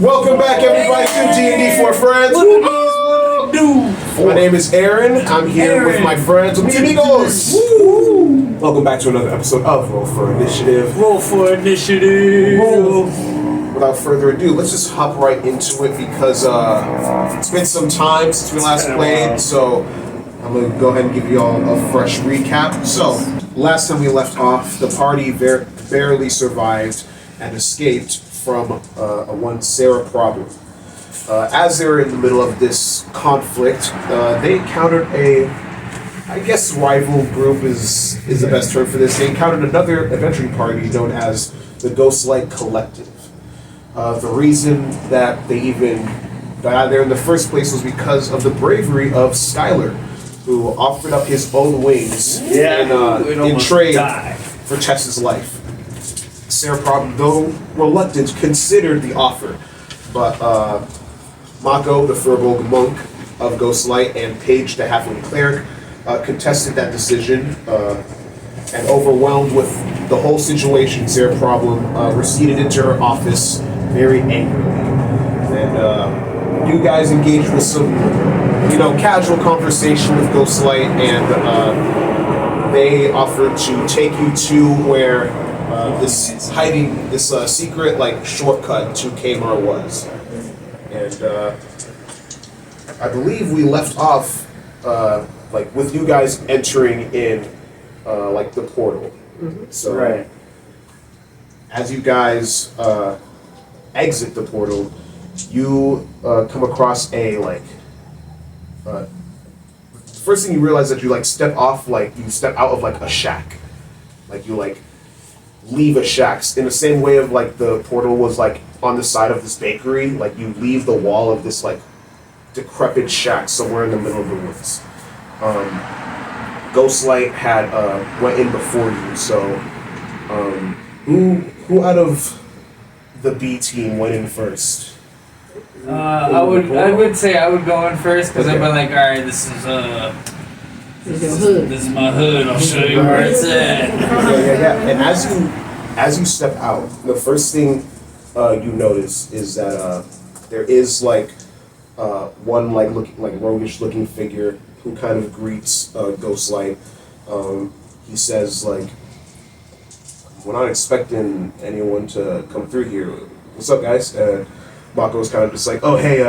Welcome back, everybody, to D&D for Friends. What do? My name is Aaron. I'm here with my friends, mis amigos. Welcome back to another episode of Roll for Initiative. Roll for Initiative. Without further ado, let's just hop right into it because it's been some time since we last played, so I'm going to go ahead and give you all a fresh recap. So, last time we left off, the party barely survived and escaped from a one Sarah problem. As they were in the middle of this conflict, they encountered I guess rival group is the best term for this. They encountered another adventuring party known as the Ghostlight Collective. The reason that they even got out of there in the first place was because of the bravery of Skylar, who offered up his own wings in trade for Chess's life. Sarah Problem, though reluctant, considered the offer, but Mako, the Furbolg monk of Ghostlight, and Paige, the halfling cleric, contested that decision, and overwhelmed with the whole situation, Sarah Problem receded into her office very angrily. And you guys engaged with some, casual conversation with Ghostlight, and they offered to take you to where this secret shortcut to Kmar was. And I believe we left off with you guys entering in the portal. Mm-hmm. So right. As you guys exit the portal, you come across first thing you realize that you step out of a shack. You leave a shack in the same way of the portal was on the side of this bakery. You leave the wall of this decrepit shack somewhere in the middle of the woods. Ghostlight had went in before you, so who out of the B team went in first? I would say I would go in first because I've been all right, this is my hood. I'll show you where it's at. Yeah. And as you step out, the first thing you notice is that there is one roguish looking figure who kind of greets Ghostlight. He says we're not expecting anyone to come through here. What's up, guys? Mako's kind of just oh hey,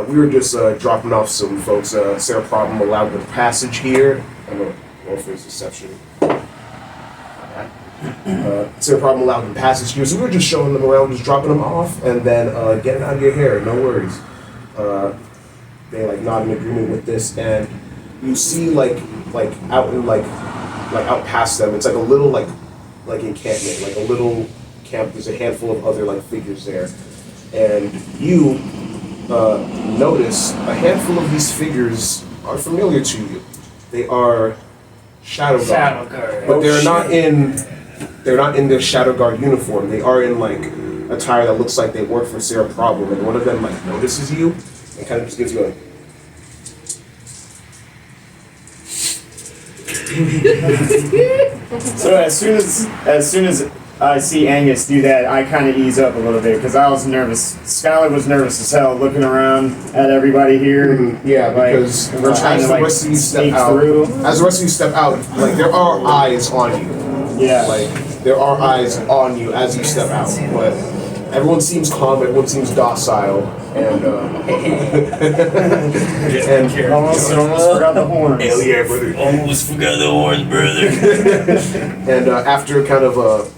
we were just dropping off some folks. Sarah Problem allowed the passage here. I'm gonna roll for his deception. Sarah Problem allowed the passage here, so we were just showing them around, just dropping them off, and then getting out of your hair. No worries. They nod in agreement with this, and you see out in out past them, it's a little encampment, a little camp. There's a handful of other figures there, and you notice a handful of these figures are familiar to you. They are Shadow Guard, but they're not in their Shadow Guard uniform. They are in attire that looks like they work for Sarah Problem, and one of them notices you and kind of just gives you a So as soon as I see Angus do that, I kind of ease up a little bit because I was nervous. Skylar was nervous as hell, looking around at everybody here. Mm-hmm. Yeah, because we're trying as to the rest of you step out, there are eyes on you. Yeah, there are eyes on you as you step out, but everyone seems calm. Everyone seems docile, and almost forgot the horns. Hell yeah, brother! Almost forgot the horns, brother. And after kind of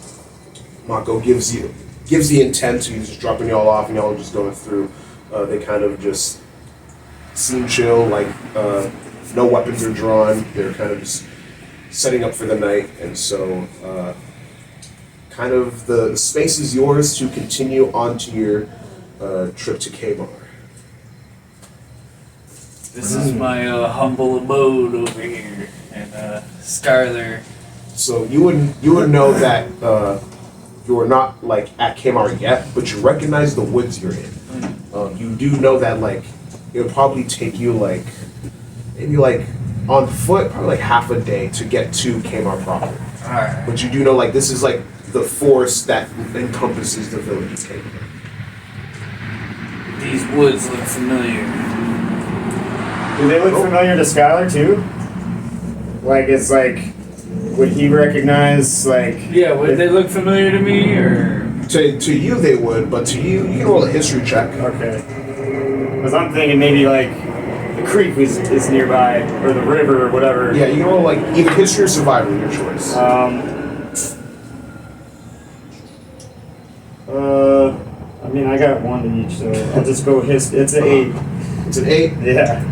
Mako gives the intent to just dropping y'all off and y'all just going through, they kind of just seem chill, no weapons are drawn. They're kind of just setting up for the night, and so kind of the space is yours to continue on to your trip to Kmar. This is my humble abode over here, and Skylar. So you would know that you are not at Kmar yet, but you recognize the woods you're in. You do know that it would probably take you maybe on foot probably half a day to get to Kmar proper. All right. But you do know this is the forest that encompasses the village of Kmar. these woods look familiar. Do they look familiar to Skylar too? Like it's like, would he recognize like? Yeah, would they look familiar to me or? To you they would, but to you can roll a history check. Okay. Because I'm thinking maybe like the creek is nearby or the river or whatever. Yeah, you can roll like either history or survival, your choice. I mean I got one in each, so I'll just go his. It's an 8. It's an 8. Yeah.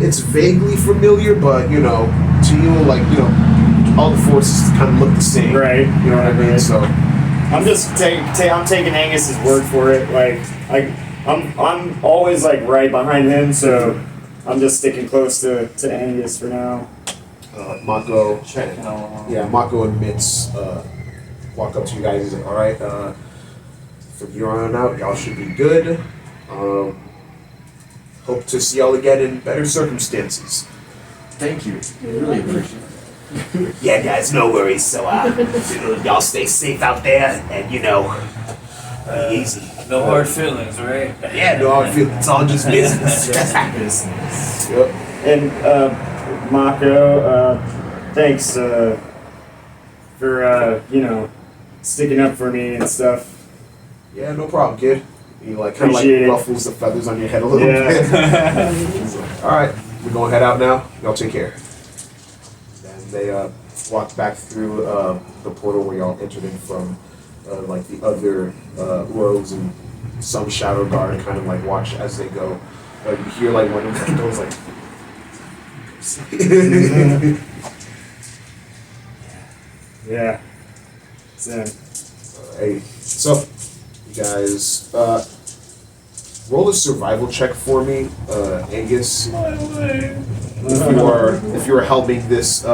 It's vaguely familiar, but to you, all the forces kind of look the same. Right. You know what I mean? Right. So I'm just I'm taking Angus's word for it. Like I'm always like right behind him, so I'm just sticking close to Angus for now. Mako, Checking along. yeah, Mako and Mitz walk up to you guys. He's like, "All right, from here on out, y'all should be good. Hope to see y'all again in better circumstances." Thank you. Really appreciate it. Yeah, guys, no worries. So, y'all stay safe out there, and be easy. No hard feelings, right? Yeah, no hard feelings. It's all just business. Business. Yep. And Mako, thanks for sticking up for me and stuff. Yeah, no problem, kid. He kind of Appreciate it. ruffles the feathers on your head a little bit. All right, we're gonna head out now. Y'all take care. And they walk back through the portal where y'all entered in from, the other rows, and some shadow guard kind of watch as they go. You hear one of them goes like. Yeah. So, Hey, so you guys roll a survival check for me, Angus. If you are helping this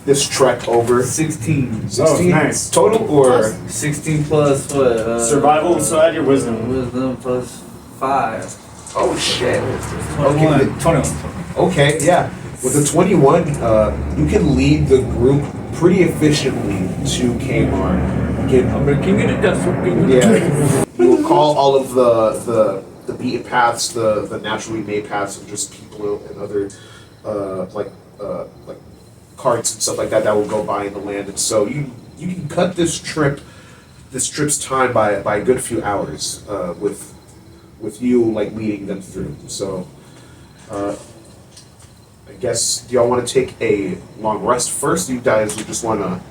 this trek over. 16. 16 Oh, nice. total or 16 plus what? survival, so add your wisdom. Wisdom plus 5. oh shit. 21. Okay, 21. okay, yeah. With the 21, you can lead the group pretty efficiently to Kmart. I'm the king of the castle. Yeah, you will call all of the beaten paths, the naturally made paths of just people and other like carts and stuff like that will go by in the land, and so you can cut this trip's time by a good few hours with you leading them through. So I guess, do y'all want to take a long rest first? You guys would just want to.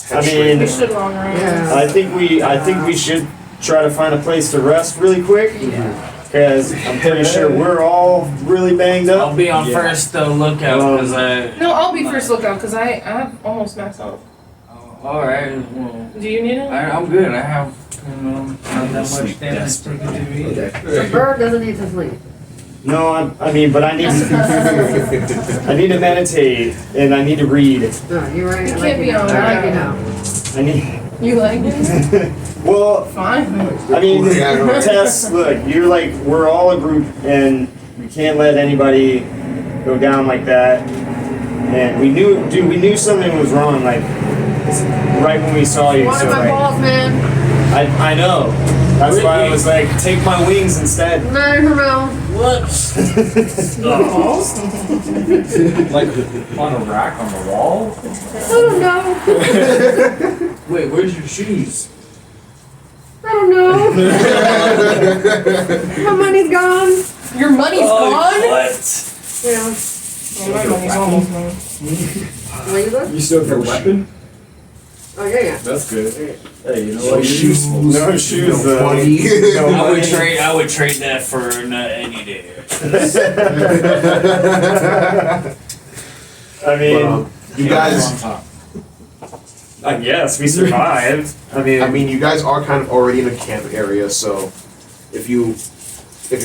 I mean, We should long rest. Yeah. I think we should try to find a place to rest really quick. Because I'm pretty sure we're all really banged up. I'll be on first lookout because No, I'll be first lookout because I've almost maxed out. Alright, well. Do you need it? I'm good. I have not that much Sleep damage taken to me. The bird doesn't need to sleep. No, I mean, but I need to meditate and I need to read. No, you're right. You I can't like be it now. on I like it that. now. I need. You like it? Well, Fine. I mean, Tess, look, we're all a group and we can't let anybody go down like that. And we knew something was wrong, right when we saw you. One So of my balls, man. I know. That's why I was like, take my wings instead. No, no. What? On a rack on the wall? I don't know. Wait, where's your shoes? I don't know. My money's gone. Your money's gone? What? Yeah. Oh, my money's almost gone. Where you look? You still have your weapon? Oh, yeah. That's good. Hey, you know No what? shoes. No shoes. No money. No I would money. trade that for any day. I mean, you guys. I guess we survived. I mean, You guys are kind of already in a camp area, so if you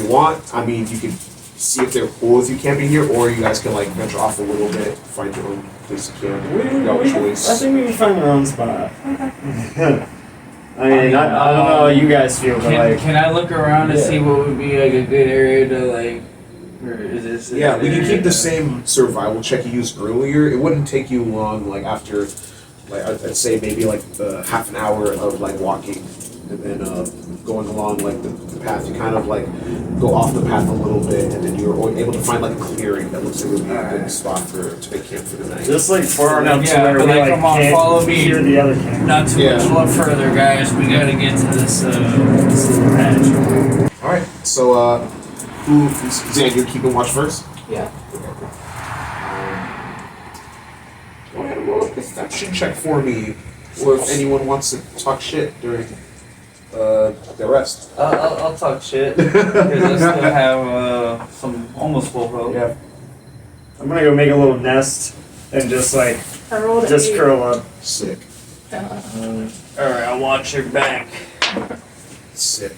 want, you can see if they're cool with you camping here, or you guys can venture off a little bit, find your own place to camp. Y'all I choice. think we can find our own spot. I don't know how you guys feel, but Can I look around and see what would be a good area to or is this? Yeah, we can keep the same survival check you used earlier. It wouldn't take you long, after, I'd say maybe half an hour of walking. and then going along like the path, you kind of like go off the path a little bit, and then you're able to find like a clearing that looks like it would be a good spot to make camp for the night. Just like far enough to Yeah, where but we like, like come on, can't follow me. hear the other camp. Not too Yeah. much love further, guys. We gotta get to this little patch. All right, so who? Zan, you're keeping watch first. Yeah. Go ahead and roll a perception check for me, or if anyone wants to talk shit during the rest. I'll talk shit because I still have some almost full health. Yeah. I'm gonna go make a little nest and just like I rolled just 8. curl up. Sick, All right, I'll watch your back. sick.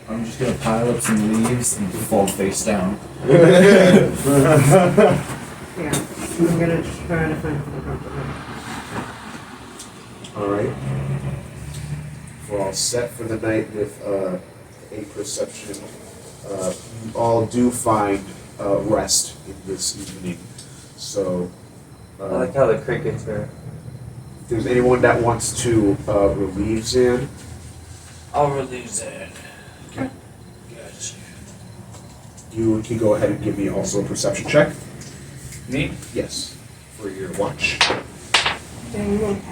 I'm just gonna pile up some leaves and fall face down. Yeah. I'm gonna try to find. All right. We're all set for the night with a perception. You all do find rest in this evening. So, I like how the crickets are. if there's anyone that wants to relieve Zan, I'll relieve that. Okay. Gotcha. you can go ahead and give me also a perception check. Me? Yes, for your watch. Dang, you won't-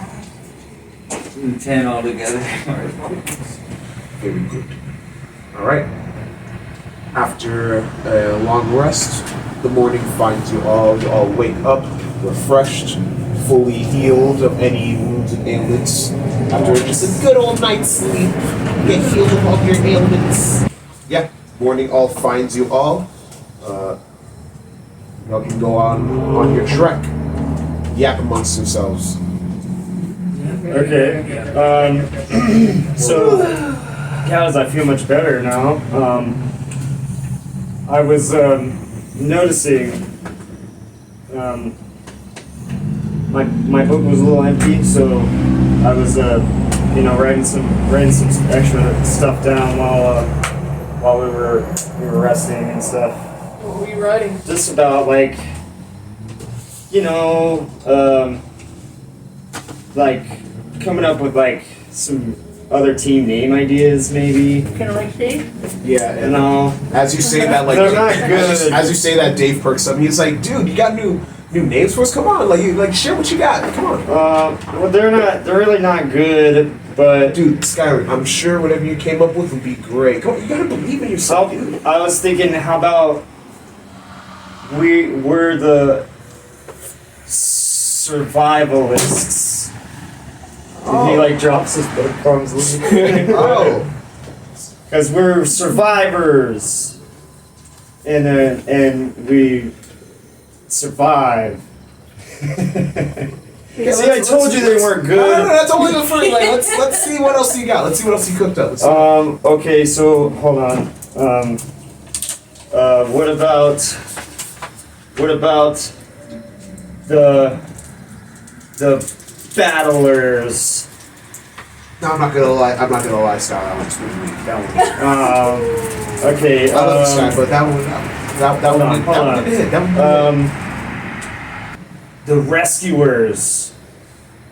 10 altogether. Very good. All right. After a long rest, the morning finds you all. You all wake up refreshed, fully healed of any wounds and ailments. After just a good old night's sleep, get healed of all your ailments. Yeah. Morning all finds you all. Y'all can go on your trek. Yap amongst yourselves. Okay. So, cows, I feel much better now. I was noticing my book was a little empty, so I was writing some extra stuff down while we were resting and stuff. What were you writing? Just about like like coming up with like some other team name ideas maybe. Can I see? Yeah, And all. as you say that, like They're not good. As you say that, Dave perks up. He's like, "Dude, you got new names for us? Come on, like share what you got. Come on." Well, they're really not good, but Dude, Skyler, I'm sure whatever you came up with would be great. Come on, you gotta believe in yourself. Dude. I was thinking, how about we're the survivalists. And he like drops his book clumsily. Oh, Because we're survivors, and we survive. See, I told you they weren't No, good. that's only the first. Like, let's see what else you got. Let's see what else you cooked up. Let's see. Okay, so hold on. What about the battlers? No, I'm not gonna lie, Skyler. That one's pretty weak. That one. Okay. I love Sky, but that one didn't hit. That one. The rescuers.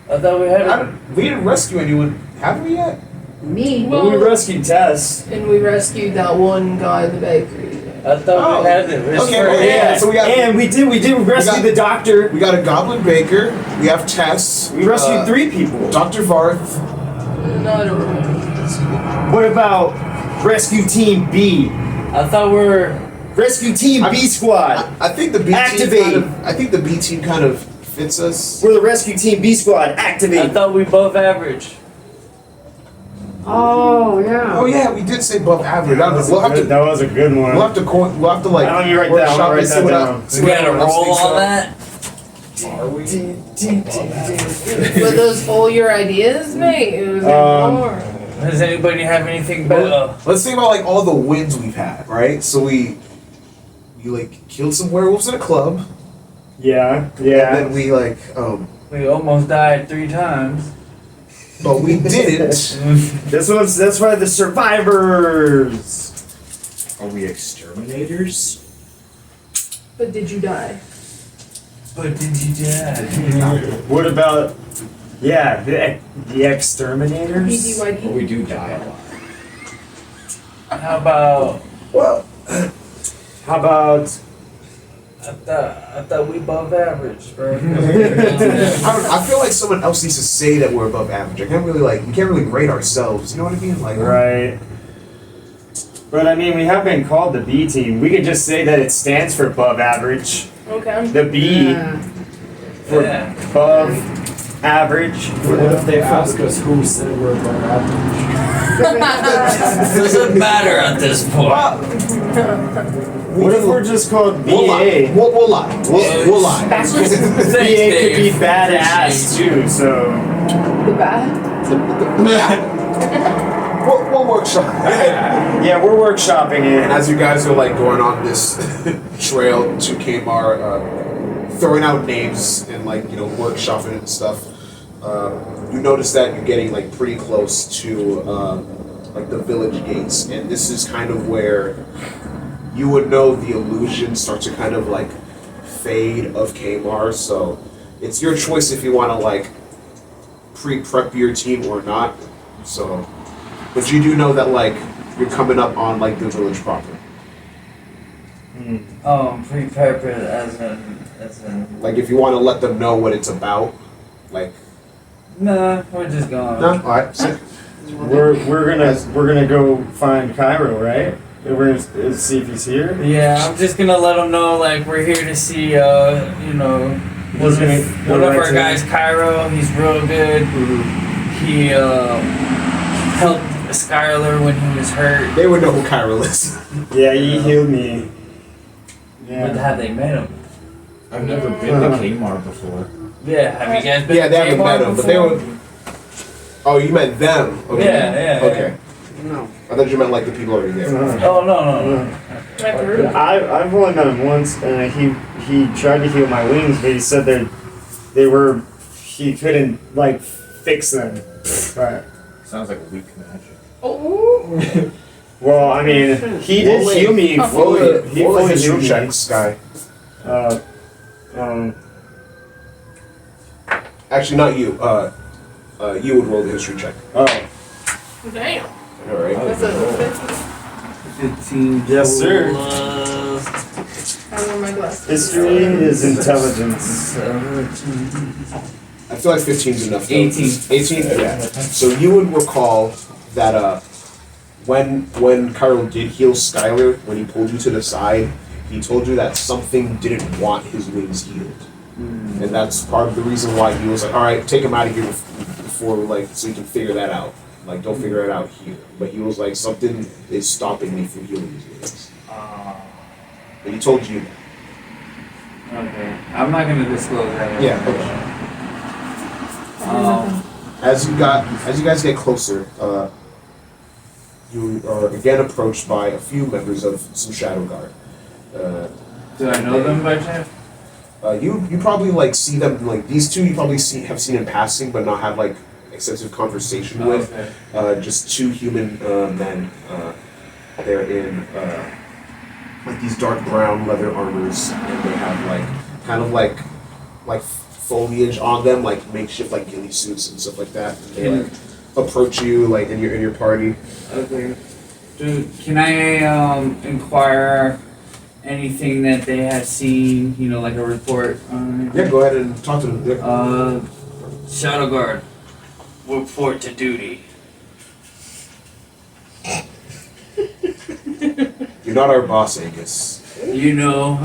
I thought we had We didn't rescue anyone, have we yet? Me. Well, we rescued Tess. And we rescued that one guy in the bakery. I thought we had it. Okay, well, yeah. So we got And we did rescue the doctor. we got a Goblin Baker. We have Tess. We rescued 3 people. Dr. Varth. No, I don't remember. What about Rescue Team B? I thought we were. Rescue Team B Squad. I think the B Activate. team. I think the B team kind of fits us. We're the Rescue Team B Squad. I Activate. thought we both average. Oh yeah. Oh yeah, we did say above average. That was We'll have to. a good one. We'll have to like Let me write that- workshop I'll write it, see that what down. else- see We what gotta everyone else roll thinks on of. that. Are we? Were those all your ideas, mate? It was more. Does anybody have anything better? Let's think about like all the wins we've had, right? So we like killed some werewolves in a club, Yeah. and Yeah. then we like We almost died 3 times. but we didn't. That's why the survivors. Are we exterminators? But did you die? But did you die? What about Yeah, the exterminators. But BDYD. we do die a lot. How about Well, how about I thought we above average, bro. I feel like someone else needs to say that we're above average. I can't really we can't really rate ourselves. You know what I mean? Like, right? But I mean, we have been called the B team. We could just say that it stands for above average. Okay. The B Yeah. for Yeah. above average. What if they ask us who said we're above average? Doesn't matter at this point. What if we're just called BA? we'll lie. We'll lie. We'll lie. Backwards. Thanks, BA could be Dave. badass too. So The bad. We'll workshop. yeah, we're workshopping And it. as you guys are like going on this trail to Kmart, throwing out names and workshopping and stuff, you notice that you're getting like pretty close to like the village gates, and this is kind of where you would know the illusion starts to kind of like fade of Kmart. So it's your choice if you want to like pre-prep your team or not. So, but you do know that like you're coming up on like the village proper. Prepare it as in. Like if you want to let them know what it's about, like Nah, we're just going. no, all right, sick. We're gonna go find Cairo, right? We're gonna see if he's here. Yeah, I'm just gonna let them know like we're here to see He's gonna go one of right our to guys, Cairo. He's real good. He helped Skylar when he was hurt. They would know who Kyril is. Yeah, he healed me. But Yeah. have they met him? I've never been to Kmart before. Yeah, have you guys been Yeah, to they haven't Kmart met him, but they before? would. Oh, you meant them? Okay. Yeah. Okay. No. I thought you meant like the people already there. Oh no. Like the roof. I've only met him once, and he tried to heal my wings, but he said that he couldn't like fix them. But Sounds like weak magic. Oh. well, I mean, he did Roll heal me Roll fully. a He roll a fully history healed check, me. Sky. Um, Actually, not you. You would roll the history check. oh, Damn. All right. That's a 15. Yes, sir. I wear my glasses. history is intelligence. I feel like 15's enough. Though. 18. 18? Yeah. So you would recall that when Carl did heal Skylar, when he pulled you to the side, he told you that something didn't want his wings healed. And that's part of the reason why he was like, all right, take him out of here before, like, so you can figure that out. Like, don't figure it out here. But he was like, something is stopping me from healing his wings. But he told you that. Okay. I'm not gonna disclose that. Yeah, okay. As you guys get closer, you are again approached by a few members of some Shadow Guard. Do I know them by chance? You probably like see them, like these two you probably have seen in passing, but not have like extensive conversation with. Okay. Just two human men. They're in like these dark brown leather armors, and they have like kind of like foliage on them, like makeshift like ghillie suits and stuff like that. And they like approach you like in your party. Okay. Can I inquire anything that they have seen? You know, like a report on it? Yeah, go ahead and talk to them. Yeah. Shadow Guard, report to duty. You're not our boss, Angus. You know,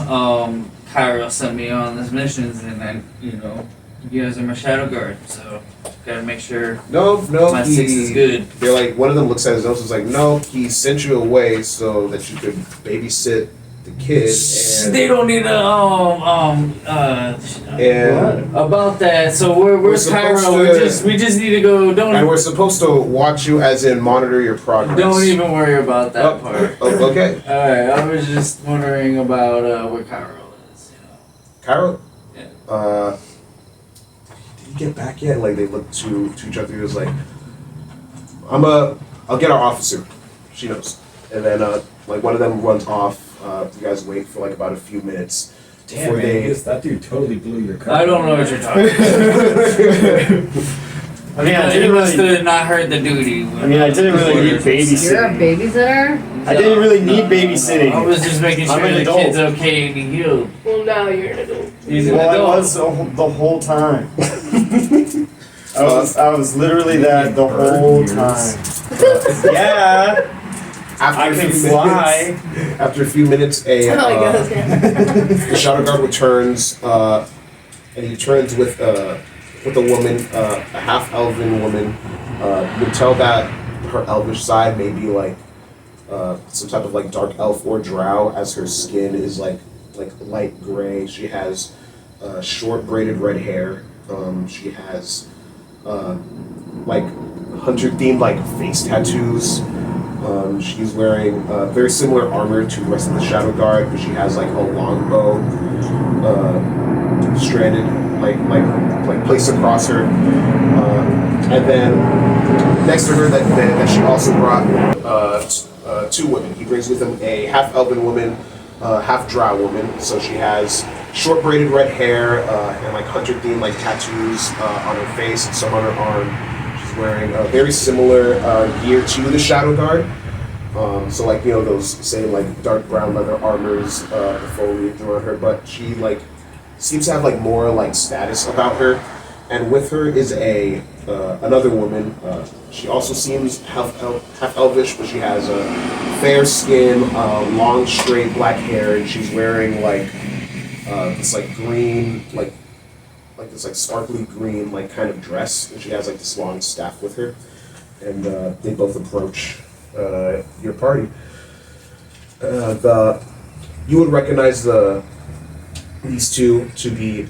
Cairo sent me on these missions, and then you guys are my Shadow Guard, so gotta make sure No, my six is good. They're like, one of them looks at his notes and is like, no, he sent you away so that you could babysit the kid. And They don't need to and, about that. So We're where's supposed Cairo? to- We just need to go. and we're supposed to watch you, as in monitor your progress. Don't even worry about that part. Oh, okay. Alright, I was just wondering about where Cairo is. Carol? Yeah. Did he get back yet? Like, they look to each other. He was like, I'll get our officer. She knows. And then, like, one of them runs off. You guys wait for, like, about a few minutes. Damn, before Angus, that dude totally blew your cover. I don't know what you're talking about. I mean, I He didn't must really. have not heard the duty. I mean, I didn't really need You're a babysitting. babysitter? I didn't really need babysitting. I was just making I'm sure an the adult. kid's okay and healed. Well, now you're an adult. He's an Well, I adult. was the whole time. I was literally that the whole time. Yeah, After I a can few fly. minutes, after a few minutes, Oh my God, yeah. the shadow guard returns, and he returns with a woman, a half elven woman. You can tell that her elvish side may be like some type of like dark elf or drow, as her skin is like light gray. She has short braided red hair. She has like hunter themed like face tattoos. She's wearing very similar armor to the rest of the shadow guard, but she has like a long bow stranded like placed across her. And then next to her, that she also brought two women. He brings with him a half elven woman, half drow woman. So she has short braided red hair and like hunter themed like tattoos on her face and some on her arm. She's wearing very similar gear to the shadow guard. So like, you know, those same like dark brown leather armors, the foliage around her, but she like seems to have like more like status about her. And with her is a another woman. She also seems half elvish, but she has a fair skin, long straight black hair, and she's wearing like this like green like this like sparkly green like kind of dress, and she has like this long staff with her. And they both approach your party. You would recognize these two to be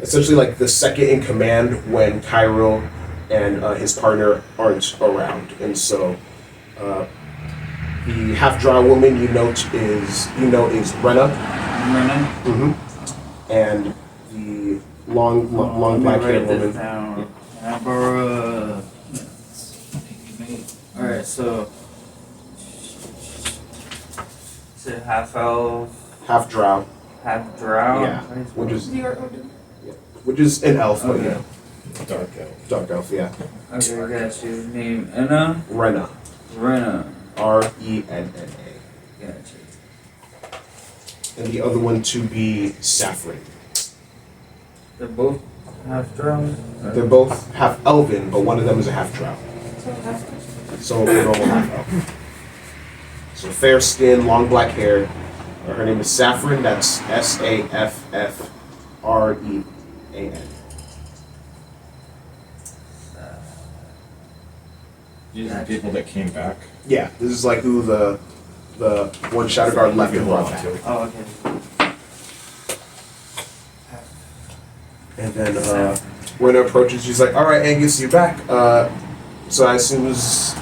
essentially like the second in command when Cairo and his partner aren't around. And so the half drow woman you know is Rena. Rena? Mm-hmm. And the long black haired woman. Alright, so is it half elf, Half drow. half drow? Yeah. Which is an elf, but Okay. yeah. Dark elf, yeah. Okay, I got you. Name Anna? Rena. Rena. Renna. Gotcha. And the other one to be Saffron. They're both half drow? They're both half elven, but one of them is a half drow. So a normal half elf. So fair skin, long black hair. Her name is Saffron. That's Saffren. These are the people that came back. Yeah, this is like who the one shadow guard left and brought back. Oh, okay. And then Rena approaches. She's like, "All right, Angus, you're back. So as soon as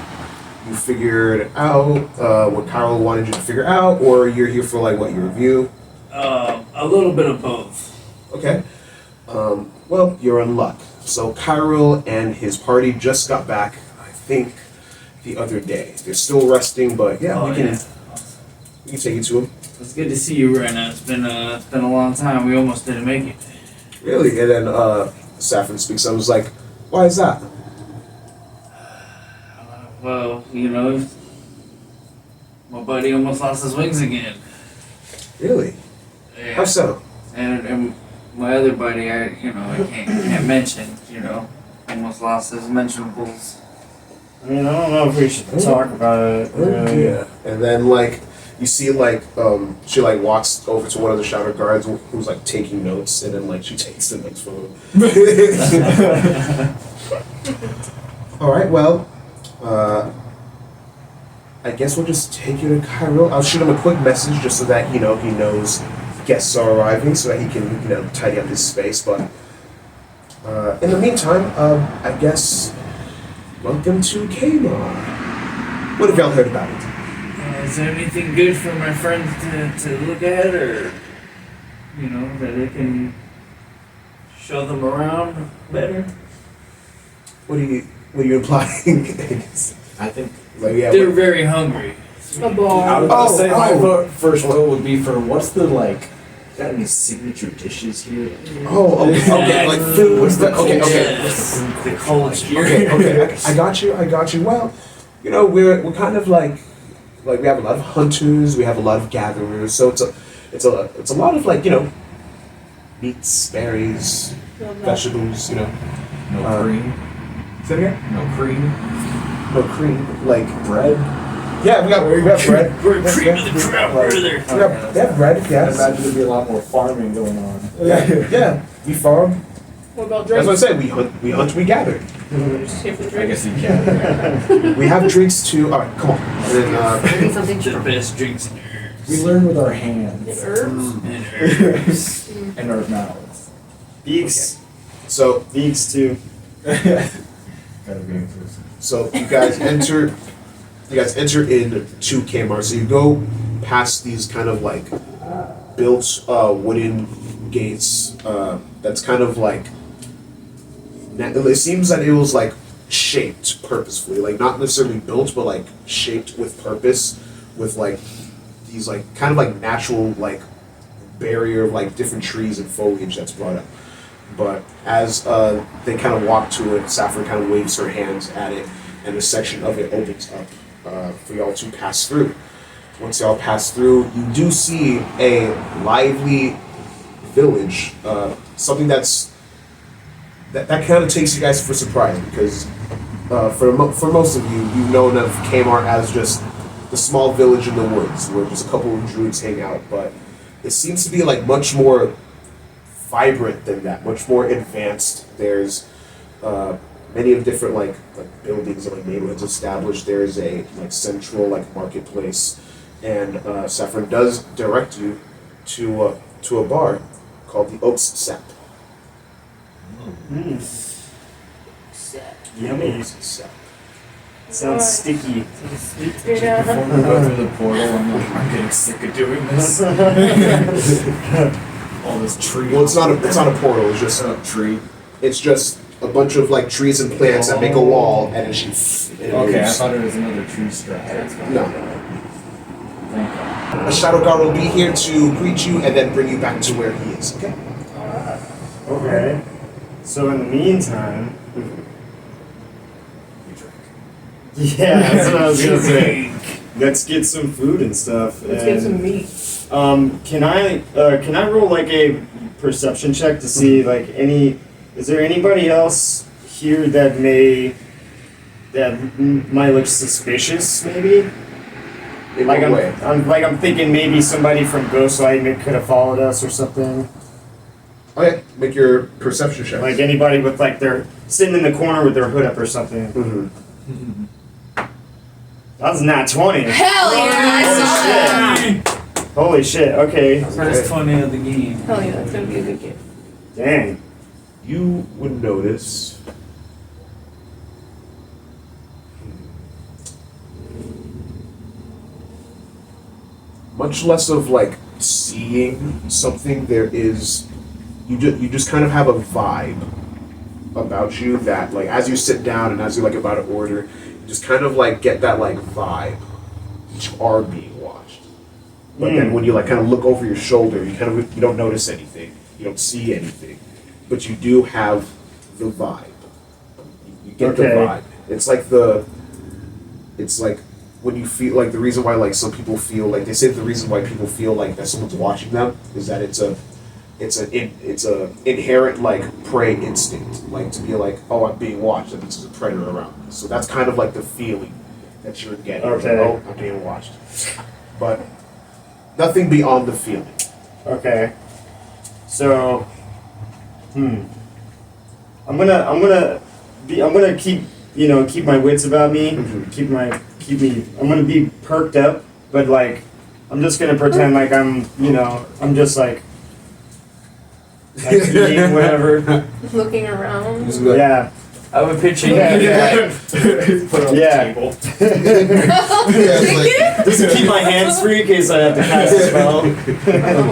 you figured out what Kyle wanted you to figure out, or you're here for like what your review?" A little bit of both. Okay. Well, you're in luck. So Cairo and his party just got back, I think, the other day. They're still resting, but yeah, we can take you to them. It's good to see you, Rena. It's been a long time. We almost didn't make it. Really? And then Saffron speaks. I was like, "Why is that?" Well, you know, my buddy almost lost his wings again. Really? Yeah. How so? And my other buddy, I can't mention, almost lost his mentionables. I mean, I don't know if we should talk about it. Really. Yeah. And then like you see like she like walks over to one of the shadow guards who's like taking notes, and then like she takes the notes from him. All right. Well, I guess we'll just take you to Cairo. I'll shoot him a quick message just so that he knows guests are arriving, so that he can tidy up his space. But in the meantime, I guess welcome to Kmart. What have y'all heard about it? Is there anything good for my friends to look at, or that I can show them around better? What are you implying? I think Like, yeah, They're very hungry. A bar. I was gonna say my Oh. first vote would be for what's the like Got any signature dishes here? Oh, okay, like food. What's the okay? Yes, the culture. Okay. I got you. Well, you know, we're kind of like we have a lot of hunters, we have a lot of gatherers, so it's a lot of like, you know, meats, berries, vegetables, you know. No cream. Say it again? No cream. No cream, like Bread. yeah, we got bread. We're cream of the crop, brother. We have bread, I yes. imagine there'd be a lot more farming going on. Yeah. We farm. What about That's what I drinks? said. We hunt, we gather. Just here for I drinks. guess you can. We have drinks too. All right, come on. And then, I need something The strong. best drinks and herbs. We learn with our And hands herbs. And herbs. and our mouths. Beaks. so Beaks too. Gotta be inclusive. So you guys enter into Kmart. So you go past these kind of like built wooden gates. That's kind of like it seems that it was like shaped purposefully, like not necessarily built, but like shaped with purpose, with like these like kind of like natural like barrier of like different trees and foliage that's brought up. But as they kind of walk to it, Saffron kind of waves her hands at it, and a section of it opens up for y'all to pass through. Once y'all pass through, you do see a lively village, something that kind of takes you guys for surprise, because for most of you, you've known of Kmart as just the small village in the woods where just a couple of druids hang out, but it seems to be like much more vibrant than that, much more advanced. There's many of different like buildings and like neighborhoods established. There's a like central like marketplace, and Saffron does direct you to a bar called the Oaks Sap. Yummy. Oaks Sap. Sounds sticky. Yeah. Before we go through the portal, I'm getting sick of doing this. All this tree. Well, it's not a portal. It's just a tree. it's just a bunch of like trees and plants that make a wall, and it shoots. And it Okay, I moves. thought it was another tree strap. No. Thank God. A shadow guard will be here to greet you and then bring you back to where he is. Okay. Okay. So in the meantime, We drink. yeah, that's what I was gonna say. Let's get some food and stuff. Let's get some and, meat. Can I roll like a perception check to see like is there anybody else here that might look suspicious maybe? In Like what way? I'm thinking maybe somebody from Ghostlight could have followed us or something. Okay, make your perception check. Like anybody with like they're sitting in the corner with their hood up or something. Mm-hmm. That was not 20. Hell yeah! I saw that. Holy shit, okay. First 20 of the game. Hell yeah, that's gonna be a good game. Dang. You would notice much less of like seeing something. There is you just kind of have a vibe about you that like as you sit down and as you're like about to order, you just kind of like get that like vibe that you are being watched. But then when you like kind of look over your shoulder, you don't notice anything, you don't see anything, but you do have the vibe. You get the Okay. vibe. It's like when you feel like the reason why like some people feel like they say the reason why people feel like that someone's watching them is that it's a inherent like prey instinct, like to be like, oh, I'm being watched, and this is a predator around me. So that's kind of like the feeling that you're getting. It's like, Okay. oh, I'm being watched, but nothing beyond the feeling. Okay. So I'm gonna keep my wits about me. Mhm. I'm gonna be perked up, but like I'm just gonna pretend like I'm just like eating whatever. Looking around. Just be like, Yeah. I would picture you Yeah. Put it on Yeah. the table. Just keep my hands free in case I have to cast a spell. Oh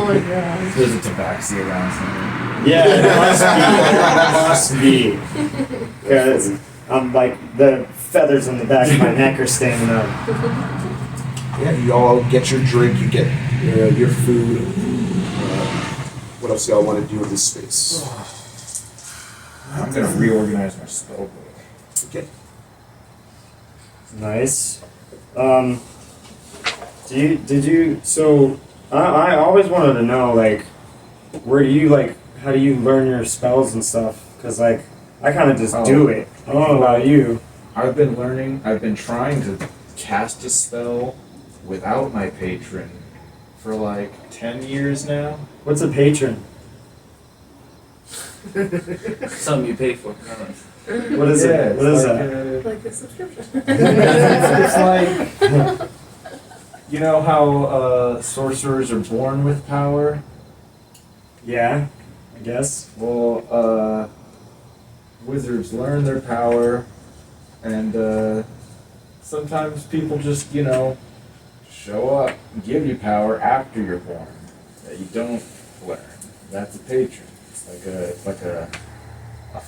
my god. There's a tabaxi around somewhere. Yeah, it must be. Because I'm like the feathers on the back of my neck are standing up. yeah, you all get your drink, you get your food. What else do y'all want to do in this space? I'm gonna reorganize my spell book. Okay. Nice. So I always wanted to know, like, where do you, like, how do you learn your spells and stuff? Because, like, I kind of just do it. I don't know about you. I've been trying to cast a spell without my patron for like 10 years now. What's a patron? Something you pay for. What is it? What is that? Like a subscription. It's like, you know how sorcerers are born with power? Yeah, I guess. Well, wizards learn their power, and sometimes people just, show up and give you power after you're born that you don't learn. That's a patron. It's like a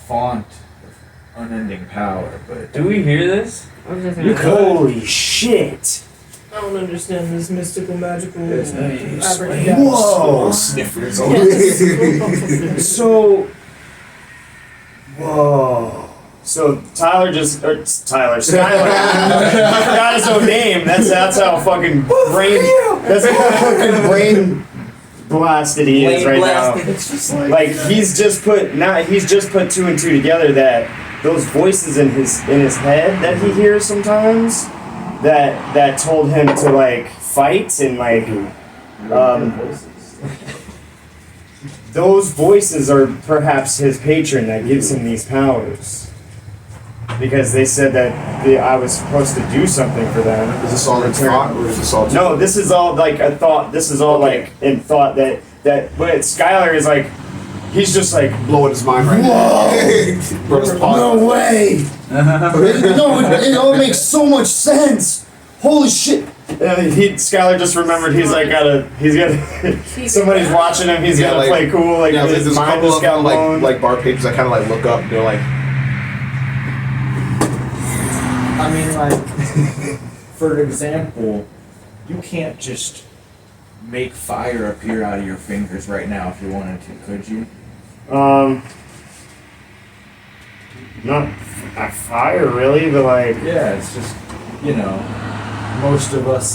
font of unending power. But Do we hear this? I was just You gonna- holy shit! I don't understand this mystical, magical Yes, abracadabra. Whoa! Sniffers. Yes. So, whoa. So Skylar, I forgot his own name. That's how fucking that's how fucking brain blasted he is right now. It's just Like he's just put two and two together that those voices in his head that he hears sometimes that told him to like fight and like those voices are perhaps his patron that gives him these powers. Because they said that I was supposed to do something for them. Is this all in thought, or is this all? No, this is all like a thought. This is all like in thought that but Skylar is like, he's just like, blowing his mind right now. Bro, just pause. no way. No, it all makes so much sense. Holy shit. Skylar just remembered he's got somebody's watching him. He's gotta play cool. Like Yeah, his there's a mind couple just of got them, blown. like bar pages that kind of like look up. And they're like, I mean, like, for example, you can't just make fire appear out of your fingers right now if you wanted to, could you? Not a fire really, but like. Yeah, it's just, most of us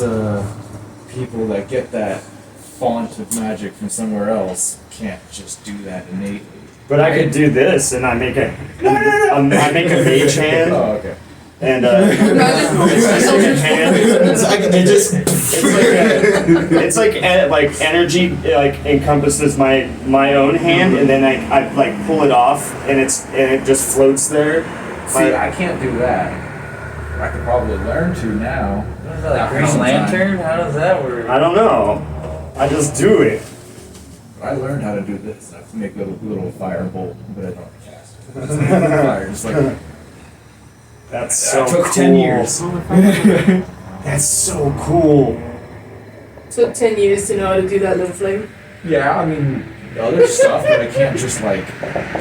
people that get that font of magic from somewhere else can't just do that innately. But I could do this, and I make a I make a mage hand, Oh, okay. and it's a second hand. It's like energy like encompasses my own hand, and then I like pull it off, and it just floats there. See, I can't do that. I could probably learn to now. What is that, like Green Lantern? How does that work? I don't know. I just do it. I learned how to do this. I have to make a little fire bolt, but I don't cast it. It's like fire, just like That's so took cool. 10 years. That's so cool. Took 10 years to know how to do that little flame. Yeah, I mean, other stuff, but I can't just like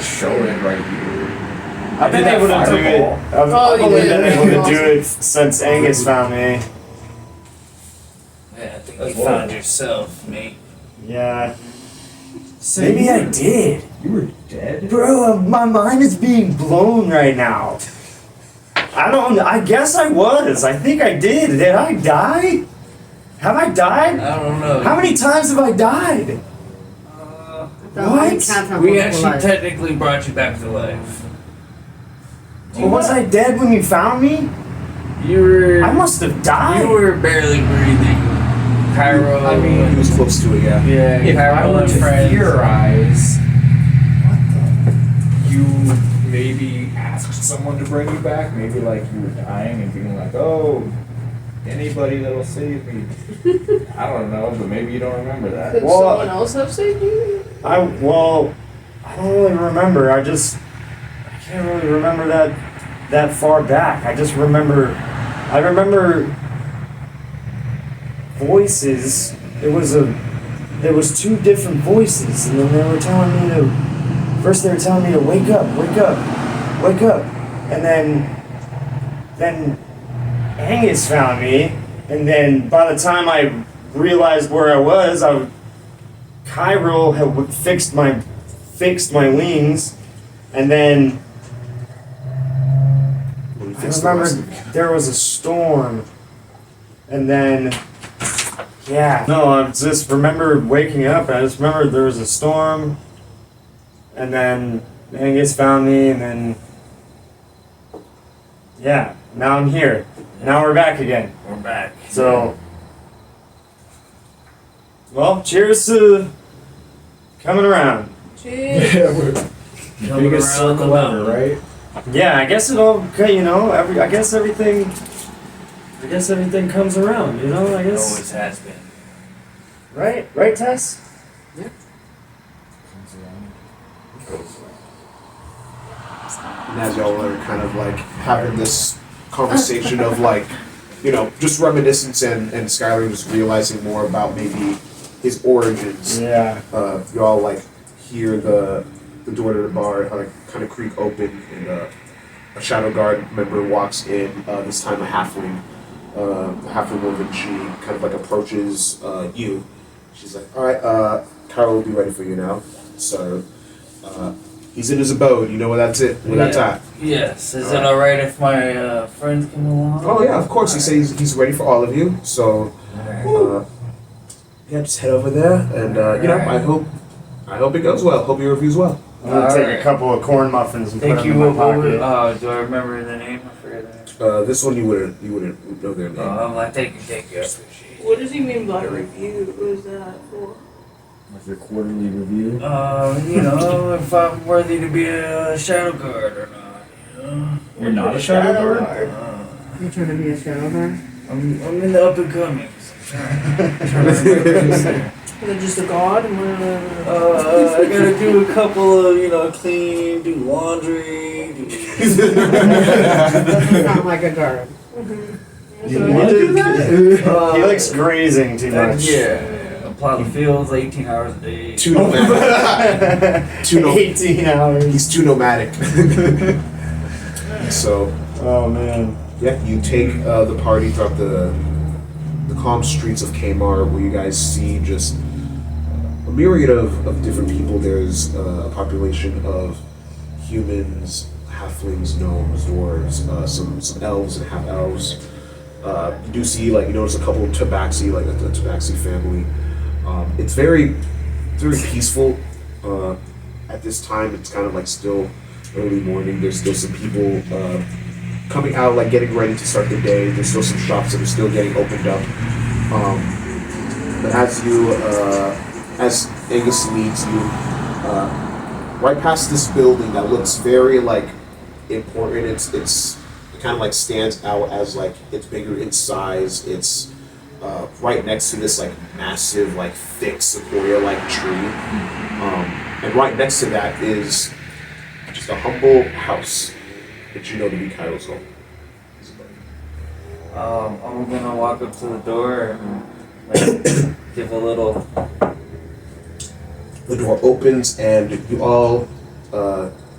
show it right here. I've been able to do it. I've only been able to do it since Angus found me. Yeah, I think you found yourself, mate. Yeah. Maybe I did. You were dead? Bro, my mind is being blown right now. I guess I was. I think I did. Did I die? Have I died? I don't know. How many times have I died? What? We actually technically brought you back to life. Well, was I dead when you found me? You were. I must have died. You were barely breathing. Cairo. I mean, he was close to it, yeah. yeah. If I Cairo were and to friends. theorize, you maybe asked someone to bring you back. Maybe like you were dying and being like, "Oh, anybody that'll save me." I don't know, but maybe you don't remember that. Could Well, someone else have saved you? I don't really remember. I can't really remember that far back. I remember voices. There was two different voices, and then they were telling me to wake up, and then Angus found me, and then by the time I realized where I was, I Cairo had fixed my wings, and then I remember there was a storm, and then no, I just remember waking up. And I just remember there was a storm, and then Angus found me, and then now I'm here. Now we're back again. We're back. So, well, cheers to coming around. Cheers. Yeah, we're Coming biggest around the circle ever, mountain. right? Yeah, I guess it all, you know, I guess everything comes around, you know, I It guess. always has been. Right? Right, Tess? Comes around. And as y'all are kind of like having this conversation of like, you know, just reminiscence and Skylar just realizing more about maybe his origins. Yeah. You all like hear the door to the bar like kind of creak open, and a Shadow Guard member walks in. This time a halfling woman. She kind of like approaches you. She's like, "All right, Kyle will be ready for you now." So he's in his abode. You know where that's it. Where that's at. Yes. Is it alright if my friends come along? Oh yeah, of course. He says he's ready for all of you. So yeah, just head over there, and you know, I hope it goes well. Hope your review's well. I'm gonna take Alright. a couple of corn muffins and Thank put them you. in my pocket. Do I remember the name? I forget the name. This one you wouldn't know their name. I'm like, thank you. I appreciate it. What does he mean by review? What is that for? With your quarterly review. You know, if I'm worthy to be a shadow guard or not. You know. You're not a shadow guard? You're trying to be a shadow guard? I'm in the up and comings. I'm trying to remember. Is it just a god? And I gotta do a couple of, you know, clean, do laundry, do... That's not like a guard. He likes grazing too much. Yeah, plow the fields 18 hours a day. Too nomadic. 18 hours. He's too nomadic. So Oh man. yeah, you take the party throughout the calm streets of Kmar, where you guys see just a myriad of different people. There's a population of humans, halflings, gnomes, dwarves, some elves and half elves. You do see, like, you notice a couple of tabaxi, like a tabaxi family. It's very peaceful. At this time, it's kind of like still early morning. There's still some people coming out, like getting ready to start the day. There's still some shops that are still getting opened up. But as Angus leads you, right past this building that looks very like important. It kind of like stands out as like it's bigger in size. It's right next to this like massive, like thick sequoia like tree. And right next to that is just a humble house that you know to be Kairo's home. I'm gonna walk up to the door and like, give a little... The door opens and you all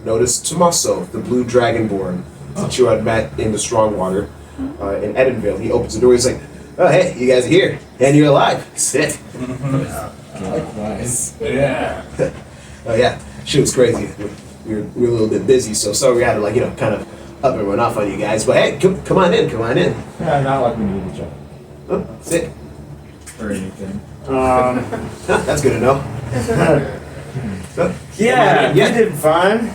notice Tommaso, the blue dragonborn that you had met in the Strongwater in Edenville. He opens the door. He's like, "Oh hey, you guys are here and you're alive. Sick." Likewise. Yeah. Oh yeah, shit was crazy. We were a little bit busy, so sorry we had to, like, you know, kind of up and run off on you guys. But hey, come on in. Yeah, not like we need each other. Oh, sick. Or anything. That's good to know. Yeah, Yeah. we did fine.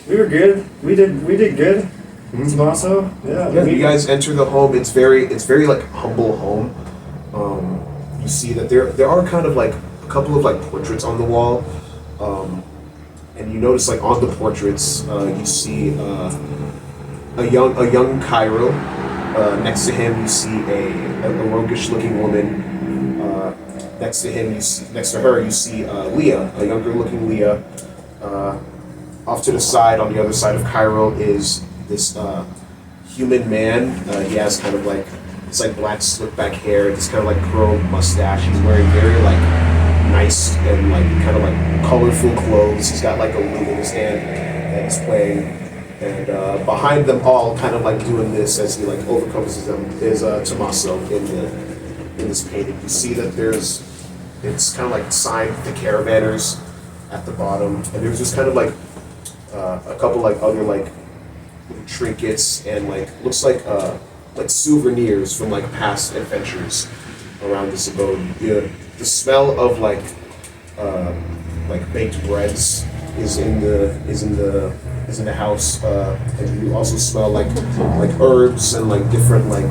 We were good. We did good. Tommaso. Yeah, you guys enter the home. It's very like humble home. You see that there are kind of like a couple of like portraits on the wall, and you notice like on the portraits you see a young Cairo. Next to him you see a roguish looking woman. Next to her you see Leah, a younger looking Leah. Off to the side, on the other side of Cairo, is this human man. He has kind of like this like black slick back hair, this kind of like curled mustache. He's wearing very like nice and like kind of like colorful clothes. He's got like a lute in his hand that he's playing. And behind them all, kind of like doing this as he like overcomes them, is Tommaso in this painting. You see that there's It's kind of like the sign of the caravanners at the bottom, and there's just kind of like a couple like other like little trinkets and looks like souvenirs from like past adventures around this abode. The smell of like baked breads is in the house, and you also smell like herbs and like different like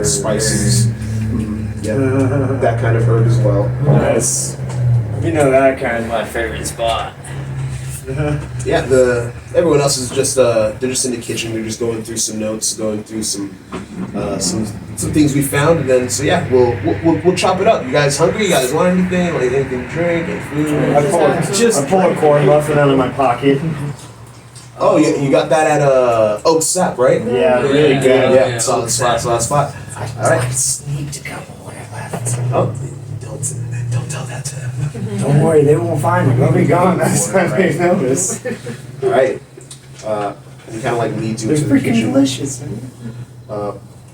spices. Yeah, that kind of herb as well. Nice. You know that kind. My favorite spot. Yeah, everyone else is just they're just in the kitchen. They're just going through some notes, going through some things we found, and then so yeah, we'll chop it up. You guys hungry? You guys want anything? Like anything to drink? Any food? I pull a corn muffin out of my pocket. Oh yeah, you got that at Oak Sap, right? Yeah, really good. Yeah, solid spot. All right. Sneaked a couple when I left. Oh, don't tell that to them. Don't worry, they won't find me. They'll be gone next time they notice. All right. And he kind of like leads you They're into the freaking kitchen. delicious, man.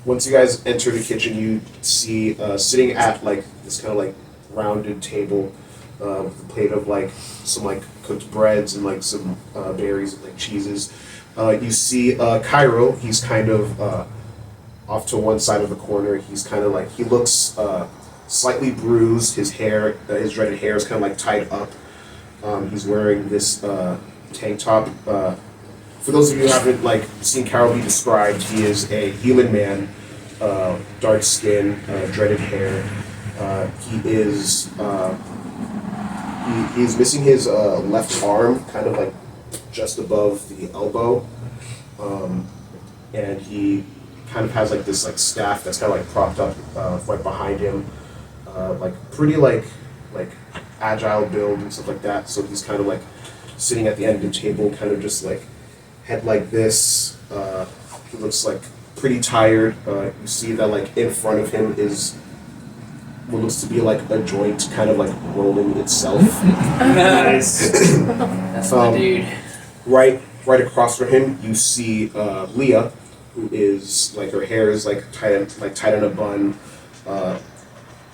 Once you guys enter the kitchen, you see sitting at like this kind of like rounded table with a plate of like some like cooked breads and like some berries and like cheeses. You see Cairo. He's kind of off to one side of the corner. He's kind of like he looks slightly bruised. His hair, his dreaded hair, is kind of like tied up. He's wearing this tank top. For those of you who haven't like seen Carol be described, he is a human man, dark skin, dreaded hair. He's missing his left arm, kind of like just above the elbow, and he kind of has like this like staff that's kind of like propped up right behind him, like pretty like agile build and stuff like that. So he's kind of like sitting at the end of the table, kind of just like head like this. He looks like pretty tired. You see that like in front of him is what looks to be like a joint kind of like rolling itself. Nice. That's my dude. Right across from him, you see Leah, who is like her hair is like tied in a bun.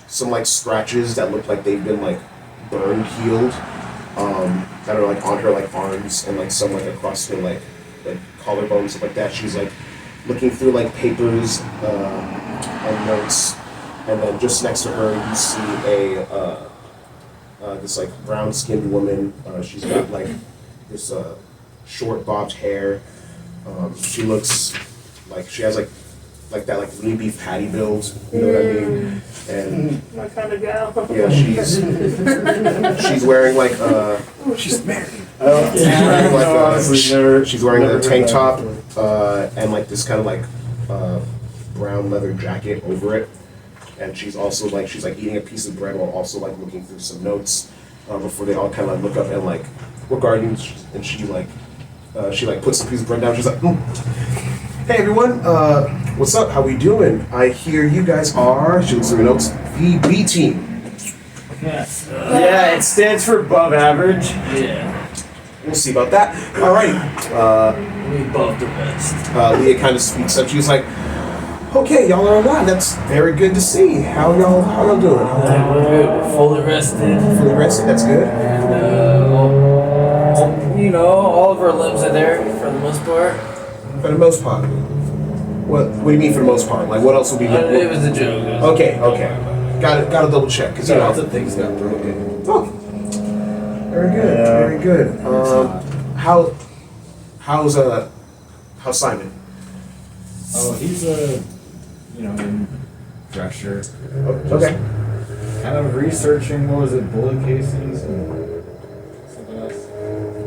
Some like scratches that look like they've been like burned, healed. That are like on her like arms and like some like across her like collarbone, stuff like that. She's like looking through like papers and notes, and then just next to her you see this like brown skinned woman. She's got like this short bobbed hair. She looks like she has like that like lean beef patty build, you know what I mean? And My kind of gal. yeah, she's wearing like she's married. She's wearing like she's wearing a tank top and like this kind of like brown leather jacket over it, and she's like eating a piece of bread while also like looking through some notes before they all kind of like look up and like regarding, and she puts the piece of bread down. She's like, hey everyone, what's up? How we doing? I hear you guys are, she looks through the notes, the B team. Yes. Yeah, it stands for above average. Yeah. We'll see about that. Alright. We above the rest. Leah kind of speaks up. She's like, okay, y'all are alive. That's very good to see. How y'all doing? We're good. We're fully rested. Fully rested, that's good. And, all of our limbs are there for the most part. For the most part. What do you mean for the most part? Like what else would be It was a joke. Okay. Gotta double check, because Lots of things got broken. Oh. Very good, Yeah. very good. How's Simon? Oh, he's in Drescher. Okay. Kind of researching, what was it, bullet casings and something else.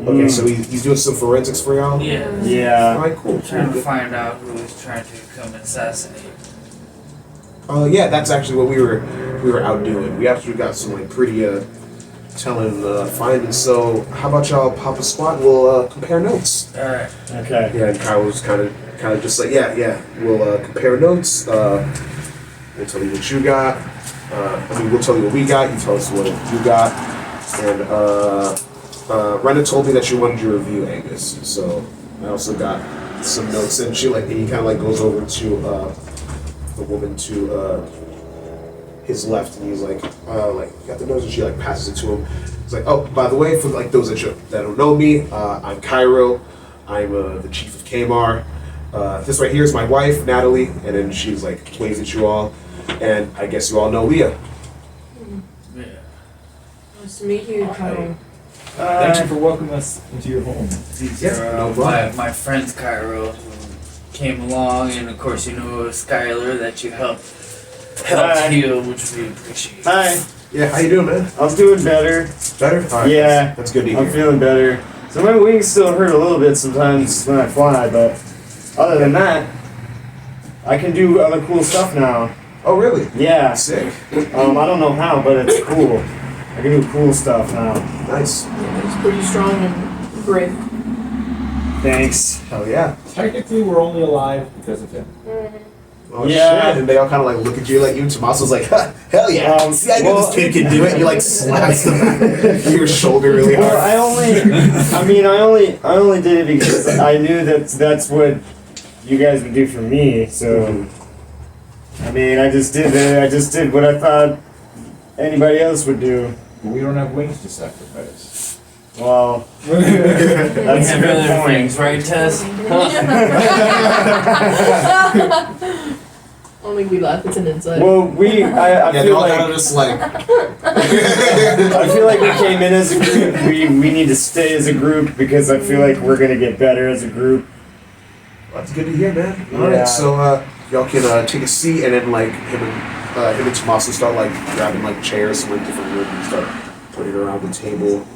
Okay, so he's doing some forensics for y'all? Yeah. Yeah. Alright, cool. Trying to find out who was trying to come assassinate. Yeah, that's actually what we were out doing. We actually got some like pretty telling findings. So how about y'all pop a squat? We'll compare notes. Alright. Okay. Yeah, and Kyle was kind of just like, yeah. We'll compare notes. We'll tell you what you got. We'll tell you what we got. You tell us what you got. And Rena told me that she wanted your review, Angus. So I also got some notes, and he kind of like goes over to the woman to his left, and he's like got the nose, and she like passes it to him. He's like, oh, by the way, for like those that don't know me, I'm Cairo. I'm the chief of Kmar. This right here is my wife, Natalie, and then she's like waves at you all, and I guess you all know Leah. Yeah. Nice to meet you, Kyle. Thank you for welcoming us into your home. These Yeah, are no problem. my friends Cairo who came along, and of course you know Skylar that you helped Hi. heal, which we appreciate. Hi. Yeah, how you doing, man? I'm doing better. Better? All right, Yeah. that's good to I'm hear. feeling better. So my wings still hurt a little bit sometimes when I fly, but other than that, I can do other cool stuff now. Oh, really? Yeah. Sick. I don't know how, but it's cool. I can do cool stuff now. Nice. He's pretty strong and brave. Thanks. Hell yeah. Technically, we're only alive because of him. Oh Yeah. shit! And they all kind of like look at you, like you and Tommaso's like, huh, hell yeah! See, I knew well- this kid could do it. You like slaps the your shoulder really Well, hard. I only did it because I knew that's what you guys would do for me. So, I mean, I just did what I thought anybody else would do. But we don't have wings to sacrifice. Well, We that's a have good other point. things, right, Tess? Only we laugh, it's an inside. Well, I Yeah, they feel all like kind of just like. I feel like we came in as a group. We need to stay as a group because I feel like we're gonna get better as a group. That's good to hear, man. All Yeah. right, so y'all can take a seat, and then like him and Tommaso start like grabbing like chairs from like different rooms and start putting it around the table.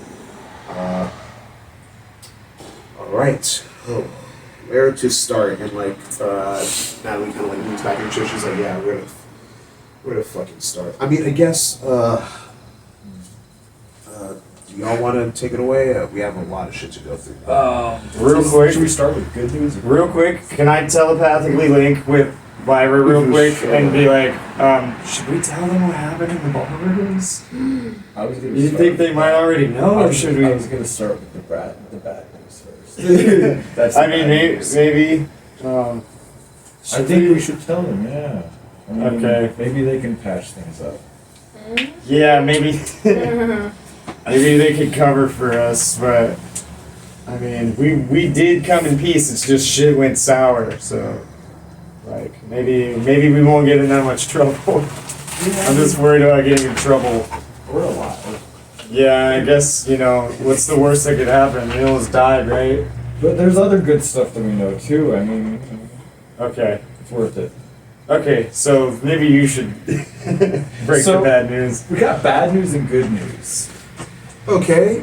All right. Oh, where to start? And like Natalie kind of like leans back in her chair. She's like, yeah, where to fucking start? I mean, I guess. Do y'all want to take it away? We have a lot of shit to go through. Real quick, Should we start with good news? or- real quick, can I telepathically link with Lyra real quick and be like, should we tell them what happened in the ballrooms? I was gonna You start think they might already know, or should I we? was gonna start with the bad news first. That's I the mean, bad news. maybe. I think we should tell them, yeah. I mean, Okay. Maybe they can patch things up. Yeah, maybe. Maybe they could cover for us, but I mean, we did come in peace. It's just shit went sour, so like maybe we won't get in that much trouble. I'm just worried about getting in trouble. We're alive. Yeah, I guess what's the worst that could happen? Neil's died, right? But there's other good stuff that we know too. I mean, Okay. it's worth it. Okay, so maybe you should break the So- bad news. We got bad news and good news. Okay.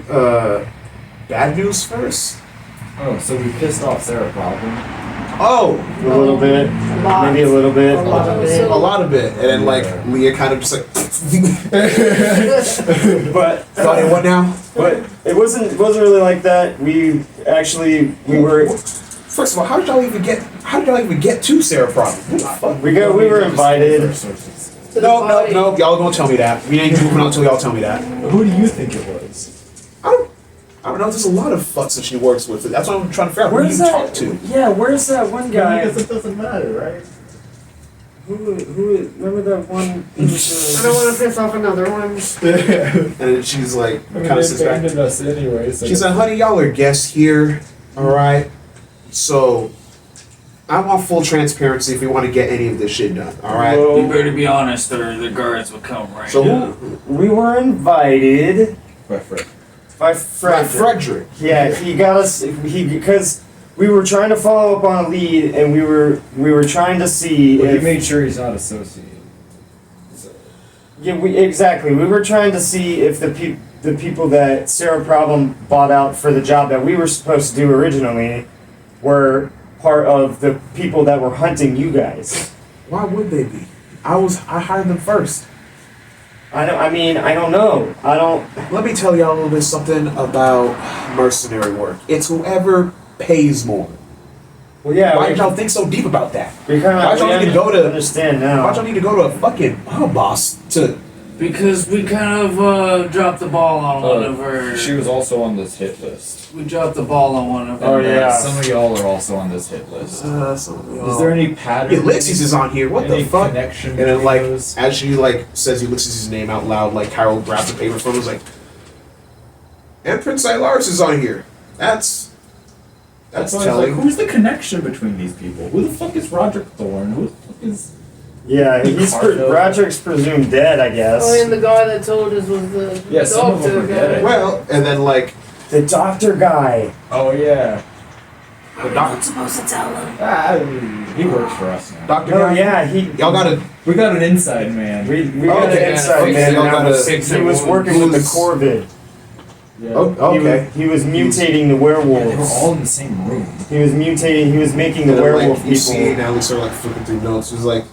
Bad news first. Oh, so we pissed off Sarah Problem. Oh, A little bit, lot. maybe a little bit. A lot of it. a lot of it, and then like Yeah. Leah kind of just like. But Got it. What now? But it wasn't really like that. We were First of all, how did y'all even get to Sarah Problem? Who the fuck? we were invited. To the No, body. y'all gonna tell me that. We ain't moving on until y'all tell me that. Who do you think it was? I don't know. There's a lot of fucks that she works with. That's what I'm trying to figure out. Who do Where's you that? talk to? Yeah, where's that one guy? Because it doesn't matter, right? Who? Remember that one? I don't want to piss off another one. And then she's like, I mean, kind of they sits back. abandoned us anyway. So She's like, honey, y'all are guests here. All right. So I want full transparency if we want to get any of this shit done. All right. Well, You better be honest, or the guards will come right So now. who? we were invited my friend. by By Frederick. Frederick. Yeah, he got us. Because we were trying to follow up on a lead, and we were trying to see Well, he if made sure he's not associated. So, Yeah, exactly. We were trying to see if the people that Sarah Problem bought out for the job that we were supposed to do originally were part of the people that were hunting you guys. Why would they be? I hired them first. I don't know. Let me tell y'all a little bit something about mercenary work. It's whoever pays more. Well, yeah. Why did y'all think so deep about that? We kind Why'd y'all of need to go to? understand now. Why'd y'all need to go to a fucking boss to Because we kind of dropped the ball on one of her. She was also on this hit list. We dropped the ball on one of her. Oh, yeah. Some of y'all are also on this hit list. Is there any pattern? Ulysses is on here. What any the fuck? connection And then, between like, those? as she like says Ulysses' name out loud, like Carol grabs the paper from him, was like, and Prince Ilaris is on here. That's why I was telling. like, who's the connection between these people? Who the fuck is Roderick Thorne? Who the fuck is? Yeah, Roderick's presumed dead, I guess. Oh, and the guy that told us was the Yeah, some of them doctor were dead. guy. Well, and then like The doctor guy. Oh yeah. the doctor, supposed to tell him. He works for us now. Doctor. Oh guy, yeah, y'all gotta. We got an inside man. we got Okay. an inside Yeah, man. y'all That gotta was- fix he it. was working with the Who's- Corvid. Yeah. Oh, okay. He was mutating the Yeah, they were werewolves. all in the same room. He was mutating. He was making And the then, werewolf like, you see people. now we start like flipping through notes. It was like,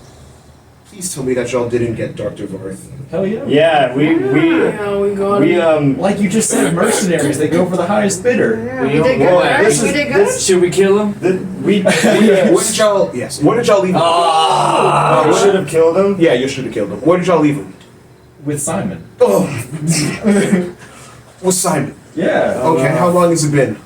please tell me that y'all didn't get Dr. Varth. Hell yeah. Yeah, we Yeah, we got we him. Like you just said, mercenaries. They go for the highest bidder. Yeah, we You did know good, what? right? This We is- did good. this- Should we kill him? we What did y'all? Yes. What did y'all leave him? we should have killed him. Yeah, you should have killed him. What did y'all leave him? With Simon. Oh, with Simon. Yeah. Okay, how long has it been?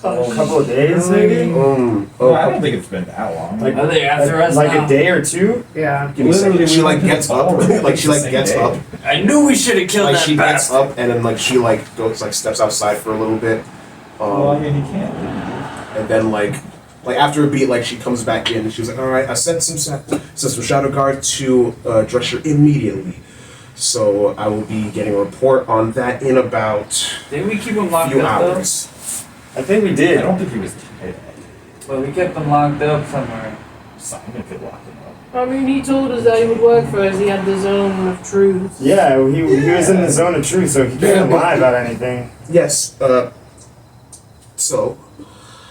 A couple of days, maybe. No, I don't think it's been that long. Like- Are they after us Like now? a day or two. Yeah. Give me a second. Literally, She we like went to gets the up, ballroom like she the like same gets day. up, I knew we should have killed like that she gets bastard. up, and then like she like goes like steps outside for a little bit, Well, I mean, he can't. and then like after a beat, like she comes back in, and she was like, all right, I sent some shadow guard to address her immediately. So I will be getting a report on that in about Didn't we keep him a locked few up hours. I think we I did. don't think he was tied. though? Well, we kept him locked up somewhere. Simon could lock him up. I mean, he told us that he would work for us. He had the zone of truth. Yeah, he was in the zone of truth, so he couldn't lie about anything. Yes. So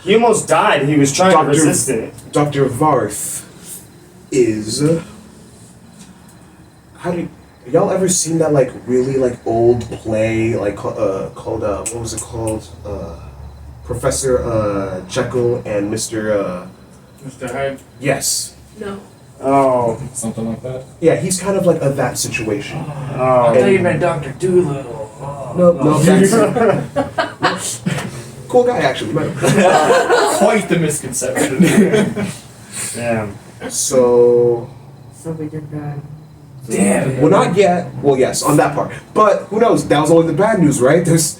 He almost died. He was trying Doctor- to resist it. Dr. Varth is. How do you, y'all ever seen that like really like old play like called what was it called? Professor Jekyll and Mr. Mr. Hyde. Yes. No. Oh, Something like that. Yeah, he's kind of like of that situation. I oh. thought you meant Dr. Doolittle. Oh, No, that's cool guy actually. Met him. Quite the misconception. Damn. So, So we did bad. Damn. well, not yet. Well, yes, on that part. But who knows? That was only the bad news, right? There's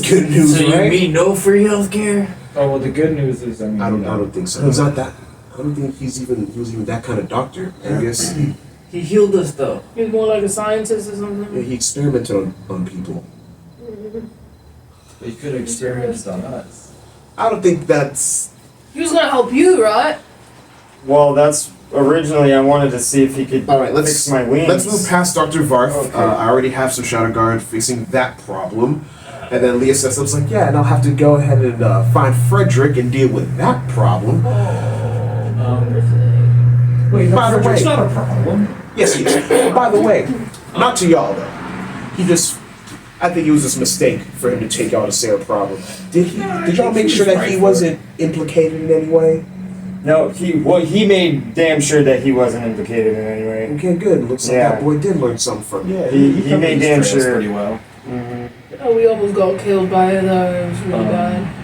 good news, So you right? mean no free healthcare? Oh well, the good news is, I mean, I you don't know, think so. He's not that. I don't think he was even that kind of doctor. I guess He healed us though. He was more like a scientist or yeah, something. he experimented on people. he could have experienced on us. I don't think that's. He was gonna help you, right? Well, that's originally I wanted to see if he could All right, fix my wings. let's move past Dr. Varth. Okay. I already have some Shadow Guard fixing that problem. And then Leah says, I was like, yeah, and I'll have to go ahead and find Frederick and deal with that problem. Wait, no, By the Frederick's way- not a problem. Yes, he is. By the way, not to y'all though. I think it was just a mistake for him to take y'all to say a problem. Did y'all make sure that he wasn't implicated in any way? No, he made damn sure that he wasn't implicated in any way. Okay, good. Looks like Yeah. that boy did learn something from you. Yeah, He covered made his damn trails sure. pretty well. Oh, we almost got killed by it though. It was really bad.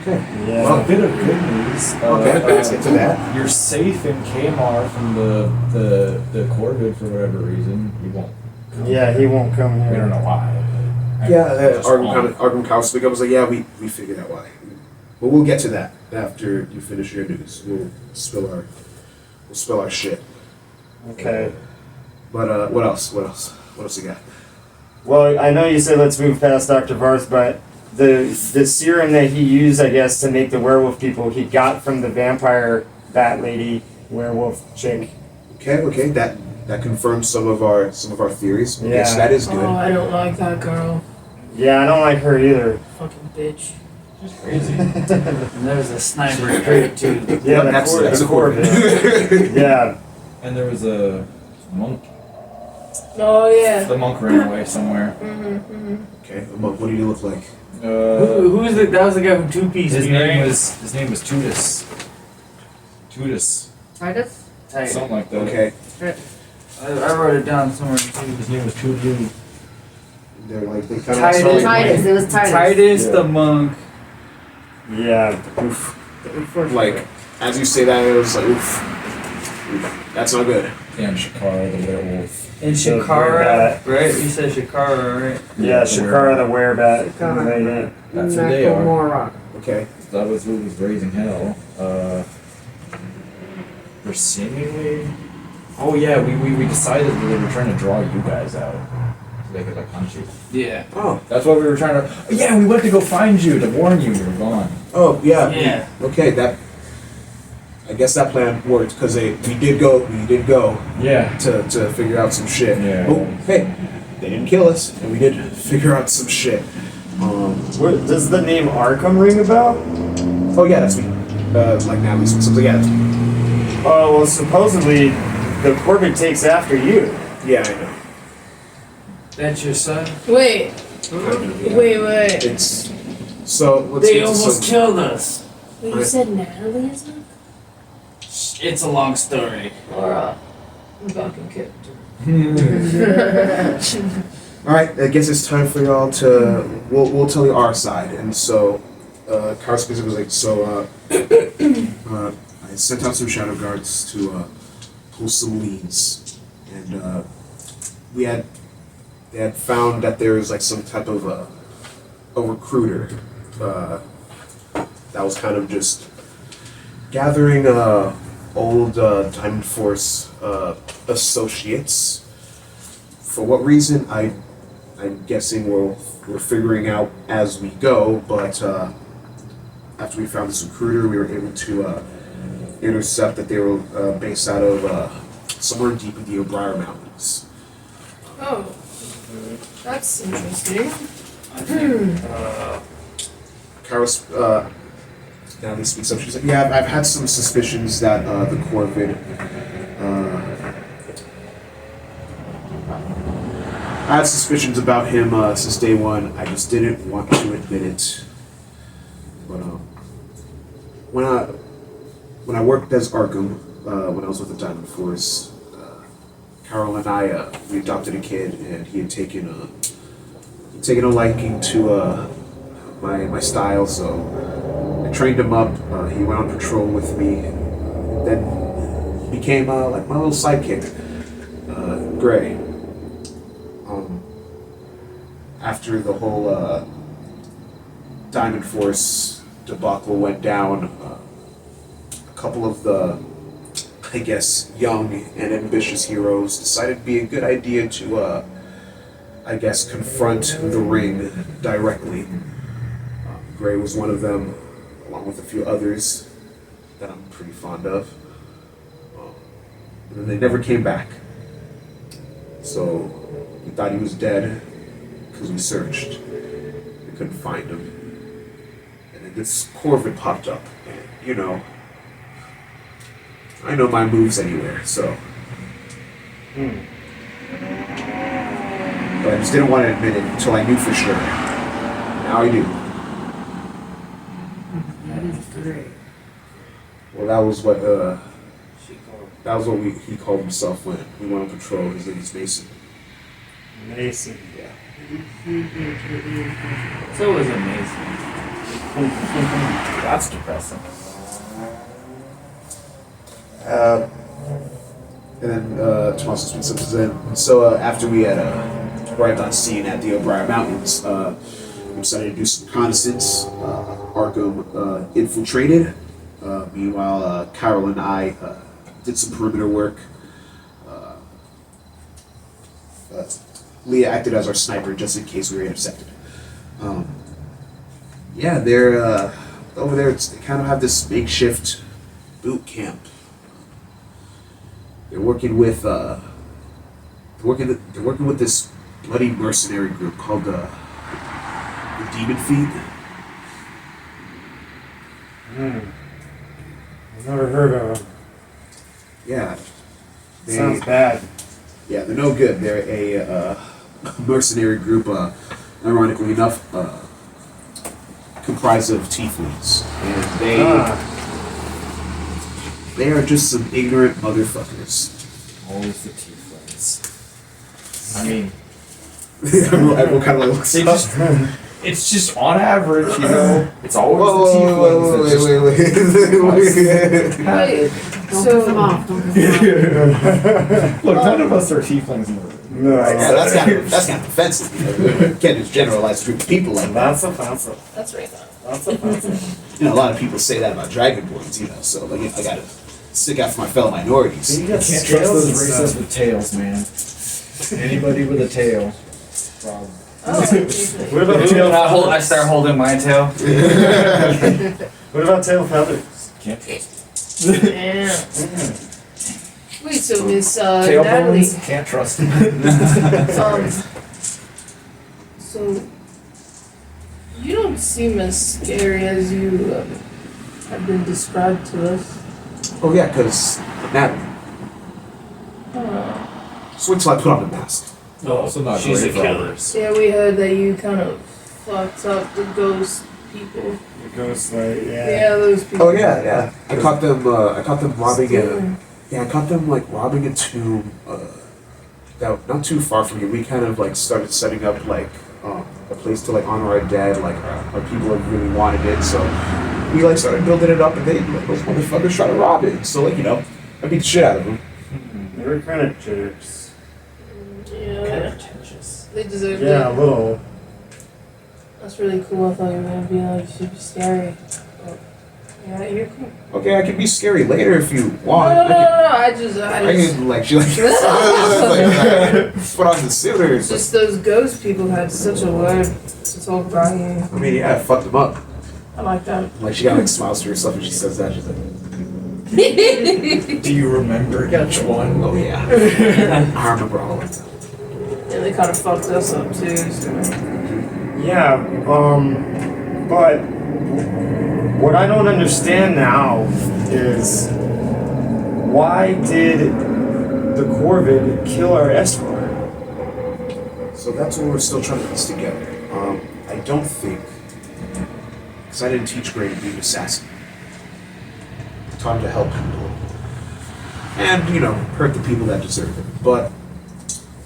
Okay. Yeah. A bit of good news. Okay, let's get to that. You're safe in Kmar from the Corvid for whatever reason. He won't. Yeah, he won't come We don't here. know why. Yeah, Just Arkham Counselor was like, yeah, we figured out why. But we'll get to that after you finish your news. We'll spill our shit. Okay. But what else? What else you got? Well, I know you said let's move past Dr. Varth, but the serum that he used, I guess, to make the werewolf people, he got from the vampire bat lady werewolf chick. Okay, that confirms some of our theories. Okay, Yeah. so that is Oh, good. I don't like that girl. Yeah, I don't like her either. Fucking bitch. Just crazy. And there's a sniper straight too. Yeah, that's the a core of it. Yeah. And there was a monk. Oh yeah. The monk ran away somewhere. Okay, Monk, what do you look like? Who's the? That was the guy from Two Piece. His right? name was Tudis. Titus? Tight. Something like that. Okay. I wrote it down somewhere too. His name was Tudu. They're like they kind Titus. of Titus, it was Titus. Titus Yeah. the monk. Yeah. Oof. like as you say that, it was like oof, that's not good. And Shakara the werewolf. And So Shakara, right? You said Shakara, right? Yeah, Shakara the werebat. Shakara. That's who they are. Nakamura. Okay. That was who was raising hell. They're seemingly. Oh yeah, we decided that they were trying to draw you guys out. So they could like hunt you. Yeah. Oh. That's what we were trying to. Yeah, we went to go find you to warn you were gone. Oh yeah. Yeah. Okay. That. I guess that plan worked because we did go Yeah. to figure out some shit. Yeah. Oh, hey, they didn't kill us, and we did figure out some shit. What, does the name Arkham ring a bell? Oh yeah, that's me. Like Natalie's something. Yeah, that's me. Oh, well, supposedly the Corbett takes after you. Yeah, I know. That's your son? Wait. Kind of, yeah. Wait. It's so. Let's They get to almost some- killed us. Wait, you said Natalie is it? It's a long story. Or fucking kid. All right, I guess it's time for y'all to. We'll tell you our side, and so, Carl Spencer was like, so, I sent out some shadow guards to pull some leads, and they had found that there was like some type of a recruiter that was kind of just gathering old Diamond Force associates. For what reason, I'm guessing we're figuring out as we go, but after we found this recruiter, we were able to intercept that they were based out of somewhere deep in the O'Brien Mountains. Oh. That's interesting. I think, Karos, now he speaks up. She's like, "Yeah, I've had some suspicions that the Corvid. I had suspicions about him since day one. I just didn't want to admit it. But when I worked as Arkham, when I was with the Diamond Force, Carol and I we adopted a kid, and he had taken a liking to my style, so I trained him up. He went on patrol with me, then became like my little sidekick, Gray. After the whole Diamond Force debacle went down, a couple of the, I guess, young and ambitious heroes decided it'd be a good idea to, I guess, confront the ring directly. Gray was one of them, along with a few others that I'm pretty fond of. And then they never came back. So we thought he was dead because we searched. We couldn't find him. And then this Corvid popped up. And, you know, I know my moves anywhere, so. But I just didn't want to admit it until I knew for sure. Now I do. That is great. Well, that was what she called. that was what he called himself when we went on patrol. His name is Mason. Mason. Yeah. It's always amazing. That's depressing. And then Tomas speaks up to them. So after we had arrived on scene at the O'Brien Mountains, we decided to do some reconnaissance. Arkham infiltrated. Meanwhile, Carol and I did some perimeter work. Leah acted as our sniper just in case we were intercepted. Yeah, they're over there. They kind of have this makeshift boot camp. They're working with this bloody mercenary group called the Demon Feet. I've never heard of him. Yeah, Sounds bad. Yeah, they're no good. They're a mercenary group, ironically enough, comprised of tieflings, and they are just some ignorant motherfuckers. Always the tieflings. I mean, Everyone kind of like looks they up. just, it's just on average, you know. It's always Whoa, the whoa, tieflings that wait, just wait. Wait, Don't so piss them off. Don't piss them off. Look, none of us are tieflings in the room. No, Yeah, that's kind of offensive. You can't just generalize group of people like that. that's offensive. that's right. That's offensive. You know, a lot of people say that about Dragonborns, you know, so like I gotta stick out for my fellow minorities. You You got can't trust scales those and races stuff. with tails, man. Anybody with a tail. Problem. Oh, What about tail I feathers? start holding my tail. What about tail feathers? Can't trust. damn. Wait, so Miss Tail Natalie, bones, can't trust them. so you don't seem as scary as you have been described to us. Oh yeah, because Natalie. Uh, Just wait till I put on the mask. Also not She's great a killer. robbers. yeah, we heard that you kind of fucked up the ghost people. The ghost light, Yeah, those people. Oh yeah, yeah. I caught them robbing a. Stealing. Yeah, I caught them like robbing a tomb. That not too far from here. We kind of like started setting up like a place to like honor our dead. Like our people have really wanted it, so we like started building it up, and they like, those motherfuckers try to rob it. So like I beat the shit out of them. They were kind of jerks. Yeah, pretentious. they deserve Yeah, a it. little. That's really cool. I thought you were gonna be like super scary. But, yeah, you're cool. Okay, I can be scary later if you No, want. no, no, no, no. I I just can like she like put on the suitor. it's just those ghost people had such a word to talk about you. I mean, yeah, I fucked them up. I like that. Like she got like smiles to herself when she says that. She's like, Do you remember each one? oh yeah, I remember all of them. Yeah, they kind of fucked us up too. So. Yeah, but what I don't understand now is why did the Corvid kill our Esquire? So that's what we're still trying to piece together. I don't think, because I didn't teach Gray to be an assassin. I taught him to help people, and you know, hurt the people that deserve it. But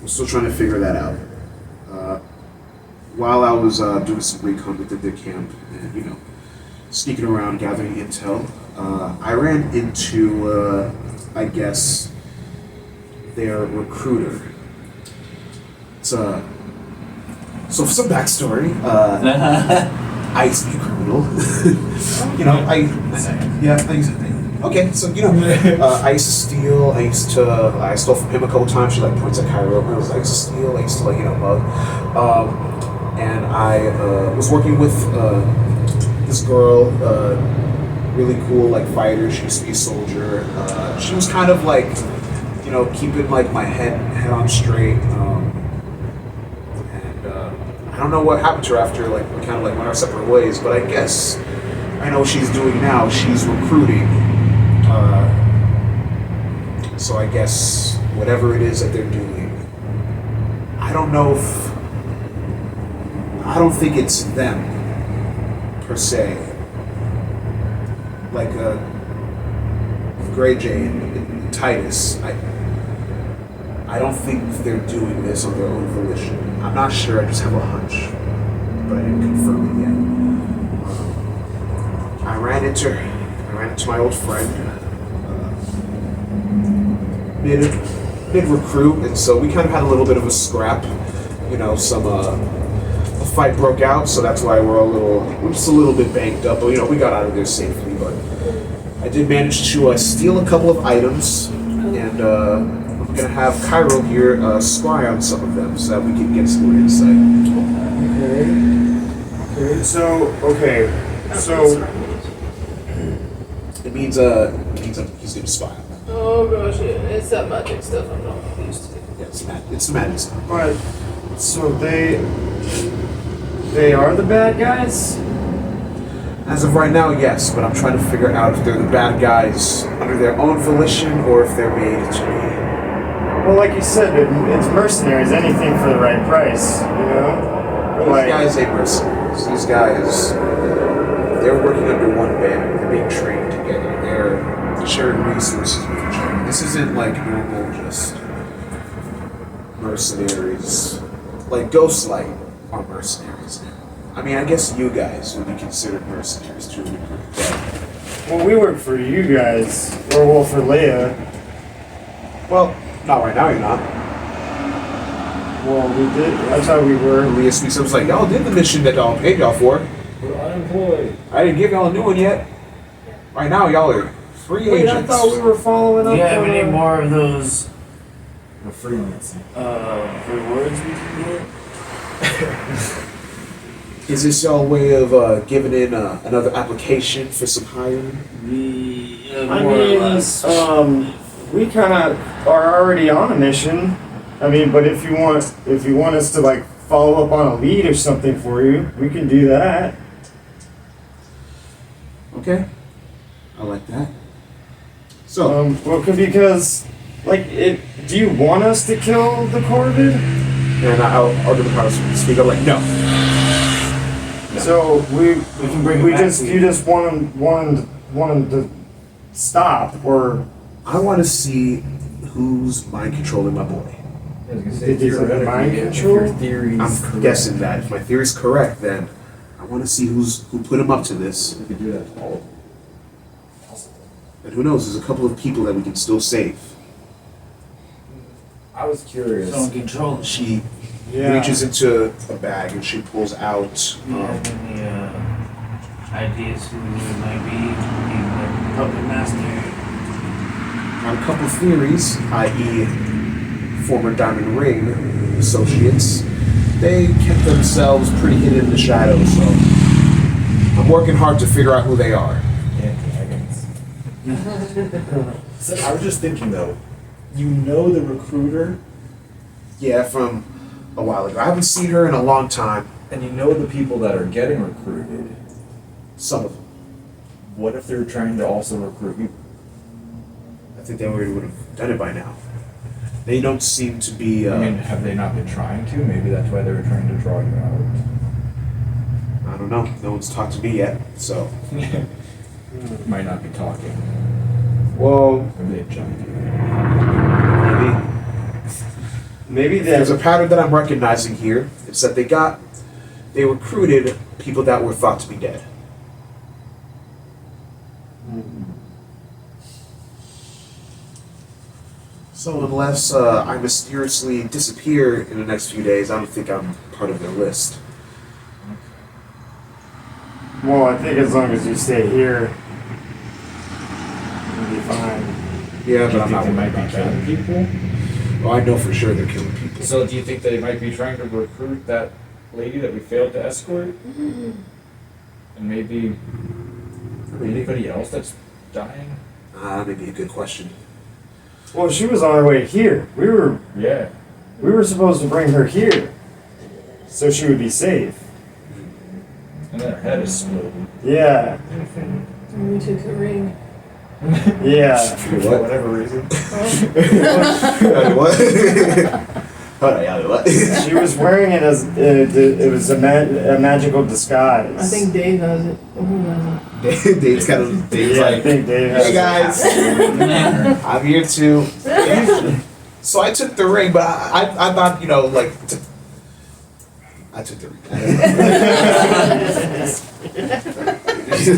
we're still trying to figure that out. While I was doing some recon within their camp, and you know, sneaking around gathering intel, I ran into, I guess, their recruiter. So for some backstory, I used to be a criminal. You know, okay, so you know, I used to steal. I stole from him a couple times. She like points at Cairo. I used to steal. I used to like mug. And I was working with this girl, really cool like fighter. She used to be a soldier. She was kind of like, you know, keeping like my head on straight. I don't know what happened to her after like we kind of like went our separate ways, but I guess I know what she's doing now. She's recruiting. So I guess whatever it is that they're doing, I don't think it's them per se. Like Grey Jay and Titus, I don't think they're doing this on their own volition. I'm not sure, I just have a hunch, but I didn't confirm it yet. I ran into my old friend, mid recruit, and so we kind of had a little bit of a scrap. You know, a fight broke out, so that's why we're just a little bit banged up. But you know, we got out of there safely. But I did manage to steal a couple of items, and I'm gonna have Cairo here spy on some of them so that we can get some more insight. Okay. So It means he's gonna spy on them. Oh gosh, yeah. It's that magic stuff I'm not used to. Yeah, it's madness. but so they are the bad guys? As of right now, yes, but I'm trying to figure out if they're the bad guys under their own volition or if they're made to be. Well, like you said, it's mercenaries, anything for the right price, you know? These guys ain't mercenaries. These guys, they're working under one banner. They're being trained together. They're sharing resources with each other. This isn't like normal just mercenaries, like Ghostlight, are mercenaries now. I mean, I guess you guys would be considered mercenaries to a degree. But, Well, we work for you guys, or well, for Leia. well, not right now, you're not. Well, we did. I thought we were. Leah speaks up, was like, y'all did the mission that y'all paid y'all for. We're unemployed. I didn't give y'all a new one yet. Right now, y'all are free Wait, agents. I thought we were following Do up. you have any on, more of those We're freelancing. rewards we can get? Is this y'all way of giving in another application for some hiring? I More or mean, less. we kind of are already on a mission. I mean, but if you want us to like follow up on a lead or something for you, we can do that. Okay, I like that. So, Well, because like, do you want us to kill the Corvid? and I'll do the power speak up like, no. So we can bring it back to you just want him to stop, or I want to see who's mind controlling my boy. I was gonna say, Did you say theoretically, mind if control? your theory's I'm correct, guessing that if my theory's correct, then I want to see who put him up to this. we could do that to all of them. Possible. And who knows? There's a couple of people that we can still save. I was curious. Don't control it. She yeah. reaches into a bag and she pulls out. Do you have any ideas who it might be? Being the puppet master? On a couple of theories, i.e., former Diamond Ring associates, they kept themselves pretty hidden in the shadows, so I'm working hard to figure out who they are. Antagonists. So I was just thinking though, you know the recruiter, Yeah, from a while ago. I haven't seen her in a long time. and you know the people that are getting recruited. Some of them. What if they're trying to also recruit you? I think they already would have done it by now. They don't seem to be. I mean, have they not been trying to? Maybe that's why they were trying to draw you out. I don't know. No one's talked to me yet, so. Might not be talking. Well, Maybe they jumped you. Maybe. maybe There's a that. pattern that I'm recognizing here. It's that they recruited people that were thought to be dead. So unless I mysteriously disappear in the next few days, I don't think I'm part of their list. Well, I think as long as you stay here, you'll be fine. Yeah, Do but you I'm think not they worried might about be killing that. people? Well, I know for sure they're killing people. So do you think they might be trying to recruit that lady that we failed to escort? And maybe anybody else that's dying? That may be a good question. Well, she was on her way here. We were supposed to bring her here, so she would be safe. And then her head is split. Yeah, And we took the ring. yeah. For For what? whatever reason. What? Hold on, yeah, what? She was wearing it as it was a magical disguise. I think Dave has it. Or who has it? Dave's kind of Dave's Yeah, I like, think Dave has hey guys, I'm here too. So I took the ring, but I thought, you know, like, I took the ring.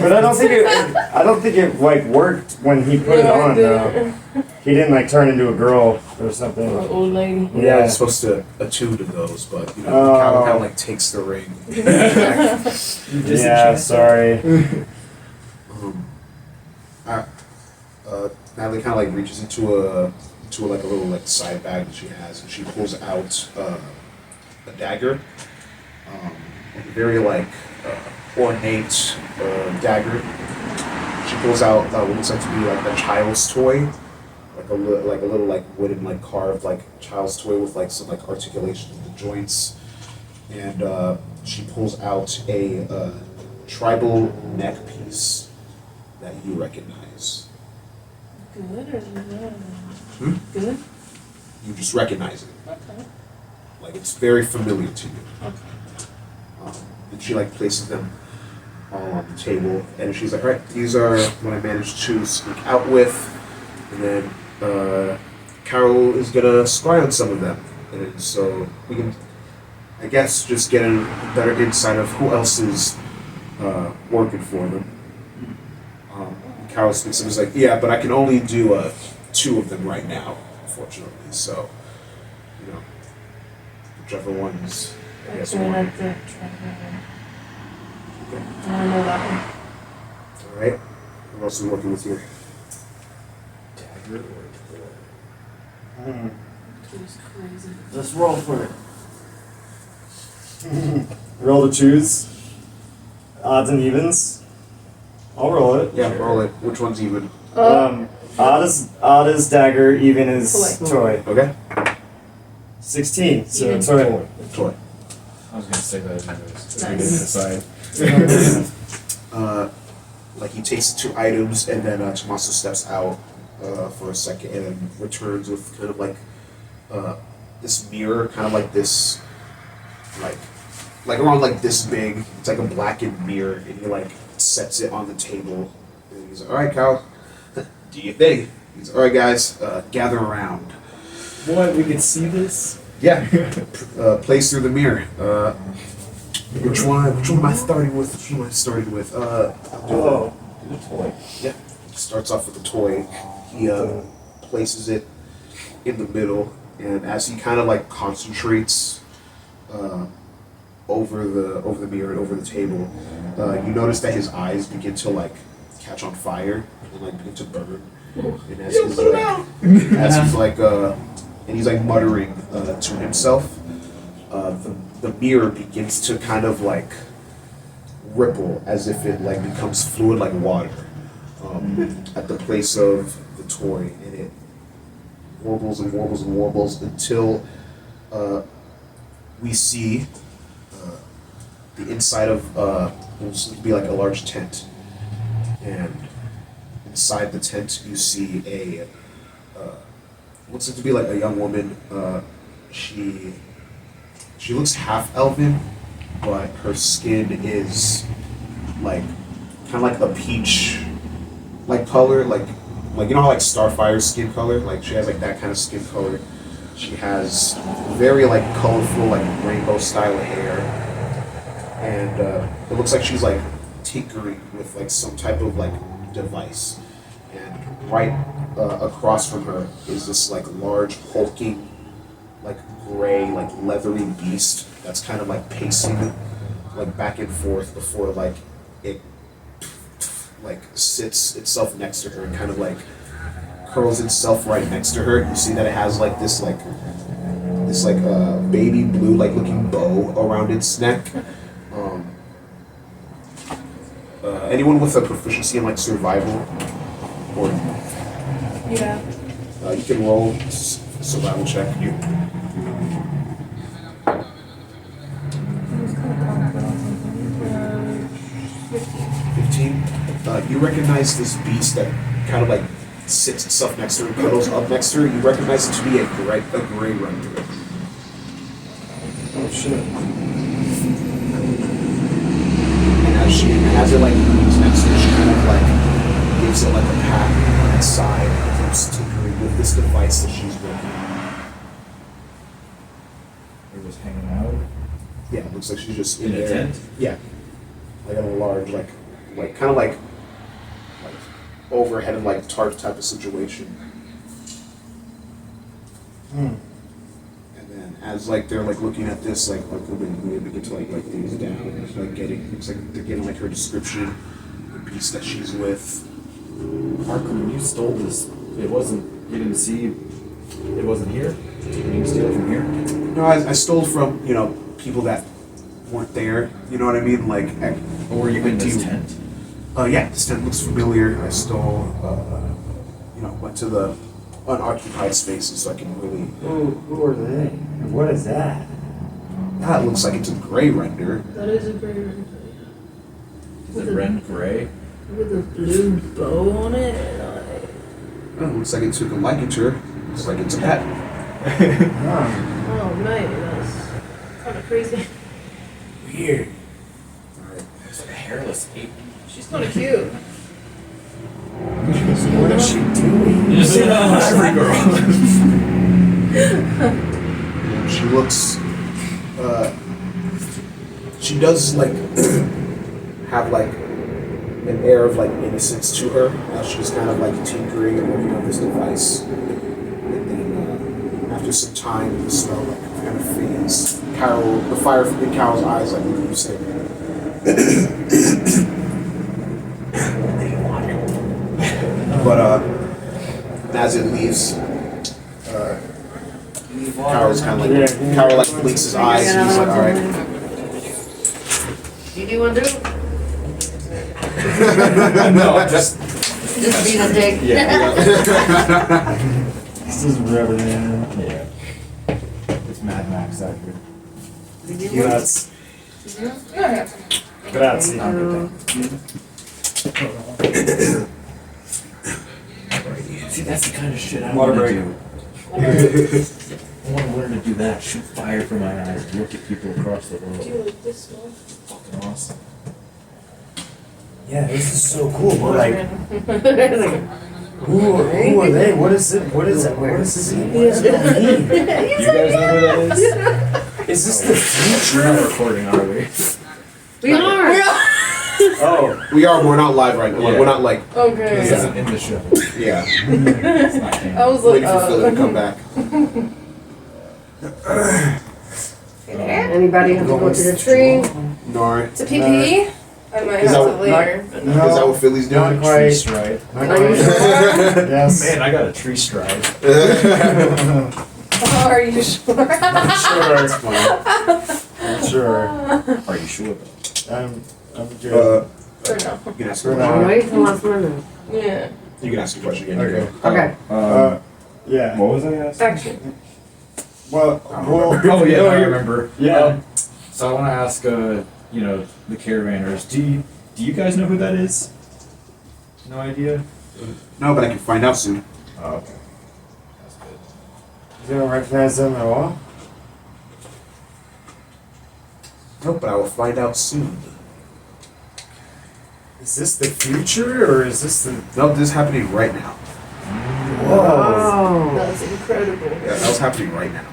But I don't think it like worked when he put it on though. He didn't like turn into a girl or something. Or old lady. Yeah, I Yeah. was supposed to attune to those, but you know, Oh. kind of like takes the ring. Yeah, sorry. Natalie kind of like reaches into a little like side bag that she has, and she pulls out a dagger, like a very like ornate dagger. She pulls out what looks like to be like a child's toy, like a little like wooden like carved like child's toy with like some like articulation of the joints, and she pulls out a tribal neck piece that you recognize. Good or not? Good? You just recognize it. Okay. Like it's very familiar to you. Okay. And she like places them all on the table, and she's like, "All right, these are what I managed to sneak out with." And then Carol is gonna scry on some of them. And so we can, I guess, just get a better insight of who else is working for them. Carol speaks and was like, yeah, but I can only do 2 of them right now, unfortunately. So, you know, whichever one's, I guess, Okay, one. that's it. I know that one. All right. Who else is working with you? Dagger or Hmm. It was crazy. Let's roll for it. Roll the twos. Odds and evens. I'll roll it. Yeah, roll it. Which one's even? Odd is dagger, even is toy. Okay. 16. So Even. toy. Toy. I was gonna say that anyways. Nice. We didn't decide. Like he takes the 2 items and then Tommaso steps out for a second and then returns with kind of like this mirror, kind of like this, like around like this big. It's like a blackened mirror, and he like sets it on the table. And he's like, "All right, Cal, do your thing." He's like, "All right, guys, gather around." What? We could see this? Yeah, plays through the mirror. Which one? Which one am I starting with? Which one am I starting with? Oh. The toy. Yeah. Starts off with the toy. He places it in the middle, and as he kind of like concentrates over the mirror and over the table, you notice that his eyes begin to like catch on fire and like begin to burn. And as he's like, and he's like muttering to himself, the mirror begins to kind of like ripple as if it like becomes fluid like water at the place of the toy, and it warbles and warbles and warbles until we see the inside of what will be like a large tent, and inside the tent you see a looks like to be like a young woman. She looks half elven, but her skin is like kind of like a peach like color, like you know how like Starfire's skin color, like she has like that kind of skin color. She has very like colorful like rainbow style hair, and it looks like she's like tinkering with like some type of like device. And right across from her is this like large hulking like gray like leathery beast that's kind of like pacing like back and forth before like it like sits itself next to her and kind of like curls itself right next to her. You see that it has like this baby blue like looking bow around its neck. Anyone with a proficiency in like survival or Yeah. you can roll survival check. It was kind of confident. 15. 15. You recognize this beast that kind of like sits itself next to her and cuddles up next to her. You recognize it to be a gray render. Oh shit. And as it like moves next to her, she kind of like gives it like a pat on its side and keeps tinkering with this device that she's working on. We're just hanging out. Yeah, it looks like she's just in In a there. tent? Yeah, like in a large like kind of like overhead like tarp type of situation. And then as like they're like looking at this like we begin to like things down and it's, like looks like they're getting like her description, the beast that she's with. Arkham, you stole this. It wasn't. You didn't see. It wasn't here. You didn't steal it from here. No, I stole from people that weren't there. You know what I mean? Like, Or were you in this you- tent? Yeah, this tent looks familiar. I stole, went to the unoccupied spaces so I can really. Who are they? And what is that? That looks like it's a gray render. That is a great render. Is it red gray? With a blue bow on it. Looks like it took a liking to her. Looks like it's a pet. Oh man, that's kind of crazy. Weird. Alright. It's like a hairless ape. She's kind of cute. What is she doing? Every girl. looks. She does like have like an air of like innocence to her as she's kind of like tinkering and working on this device. And then after some time, the smell like kind of fades. Carol, the fire in Carol's eyes like leaves him. But as it leaves, Carol's kind of like Carol like blinks his eyes and he's like, all right. You do want to do? No, just Just being a dick. yeah. This is revenue. Yeah. It's Mad Max out here. Grazie. Yeah. Grazie. See, that's the kind of shit I Water want to break. do. I want to learn to do that. Shoot fire from my eyes. Look at people across the world. Do you like this one? Fucking awesome. Yeah, this is so cool. But like, Who are they? What is it? What is it? Where is this? What does it mean? You guys know who that is? Is this the We're not recording, are we? We are. Oh, We are. We're not live right now. Yeah. We're not like This Okay. isn't in the show. yeah. It's not canon. I was like, Waiting for Phil to come back. Anybody have to go to the tree? Nor. to PP. I might Is have that to later. But Is that what Philly's not doing? quite. Stride. Not Are you quite. sure? Yes. Man, I got a tree stride. are you sure? I'm sure it's fine. I'm sure. Are you sure? I'm good. Or no. You can ask a For question. now. Wait till last minute. Yeah. You can ask a question again. Okay. Okay. Yeah. What was I asking? Action. Well, Oh yeah, no, I you- remember. Yeah. So I want to ask, you know, the caravanners. Do you guys know who that is? No idea. No, but I can find out soon. Oh, okay. That's good. You don't recognize them at all? No, but I will find out soon. Is this the future or is this the? No, this is happening right now. Whoa. Oh. That's incredible. Yeah, that was happening right now.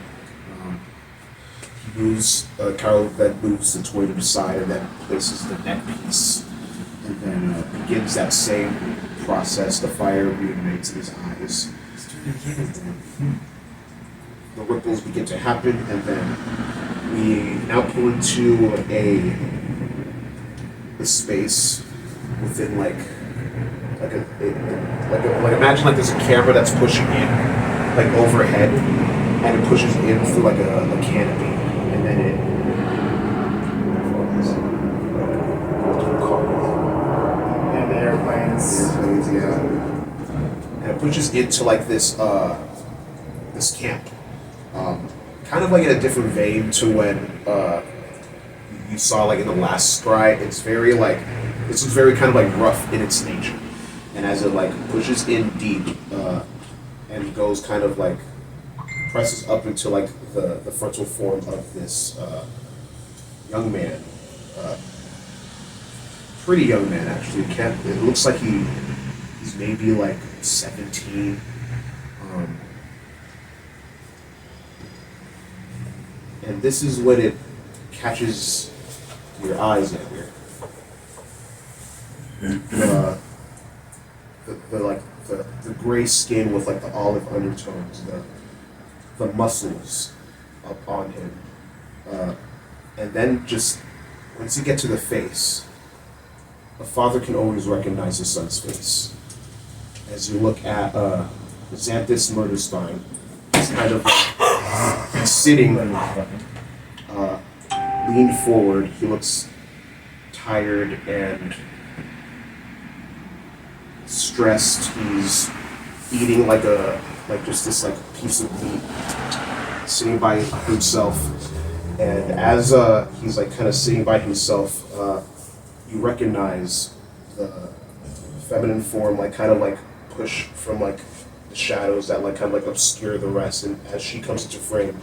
He moves, Carol then moves the toy to the side and then places the neck piece. And then begins that same process. The fire reanimates in his eyes. He's doing it again. The ripples begin to happen, and then we now pull into a space within like imagine like there's a camera that's pushing in like overhead, and it pushes in through like a canopy, and then it And the airplanes. yeah, and it pushes into like this this camp, kind of like in a different vein to when you saw like in the last stride. It's very like this is very kind of like rough in its nature, and as it like pushes in deep and goes kind of like presses up into like the frontal form of this young man, pretty young man actually. It looks like he's maybe like 17. And this is when it catches your eyes in here. The gray skin with like the olive undertones, the muscles up on him, and then just once you get to the face, a father can always recognize his son's face. As you look at Xanthus Murderspine, he's kind of like sitting, leaned forward. He looks tired and stressed. He's eating like just this like piece of meat, sitting by himself. And as he's like kind of sitting by himself, you recognize the feminine form, like kind of like push from like the shadows that like kind of like obscure the rest. And as she comes into frame,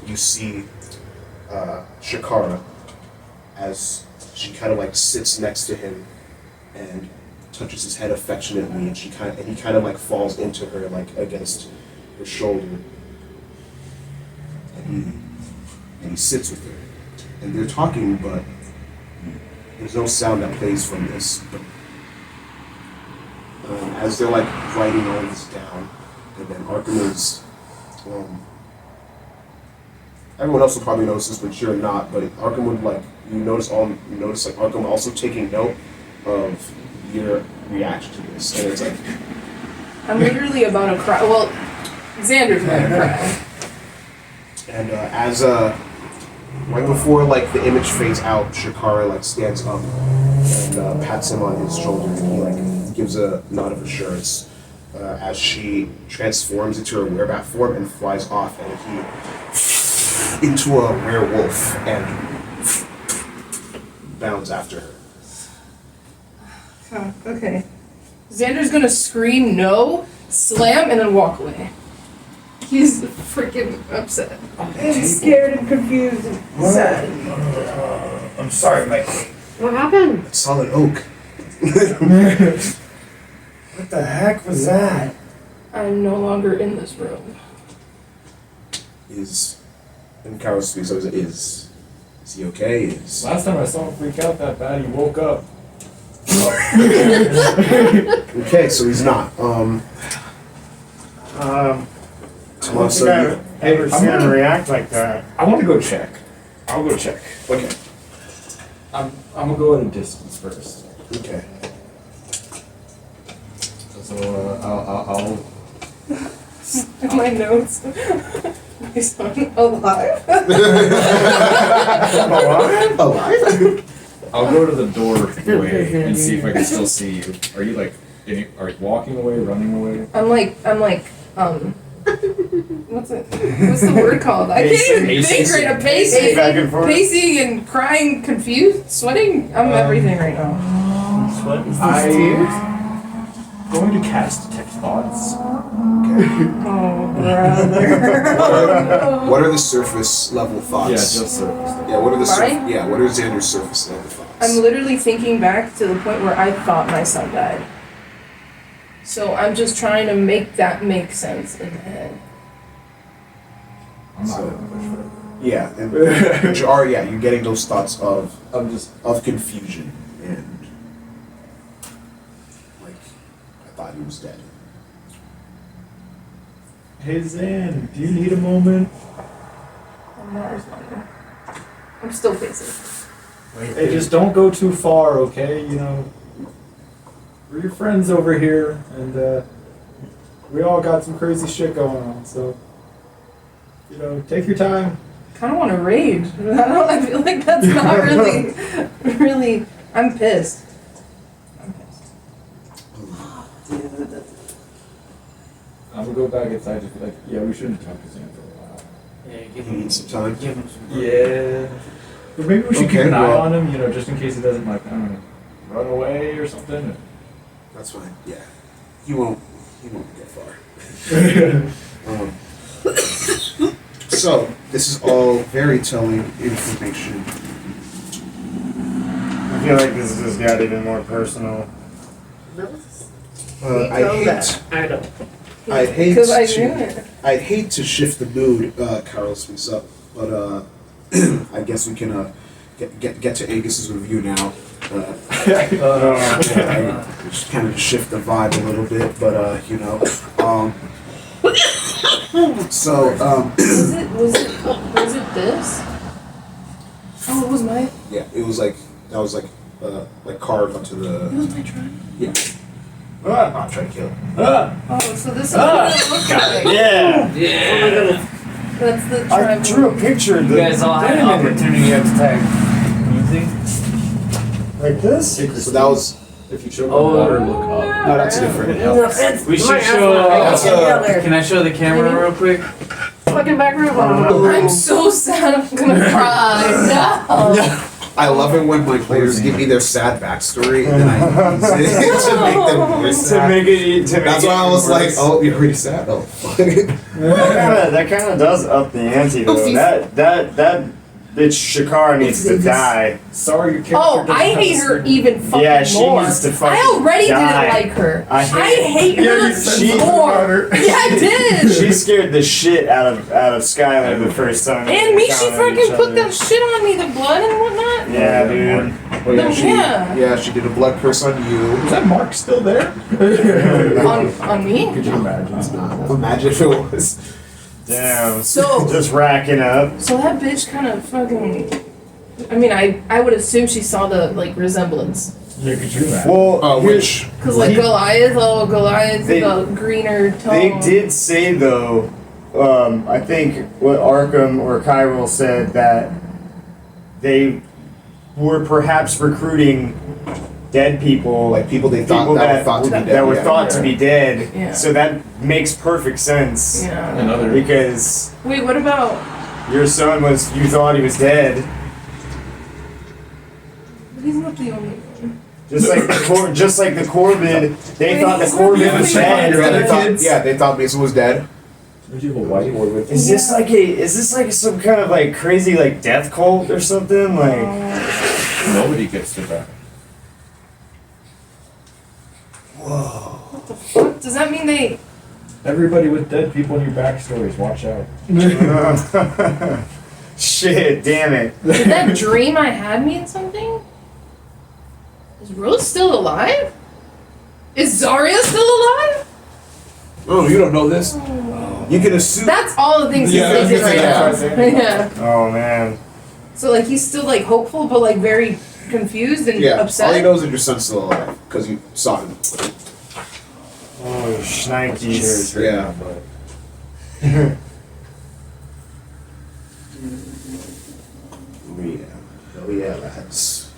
you see Shakara as she kind of like sits next to him and touches his head affectionately, and he kind of like falls into her like against her shoulder, and he and he sits with her, and they're talking, but there's no sound that plays from this. But as they're like writing all this down, and then Arkham is. Everyone else will probably notice this, but you're not. But Arkham would like you notice like Arkham also taking note of your reaction to this, and it's like I'm literally about to cry. Well, Xander's about to cry. and as right before like the image fades out, Shakara like stands up and pats him on his shoulder, and he like gives a nod of assurance as she transforms into her werebat form and flies off, and he into a werewolf and bounds after her. Huh, okay. Xander's gonna scream no, slam, and then walk away. He's freaking upset. And scared and confused and sad. I'm sorry, Mike. What happened? It's solid oak. What the heck was that? I'm no longer in this room. And Carol speaks, so is he okay? Last time I saw him freak out that bad, he woke up. Okay, so he's not. I don't so think I've ever I'm seen him gonna- react like that. I want to go check. I'll go check. okay. I'm gonna go at a distance first. Okay. So I'll In my notes. My son alive. Alive? I'll go to the doorway and see if I can still see you. Are you like are you walking away, running away? I'm like, what's the word called? I can't even Pacing. think right now. Pacing. Back and forth. Pacing and crying, confused, sweating. I'm everything right now. I'm going to cast Detect Thoughts. Oh, brother. What are the surface level thoughts? Yeah, just surface. Yeah, what are the Mine? what are Xander's surface level thoughts? I'm literally thinking back to the point where I thought my son died. So I'm just trying to make that make sense in my head. I'm not So- gonna push further. Yeah, and but you're getting those thoughts of confusion and like I thought he was dead. Hey Zan, do you need a moment? I'm not responding. I'm still pacing. Hey, just don't go too far, okay? You know, we're your friends over here, and we all got some crazy shit going on. So, you know, take your time. Kind of want to rage. I feel like that's not really. I'm pissed. I'm gonna go back inside. Just be like, yeah, we shouldn't talk to Zan for a while. Yeah, You need some time. give him some. Yeah. But maybe we should Okay, keep an eye well- on him, you know, just in case he doesn't, like, I don't know, run away or something. That's fine. Yeah, he won't get far. So this is all very telling information. I feel like this has got even more personal. I don't. hate Because I knew to it. I'd hate to shift the mood. Carol speaks up, but I guess we can get to Agus's review now. Just kind of shift the vibe a little bit, but you know. So Was it this? Oh, it was my. yeah, it was like that was like carved onto It the was my try. yeah. I'm trying to kill it. Oh, so this is what it looks like. Yeah! Yeah. That's the I tribal. drew a picture of You guys all had an opportunity to tag music. like this. So that was If you choke Oh. on water, look up. no, that's different. It helps. We should show. That's Can I show the camera real quick? Fucking back room. I'm so sad. I'm gonna cry. No. I love it when my players give me their sad backstory and then I use it to make them more sad. That's why I was like, oh, you're already sad. Oh, fuck. That kind of does up the ante though. That bitch Shakara needs to die. Sorry, your character Oh, doesn't I have hate a her scream. even fucking Yeah, she more. needs to fucking I already die. didn't like her. I hate- her Yeah, you said something more. about her. Yeah, I did. She scared the shit out of Skylar the first time. And me, she encountered each freaking put other. that shit on me, the blood and whatnot. Yeah, dude. Oh yeah, Yeah. she did a blood curse on you. Is that Mark still there? On me? Could you imagine? Imagine if it was. Damn. So- just racking up. So that bitch kind of fucking. I mean, I would assume she saw the like resemblance. Yeah, could you imagine? Well, Which Cause like Goliath, They- the greener tone. they did say though, I think what Arkham or Kyril said that they were perhaps recruiting dead people, like people they thought that were thought to be dead. that were yeah. thought to be dead. Yeah. So that makes perfect sense Yeah. Another. because Wait, what about? your son you thought he was dead. He's not the only one. Just like the Corbin, they Wait, thought the he's not Corbin the was only dead. one. They thought Mason was dead. Would you have a wife? Is this like some kind of like crazy like death cult or something? Like Nobody gets to die. What the fuck? Does that mean they? Everybody with dead people in your backstories, watch out. shit, damn it. Did that dream I had mean something? Is Rose still alive? Is Zarya still alive? Oh, you don't know this. You can assume. That's all the things he's Yeah, thinking right yeah. now. Yeah. Oh man. So like he's still like hopeful, but like very confused and Yeah, all he upset. knows is your son's still alive because you saw him. Oh shnikes. Yeah. Oh yeah, lads.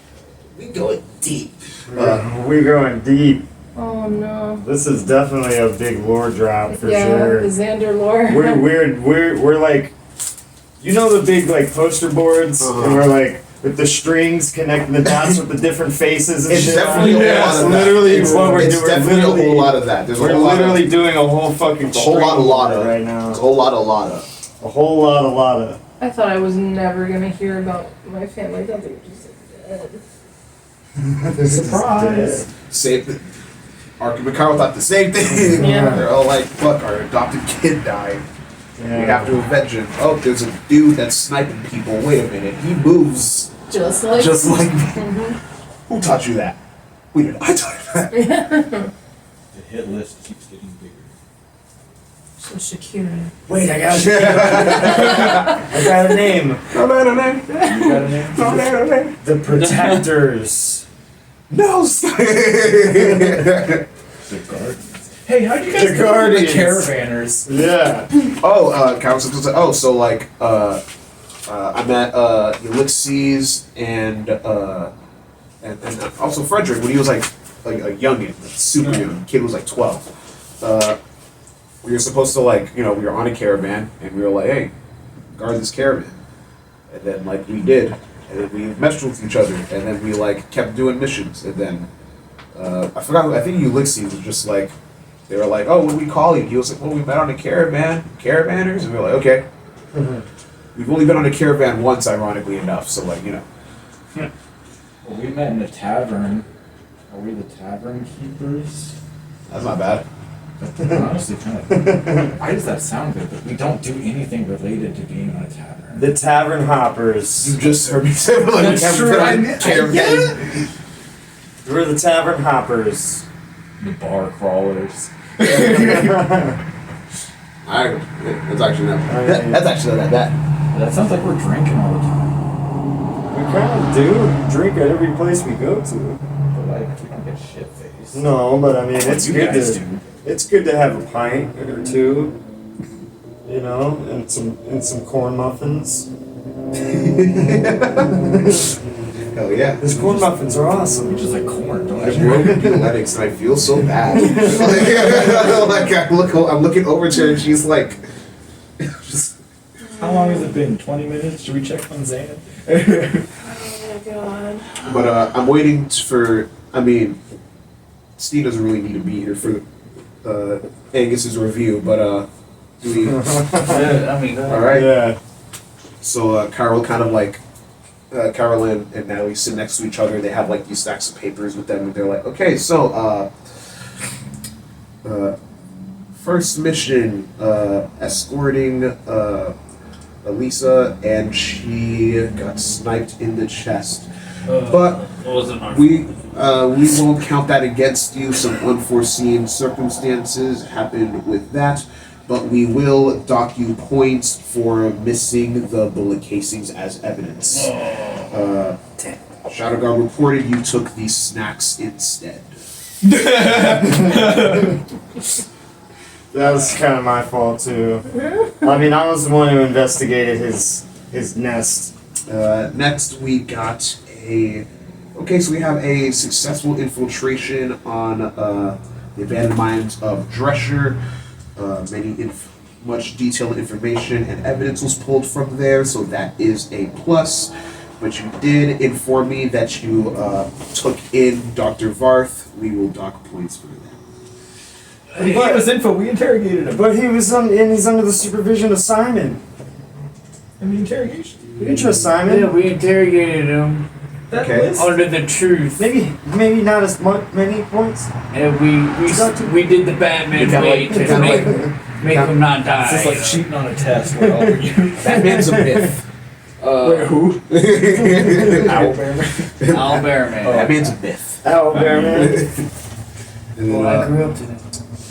We going deep. We're going deep. Oh no. This is definitely a big lore drop for yeah, sure. the Xander lore. We're like, you know the big like poster boards, Uh-huh. and we're like with the strings connecting the dots with the different faces and It's shit. definitely a whole Yeah, lot it's of that. literally It's, what we're it's doing. We're definitely a literally, whole lot of that. There's a we're whole lot literally of, doing a whole fucking it's a whole lot of right now. It's a whole lot of. A whole lot of. I thought I was never gonna hear about my family. I thought they were just dead. Surprise. Same thing. Arkham and Carl thought the same thing. Yeah. They're all like, "Fuck, our adopted kid died. Yeah. We have to avenge him." Oh, there's a dude that's sniping people. Wait a minute, he moves Just like. just like me. Mhm. Who taught you that? We did. I taught you that. The hit list keeps getting bigger. So Shakira. Wait, I got a name. No. You got a name? No. The Protectors. No. The Guardians. Hey, how'd you guys The know the Guardians. Caravanners? Yeah. Council. Oh, so like, I met Ulysses and also Frederick when he was like a youngin, like super young. Kid was like 12. We were supposed to we were on a caravan and we were like, hey, guard this caravan, and then we did, and then we meshed with each other, and then we kept doing missions, and then I forgot. I think Ulysses was just like. They were like, "Oh, what do we call you?" He was like, "Well, we met on a caravanners," and we were like, "Okay." We've only been on a caravan once, ironically enough. So, Well, we met in a tavern. Are we the tavern keepers? that's not bad. Honestly, kind of. Why does that sound good? But we don't do anything related to being on a tavern. The Tavern Hoppers. You just heard me say, "Like, That's we haven't true, been on I a get caravan." We're the Tavern Hoppers. The bar crawlers. That's actually not. That's actually not that. That sounds like we're drinking all the time. We kind of do drink at every place we go to. But we don't get shit faced. No, but I mean, it's You good guys to do. it's good to have a pint or two, and some corn muffins. Hell yeah. These corn muffins are awesome. We just like corn, don't I we? broke Athletics and I feel so bad. I'm looking over to her and she's like, just. How long has it been? 20 minutes? Should we check on Zan? Oh my god. But I'm waiting for. I mean, Steve doesn't really need to be here for Angus's review, but do we? Yeah, I mean, All right. Yeah. So Carl kind of Carolyn and Natalie sit next to each other. They have like these stacks of papers with them, and they're like, okay, so first mission, escorting Elisa, and she got sniped in the chest. But wasn't our we won't count that against you. Some unforeseen circumstances happened with that, but we will dock you points for missing the bullet casings as evidence. Shadow Guard reported you took these snacks instead. That was kind of my fault too. I mean, I was the one who investigated his nest. Next, we got a. Okay, so we have a successful infiltration on the abandoned mines of Drescher. Much detailed information and evidence was pulled from there, so that is a plus. But you did inform me that you took in Dr. Varth. We will dock points for that. He gave us info. We interrogated him. But he's under the supervision of Simon. In the interrogation. You can trust Simon. Yeah, we interrogated him That Okay. list? under the truth, Maybe not as many points. and we did the Batman Kinda way like- to kinda make him not die. It's just like cheating on a test. We're helping you. Batman's a myth. Wait, who? Owl Bear. Owlbear Man. Batman's a myth. Oh, Bearman. Well, I grew up to that.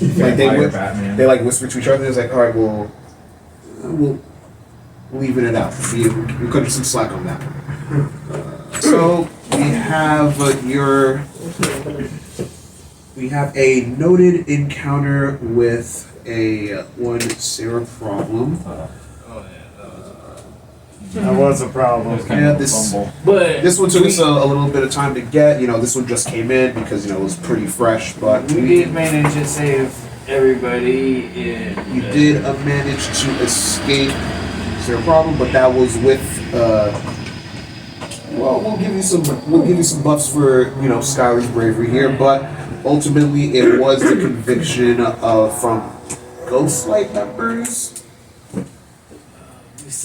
Like Vampire Batman. they like whisper to each other. It's like, all right, well, we'll leaving it out. We cut you some slack on that. So we have we have a noted encounter with a one Sarah problem. That was a problem. Yeah, this But this one took us a little bit of time to get. You know, this one just came in because it was pretty fresh. But we did manage to save everybody. You did manage to escape Sarah problem, but that was with. Well, we'll give you some buffs for Skylar's bravery here, but ultimately it was the conviction from Ghostlight members.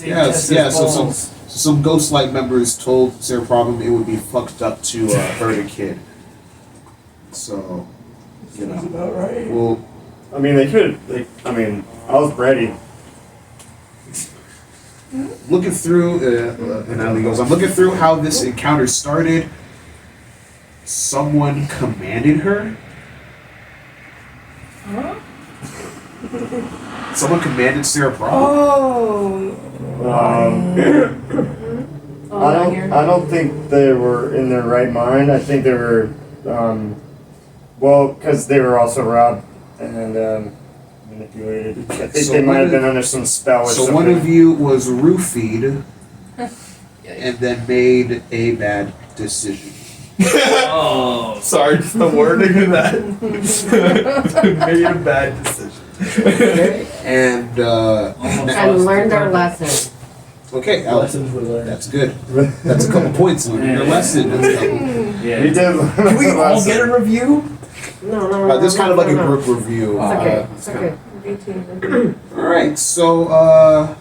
Yes. So some Ghostlight members told Sarah Problem it would be fucked up to hurt a kid. So, That's about right. well, I mean, they could. I was ready. looking through, and Ali goes, I'm looking through how this encounter started. Someone commanded her. Huh? Someone commanded Sarah Problem. I don't think they were in their right mind. I think they were, because they were also robbed and manipulated. I think So they might one have of- been under some spell or So something. one of you was roofied and then made a bad decision. Oh, Sorry, just the wording of that. Made a bad decision. And And learned our lesson. okay, Alex, Lessons were learned. that's good. That's a couple points. Learning your lesson. That's a couple. yeah. We did. Can we all get a review? No. This is kind of like a no. group review. It's okay. It's It's kinda- okay. All right, so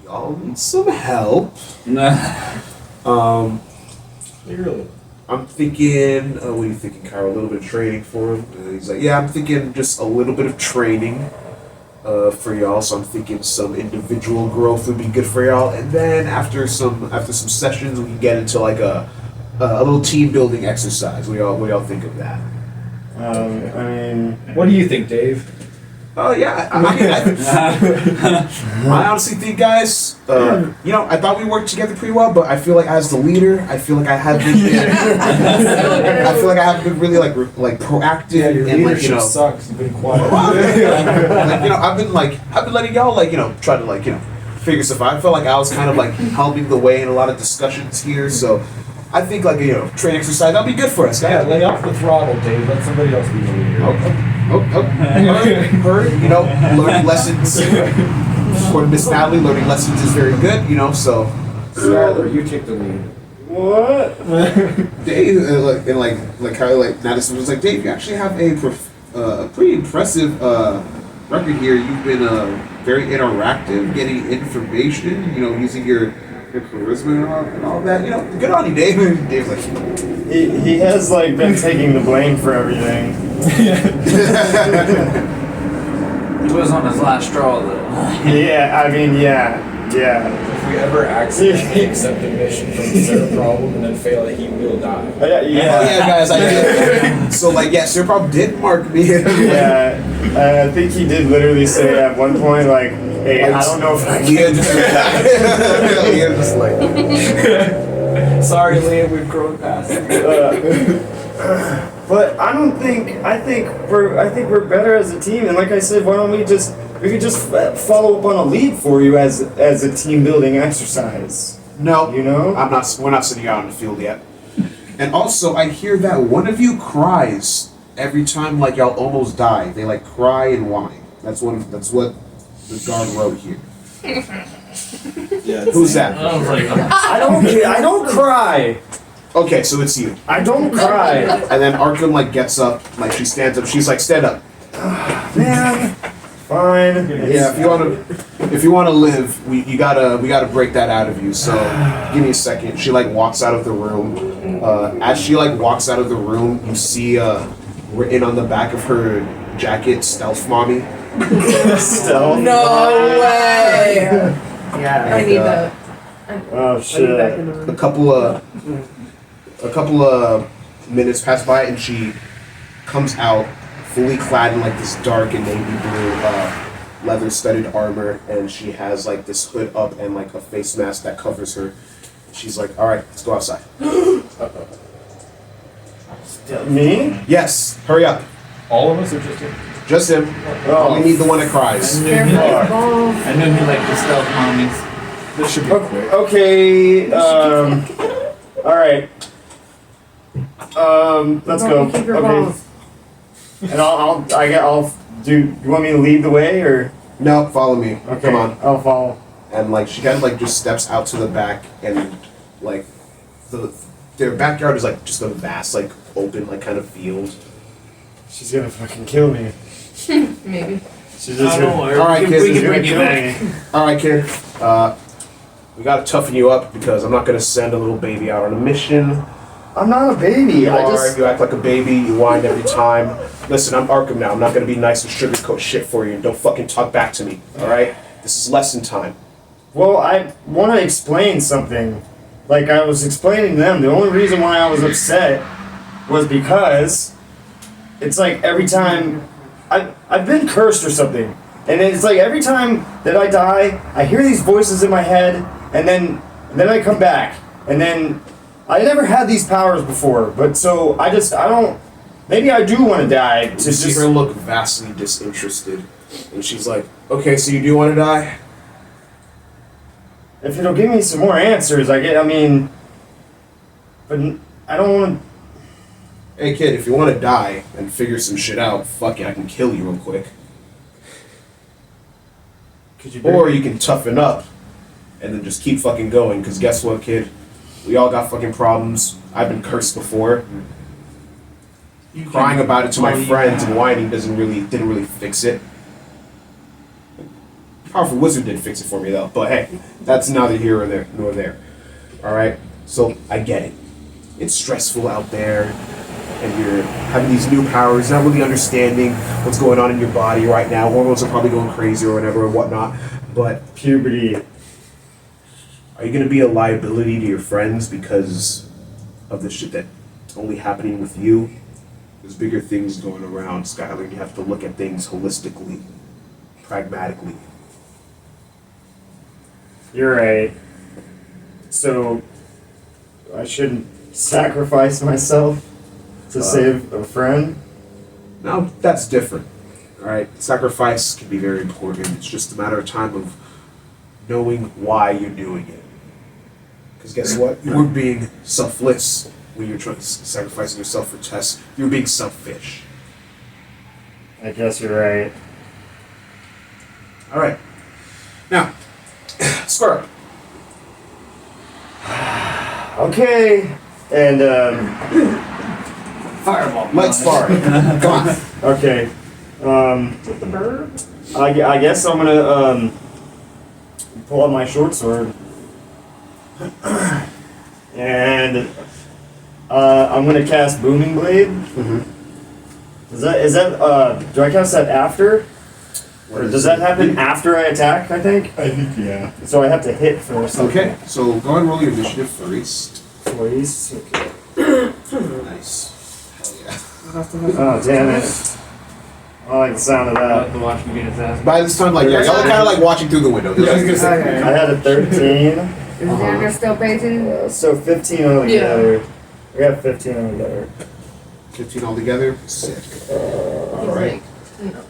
y'all need some help. Clearly. I'm thinking. What are you thinking, Kyle? A little bit of training for him. He's like, yeah, I'm thinking just a little bit of training for y'all. So I'm thinking some individual growth would be good for y'all, and then after some sessions, we can get into like a little team building exercise. What do y'all think of that? What do you think, Dave? Oh yeah, I honestly think, guys, I thought we worked together pretty well, but I feel like as the leader, I feel like I haven't been, I feel like I haven't been really like proactive Yeah, your and leadership sucks. You've been quiet. I've been letting y'all try to figure stuff out. I felt like I was kind of helping the way in a lot of discussions here, so I think train exercise that'll be good for us, Yeah, guys. lay off the throttle, Dave. Let somebody else be the leader. Heard, learning lessons. According to Miss Natalie, learning lessons is very good, so. Skylar, you take the lead. What? Dave, Natalie was like, Dave, you actually have a pretty impressive record here. You've been very interactive, getting information. You know, using your charisma and all that. You know, good on you, Dave. Dave's like, He has like been taking the blame for everything. He was on his last straw though. Yeah, I mean, yeah. If we ever accidentally accept a mission from Sarah Problem and then fail it, he will die. Yeah. oh yeah, guys, I did. So like, yeah, Sir Prob did mark me. Yeah, I think he did literally say at one point, like, hey, I don't know if I Leah can. Leah just like, Sorry, Liam, we've grown past it. But I think we're better as a team. And like I said, why don't we could just follow up on a lead for you as a team building exercise. no, You know? we're not sitting out on the field yet. And also, I hear that one of you cries every time like y'all almost die. They like cry and whine. That's what the guard wrote here. Yeah, Who's that? I was like, I don't cry. Okay, so it's you. I don't cry. And then Arkham like gets up, like she stands up. She's like, stand up. Man. Fine. Yeah, if you wanna live, we gotta break that out of you. So give me a second. She like walks out of the room. As she like walks out of the room, you see written on the back of her jacket, "Stealth Mommy." Stealth. No way! Yeah. I need that. Oh Are you back shit. in the room? A couple of minutes pass by, and she comes out fully clad in like this dark and navy blue leather-studded armor, and she has like this hood up and like a face mask that covers her. She's like, "All right, let's go outside." Me? Yes, hurry up. all of us are just in. Just him. Oh. We need the one that cries. I Careful, Fuck. balls. knew he liked the stealth mommies. This should be quick. Okay. All right. Let's go. Keep your Okay. balls. And I'll do. You want me to lead the way or? No, follow me. Okay. Come on. I'll follow. And like she kind of like just steps out to the back, and like their backyard is like just a vast like open like kind of field. She's gonna fucking kill me. Maybe. She's Oh, just don't gonna. worry. All right, we kids, can She's gonna bring you kill back. me. All right, kid. We gotta toughen you up because I'm not gonna send a little baby out on a mission. I'm not a baby. You I are. just. You act like a baby. You whine every time. Listen, I'm Arkham now. I'm not gonna be nice and sugarcoat shit for you. Don't fucking talk back to me. All right? This is lesson time. Well, I want to explain something. Like I was explaining to them, the only reason why I was upset was because it's like every time I've been cursed or something, and it's like every time that I die, I hear these voices in my head, and then I come back, and then I never had these powers before, but so I don't. Maybe I do want to die. To You see just her look vastly disinterested, and she's like, "Okay, so you do want to die?" if it'll give me some more answers, I mean, but I don't want to. Hey, kid, if you want to die and figure some shit out, fuck it, I can kill you real quick. Could you? Or you can toughen up and then just keep fucking going. Because guess what, kid? We all got fucking problems. I've been cursed before. You Crying can- about it to my all you friends can- and whining didn't really fix it. Powerful wizard did fix it for me though. But hey, that's neither here nor there. All right. So I get it. It's stressful out there, and you're having these new powers, not really understanding what's going on in your body right now. Hormones are probably going crazy or whatever or whatnot. But Puberty. are you gonna be a liability to your friends because of the shit that's only happening with you? There's bigger things going around, Skylar. You have to look at things holistically, pragmatically. You're right. So I shouldn't sacrifice myself to save a friend. Now, that's different. Alright? Sacrifice can be very important. It's just a matter of time of knowing why you're doing it. Because guess what? You were being selfless when you're trying to sacrificing yourself for Tess. You're being selfish. I guess you're right. Alright. Now, Squirrel. Okay. And Fireball. Let's fire. Come on. okay. With the bird? I guess I'm gonna pull out my short sword. And I'm gonna cast Booming Blade. Is that do I cast that after? Or does that happen after I attack, I think? I think, yeah. So I have to hit first. Okay, so go ahead and roll your initiative first. Please. Okay. Nice. Hell yeah. Oh, damn it. I like the sound of I'll that. have to watch me get his ass. By this time, like, yeah, y'all are kind of like watching through the window. Yeah, I was gonna say. Okay. I had a 13. Is Xander still pacing? So 15 altogether. We got 15 altogether. 15 altogether. Sick. He's Alright. like, no.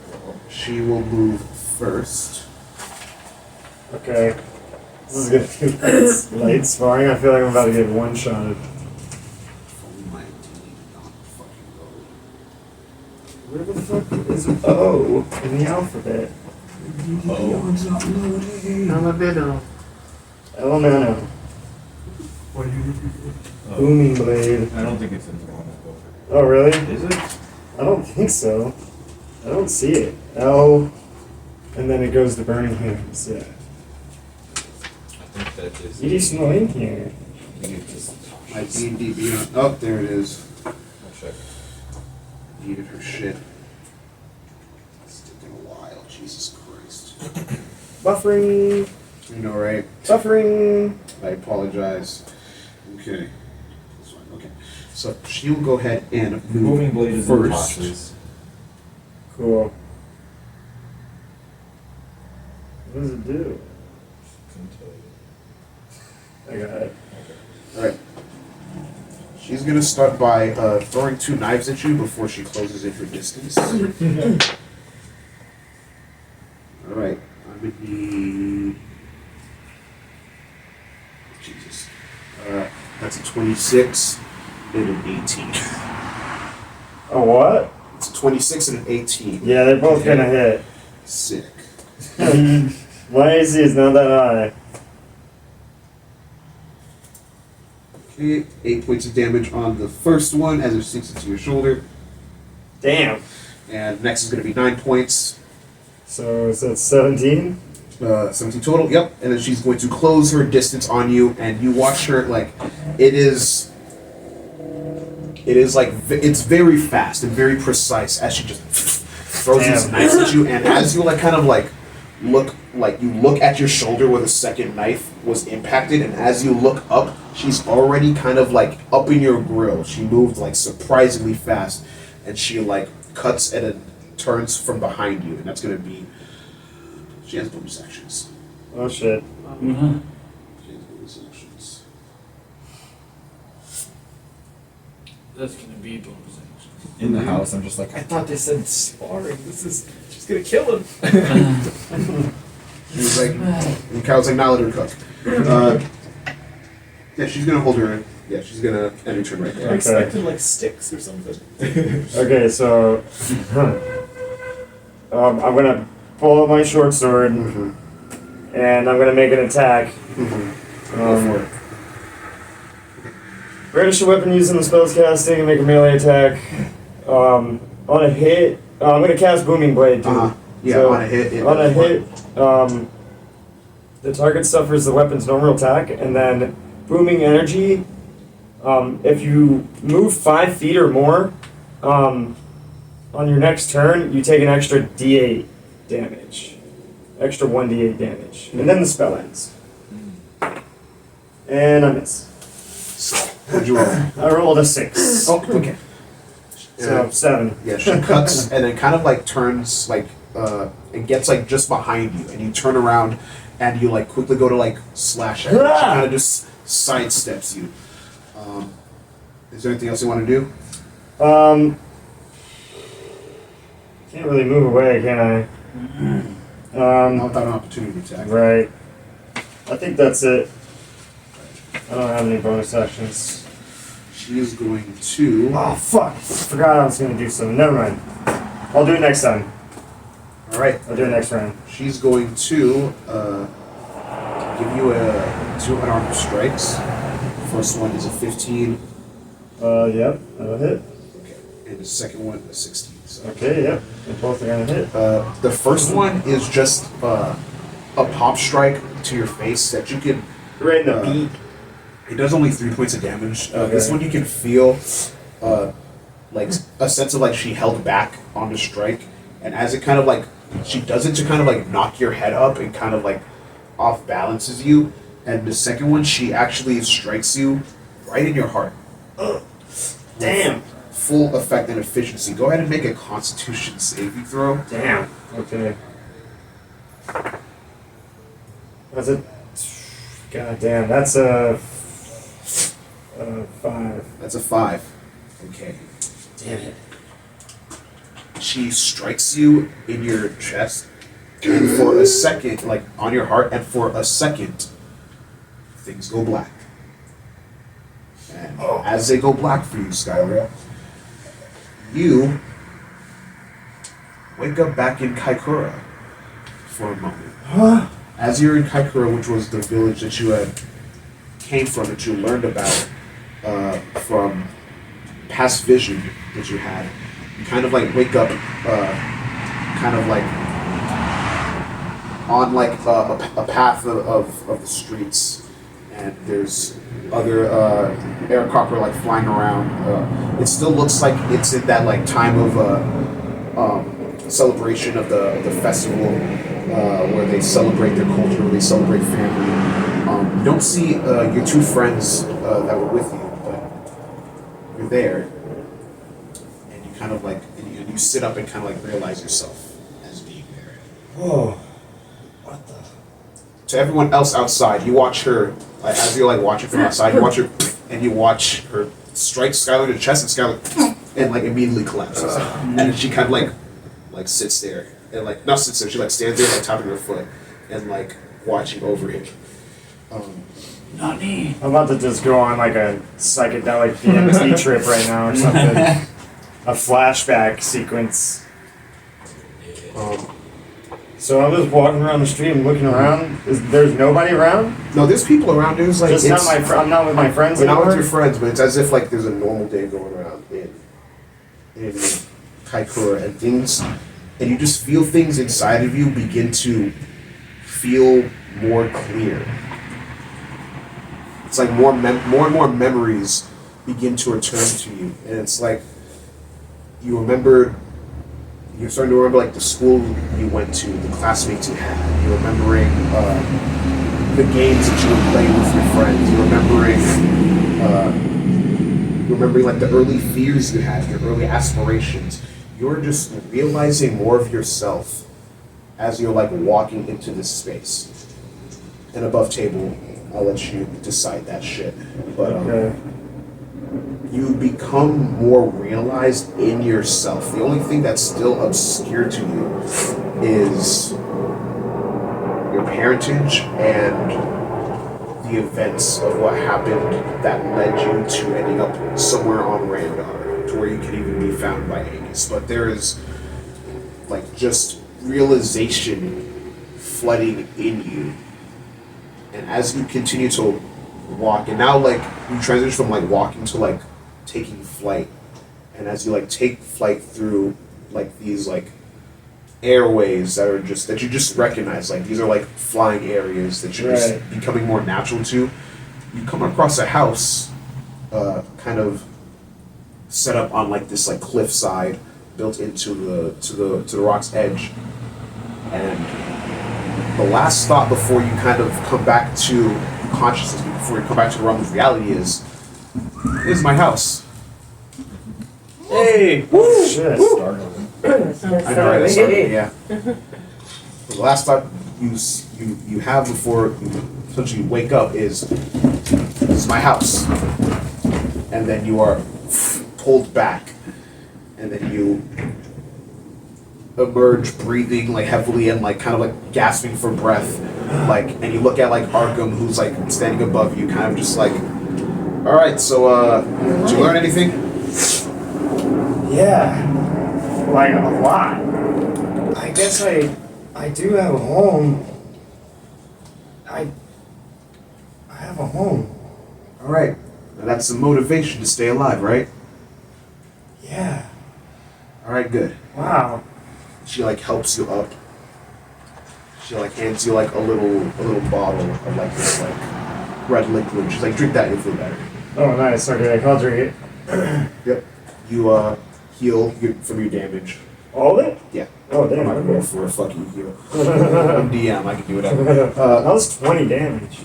She will move first. Okay. This is gonna be light sparring. I feel like I'm about to get one shot. If only my D did not fucking go. Where the fuck is O in the alphabet? I'm a bit of. Elemental. What do you Booming Blade. I don't think it's in the one. Oh, really? Is it? I don't think so. I don't see it. L. And then it goes to Burning Hands. Yeah. I think that is. You just know in here. You just. My D&D Beyond. Oh, there it is. I'll check. Needed her shit. It's taking a while. Jesus Christ. Buffering. You know, right? Buffering. I apologize. Okay. That's fine. Okay. So she'll go ahead and move Moving blade is in first. tosses. Cool. What does it do? Couldn't tell you. I got it. Alright. She's gonna start by throwing 2 knives at you before she closes in her distance. Alright. I'm gonna need. Jesus. That's a 26 and an 18. Oh, what? It's a 26 and an 18. Yeah, they're both gonna hit. Sick. My AC is not that high. Okay, 8 points of damage on the first one as it sinks into your shoulder. Damn. And next is going to be 9 points. So is that 17? 17 total, yep. And then she's going to close her distance on you, and you watch her, like, it is like, it's very fast and very precise as she just throws these Damn. knives at you, and as you, like, kind of, like, look at your shoulder where the second knife was impacted, and as you look up, she's already kind of, like, up in your grill. She moved, like, surprisingly fast, and she, like, cuts and turns from behind you, and that's going to be. She has bonus actions. Oh shit. Mm-hmm. She has bonus actions. That's gonna be bonus action. In the house, I'm just like, I thought they said sparring. She's gonna kill him. He was like, and Kyle's like, now let her cook. Yeah, she's gonna hold her. Yeah, she's gonna end her turn right I there. expected like sticks or something. Okay, so I'm gonna pull out my short sword Mm-hmm. and I'm gonna make an attack. Mm-hmm. Go for it. Brandish a weapon using the spell's casting and make a melee attack. On a hit, I'm gonna cast Booming Blade too. Uh-huh. Yeah, So, on a hit. on a hit, the target suffers the weapon's normal attack, and then booming energy. If you move 5 feet or more, on your next turn, you take an extra D8 damage, extra 1d8 damage, and then the spell ends. And I miss. What'd you roll? I rolled a 6. Oh, okay. So 7. Yeah, she cuts and then kind of like turns like and gets like just behind you, and you turn around and you like quickly go to like slash at her. She kind of just sidesteps you. Is there anything else you want to do? Can't really move away, can I? Not without an opportunity attack. Right. I think that's it. I don't have any bonus actions. She is going to. Oh fuck! Forgot I was gonna do something. Never mind. I'll do it next time. All right. I'll do it next round. She's going to give you a 2 unarmed strikes. First one is a 15. Yep, that'll hit. Okay. And the second one a 16. Okay, yep. They both are gonna hit. The first one is just a pop strike to your face that you can. Right in the beat. It does only 3 points of damage. This Okay. one you can feel like a sense of like she held back on the strike, and as it kind of like she does it to kind of like knock your head up and kind of like off balances you. And the second one, she actually strikes you right in your heart. Damn. Full effect and efficiency. Go ahead and make a Constitution saving throw. Damn. Okay. That's a. God damn. That's a 5. That's a 5. Okay. Damn it. She strikes you in your chest, and for a second, like on your heart, and for a second, things go black. And as they go black for you, Skylar, you wake up back in Kaikoura for a moment. Huh? As you're in Kaikoura, which was the village that you had came from, that you learned about from past vision that you had, you kind of like wake up, kind of like on like a path of the streets, and there's other aircraft are like flying around. It still looks like it's in that like time of celebration of the festival where they celebrate their culture, they celebrate family. You don't see your two friends that were with you, but you're there, and you kind of like and you sit up and kind of like realize yourself as being there. Whoa. What the? To everyone else outside, you watch her, like, as you're like watching from outside, you watch her, and you watch her strike Skylar in the chest, and Skylar, and like immediately collapses, and then she kind of like sits there, and like not sits there, she like stands there like tapping her foot, and like watching over it. Not me. I'm about to just go on like a psychedelic DMT trip right now or something. A flashback sequence. So I'm just walking around the street and looking around. There's nobody around? No, there's people around. There's like Just not I'm not with my friends We're not anymore? with your friends, but it's as if like there's a normal day going around in Kaikoura, and things, and you just feel things inside of you begin to feel more clear. It's like more and more memories begin to return to you, and it's like you remember. You're starting to remember like the school you went to, the classmates you had. You're remembering the games that you were playing with your friends. You're remembering like the early fears you had, your early aspirations. You're just realizing more of yourself as you're like walking into this space. And above table, I'll let you decide that shit. But Okay. you become more realized in yourself. The only thing that's still obscure to you is your parentage and the events of what happened that led you to ending up somewhere on Randar, to where you can even be found by Angus. But there is like just realization flooding in you. And as you continue to walk, and now like you transition from like walking to like taking flight, and as you like take flight through like these like airways that are just that you just recognize, like these are like flying areas that you're just Right. becoming more natural to, you come across a house kind of set up on like this like cliffside built into the rock's edge. And the last thought before you kind of come back to consciousness, before you come back to the realm of reality, is my house. Hey! Woo! Shit. I know, right? That's starting, yeah. The last thought you have before you essentially wake up is, this is my house. And then you are pulled back, and then you emerge breathing like heavily and like kind of like gasping for breath, like, and you look at like Arkham, who's like standing above you, kind of just like, all right, so did you learn anything? Yeah. Like a lot. I guess I do have a home. I have a home. All right, now that's the motivation to stay alive, right? Yeah. All Alright, good. Wow. She like helps you up. She like hands you like a little bottle of like this like red liquid. She's like, drink that, you'll feel better. Oh, nice. Okay, I'll drink it. Yep. You heal from your damage. All of it? Yeah. Oh, I'm damn. not gonna go for a fucking heal. I'm DM, I can do whatever. That was 20 damage.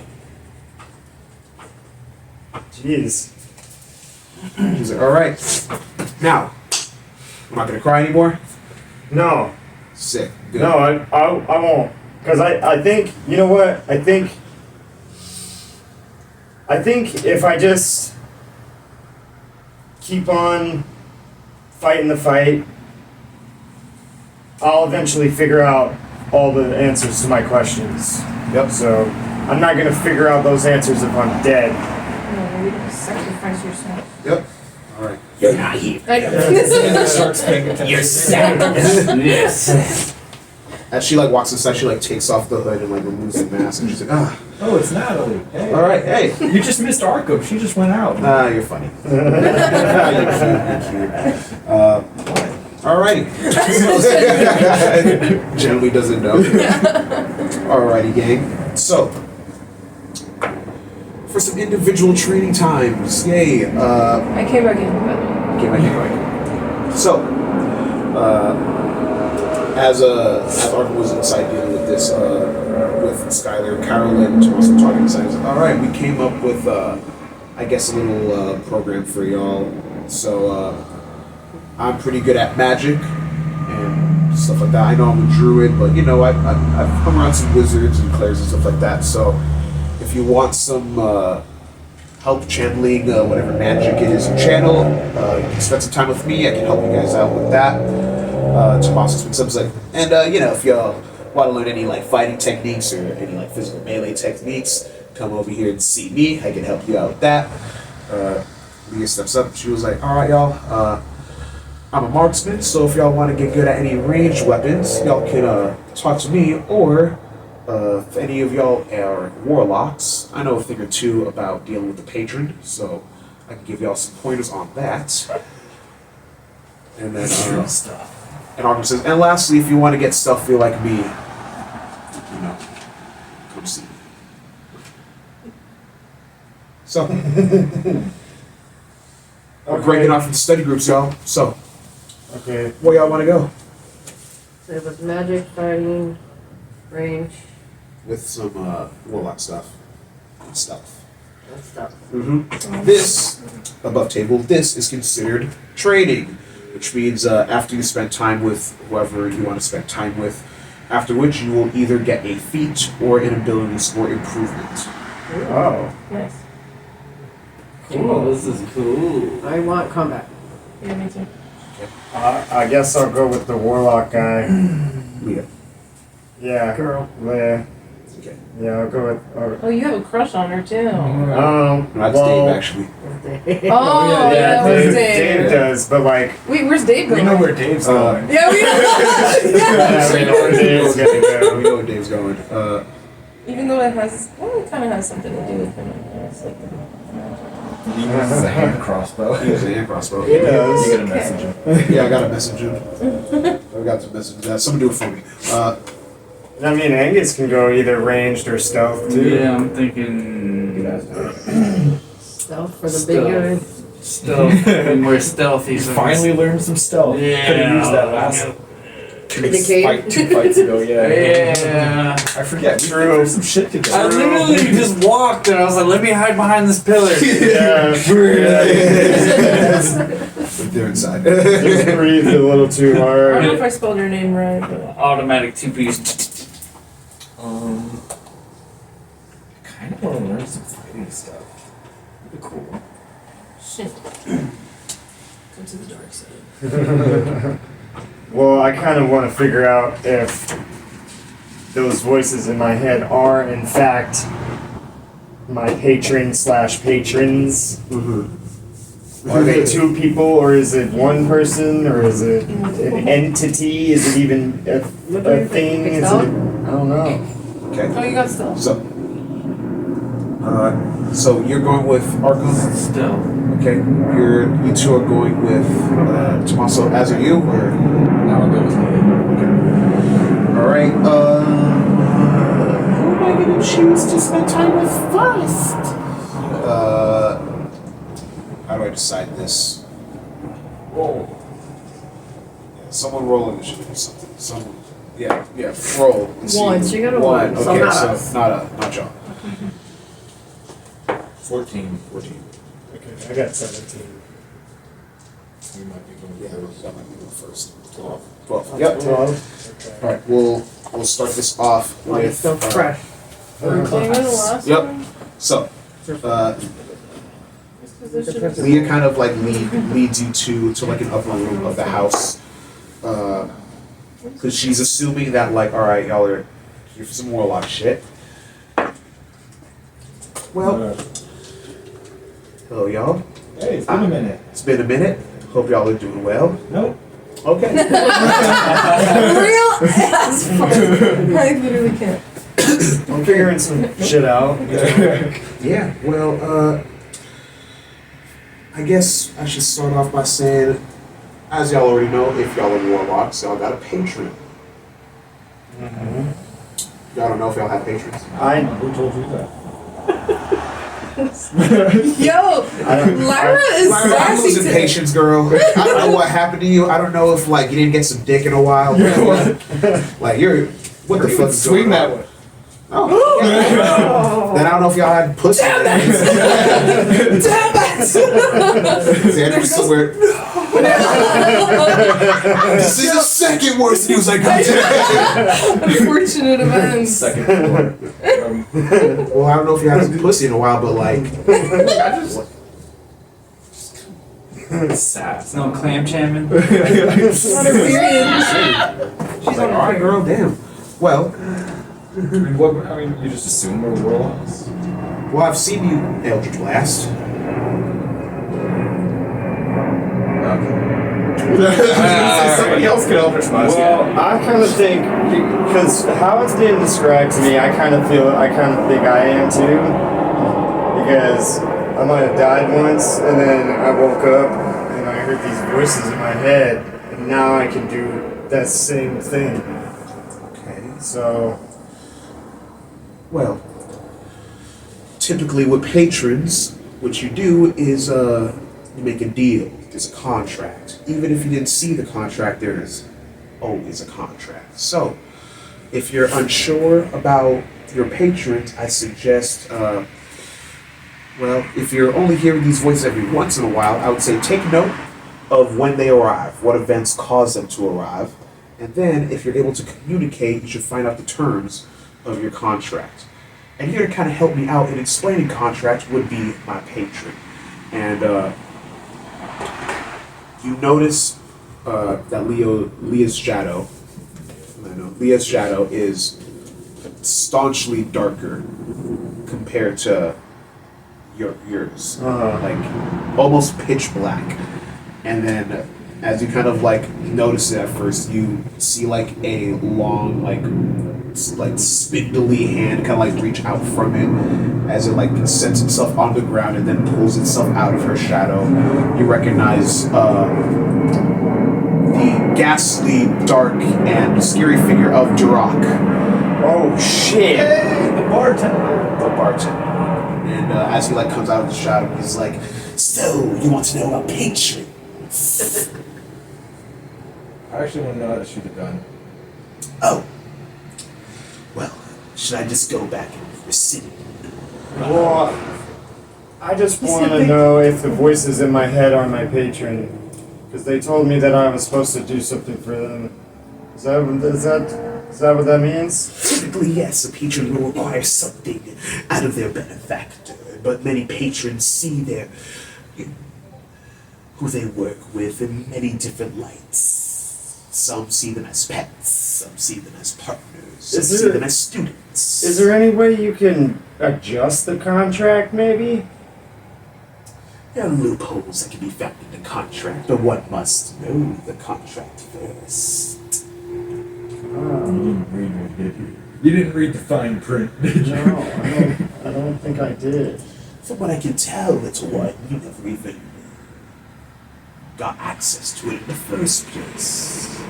Jeez. She's like, alright. Now, I'm not gonna cry anymore. No. Sick. Good. No, I won't. Because I think, you know what? I think if I just keep on fighting the fight, I'll eventually figure out all the answers to my questions. Yep. So I'm not gonna figure out those answers if I'm dead. No, you just sacrifice yourself. Yep. Alright. You're not here. I know. Starts paying attention. You're sad. Yes. As she like walks inside, she like takes off the hood and like removes the mask, and she's like, ah. Oh, it's Natalie. Hey. All right, hey. You just missed Arkham. She just went out. You're funny. You're cute. Alrighty. Generally doesn't know. Alrighty, gang. So, for some individual training times, yay. I came back in, by the way. Okay, my right. So, as Arkham was inside dealing with this, with Skylar, Carolyn, Thomas were talking inside, I was like, all right, we came up with, I guess, a little program for y'all. So, I'm pretty good at magic and stuff like that. I know I'm a druid, but you know, I've come around some wizards and clerics and stuff like that. So, if you want some help channeling whatever magic it is you channel, you can spend some time with me. I can help you guys out with that. Tomas has been like, and you know, if y'all want to learn any like fighting techniques or any like physical melee techniques, come over here and see me. I can help you out with that. Leah steps up. She was like, all right, y'all. I'm a marksman, so if y'all want to get good at any ranged weapons, y'all can talk to me, or if any of y'all are warlocks, I know a thing or two about dealing with the patron, so I can give y'all some pointers on that. And then, and Arkham says, and lastly, if you want to get stealthy like me, you know, come see me. So, we're breaking off into study groups, y'all. So, Okay. where y'all want to go? So it was magic, fighting, range, With some warlock stuff. And stealth. and stuff. This, above table, this is considered training, which means after you spend time with whoever you want to spend time with, after which you will either get a feat or an ability score improvement. Oh. Nice. Oh, this is cool. I want combat. Yeah, me too. I guess I'll go with the warlock guy. Leah. Yeah. Girl. Leia. Okay. Yeah, I'll go with. Oh, you have a crush on her too. No, that's well, Dave, actually. Oh, yeah, Dave, where's Dave Dave? does, but like. Wait, where's Dave We going? know where Dave's going. Yeah, we know. Yeah, we know where Dave's gonna We go. know where Dave's going. Even though it has, well, it kind of has something to do with him. It's like, He uses a hand crossbow. He has a hand crossbow. He does. You gotta message him. Yeah, I got a message. I got to message that. Someone do it for me. I mean, Angus can go either ranged or stealth too. Yeah, I'm thinking Stealth for the Stealth. big guy. stealth. And we're stealthy. He's so finally learned some stealth. Yeah. Could've used that last Indicate. two fights ago, yeah. Yeah. I forget. We True. threw some shit I together. literally just walked and I was like, let me hide behind this pillar. Yeah. They're inside. Just breathed a little too I don't know hard. if I spelled your name right, but Automatic 2-piece. I kind of want to learn some fighting stuff. That'd be cool. shit. Come to the dark side. Well, I kind of want to figure out if those voices in my head are, in fact, my patron/patrons. Are they two people, or is it one person, or is it an entity? Is it even a thing? Is it? I don't know. Okay. Oh, you got stealth. So you're going with Arkham? Stealth. Okay, you two are going with Tommaso, as are you, or? I'll go with me. Alright, who am I gonna choose to spend time with first? How do I decide this? Roll. Yeah, someone roll initiative or something. Someone, yeah, roll. Let's see. One, so you got a one. one, so Okay, not so us. not y'all. 14. 14. Okay, I got 17. We might be going Yeah, first. that might be the first. 12. 12. Yep. 12. Okay. Alright, we'll start this off Like with. it's so fresh. Came in the last Yep. one? So, This position? Leah kind of like leads you to like an upper room of the house, because she's assuming that like, all right, y'all are here for some warlock shit. Well, hello y'all. Hey, it's been a minute. It's been a minute. Hope y'all are doing well. Nope. Okay. Real ass fuck. I literally can't. I'm figuring some shit out. Yeah. Well, I guess I should start off by saying, as y'all already know, if y'all are warlocks, y'all got a patron. Y'all don't know if y'all have patrons. Who told you that? Yo, Lyra is I'm sassy losing today. patience, girl. I don't know what happened to you. I don't know if like you didn't get some dick in a while. Like you're what the fuck is going on? Oh. Oh. Then I don't know if y'all had pussy. Damn it! Xander was somewhere. This is the second worst. And he was like, God damn. Unfortunate events. Second floor. Well, I don't know if you had some pussy in a while, but like, Sass. No clam jamming. On her period. she's like, all right, girl, damn. Well, I mean, you just assume we're warlocks? well, I've seen you, Eldritch Blast. Somebody else could Eldritch Blast. Well, I kind of think, because how it's being described to me, I kind of think I am too. Because I might have died once, and then I woke up, and I heard these voices in my head, and now I can do that same thing. Okay. So, Well, typically with patrons, what you do is you make a deal. There's a contract. Even if you didn't see the contract, there is always a contract. So, if you're unsure about your patrons, I suggest, well, if you're only hearing these voices every once in a while, I would say take note of when they arrive, what events cause them to arrive, and then if you're able to communicate, you should find out the terms of your contract. And here to kind of help me out in explaining contract would be my patron. And you notice that Leah's shadow is staunchly darker compared to yours, like almost pitch black. And then as you kind of like notice it at first, you see like a long like spindly hand kind of like reach out from it as it like sets itself on the ground and then pulls itself out of her shadow. You recognize the ghastly, dark, and scary figure of Duroc. oh shit! The bartender. The bartender. And as he like comes out of the shadow, he's like, "So you want to know about patron?" I actually want to know how to shoot a gun. Oh. Well, should I just go back and receive? Well, I just want to know if the voices in my head are my patron, because they told me that I was supposed to do something for them. Is that what that means? Typically, yes, a patron will require something out of their benefactor, but many patrons see their who they work with in many different lights. Some see them as pets, some see them as partners, some see them as students. Is there any way you can adjust the contract, maybe? There are loopholes that can be found in the contract, but one must know the contract first. You didn't read it, did you? You didn't read the fine print, did you? No, I don't think I did. From what I can tell, little one, you never even got access to it in the first place.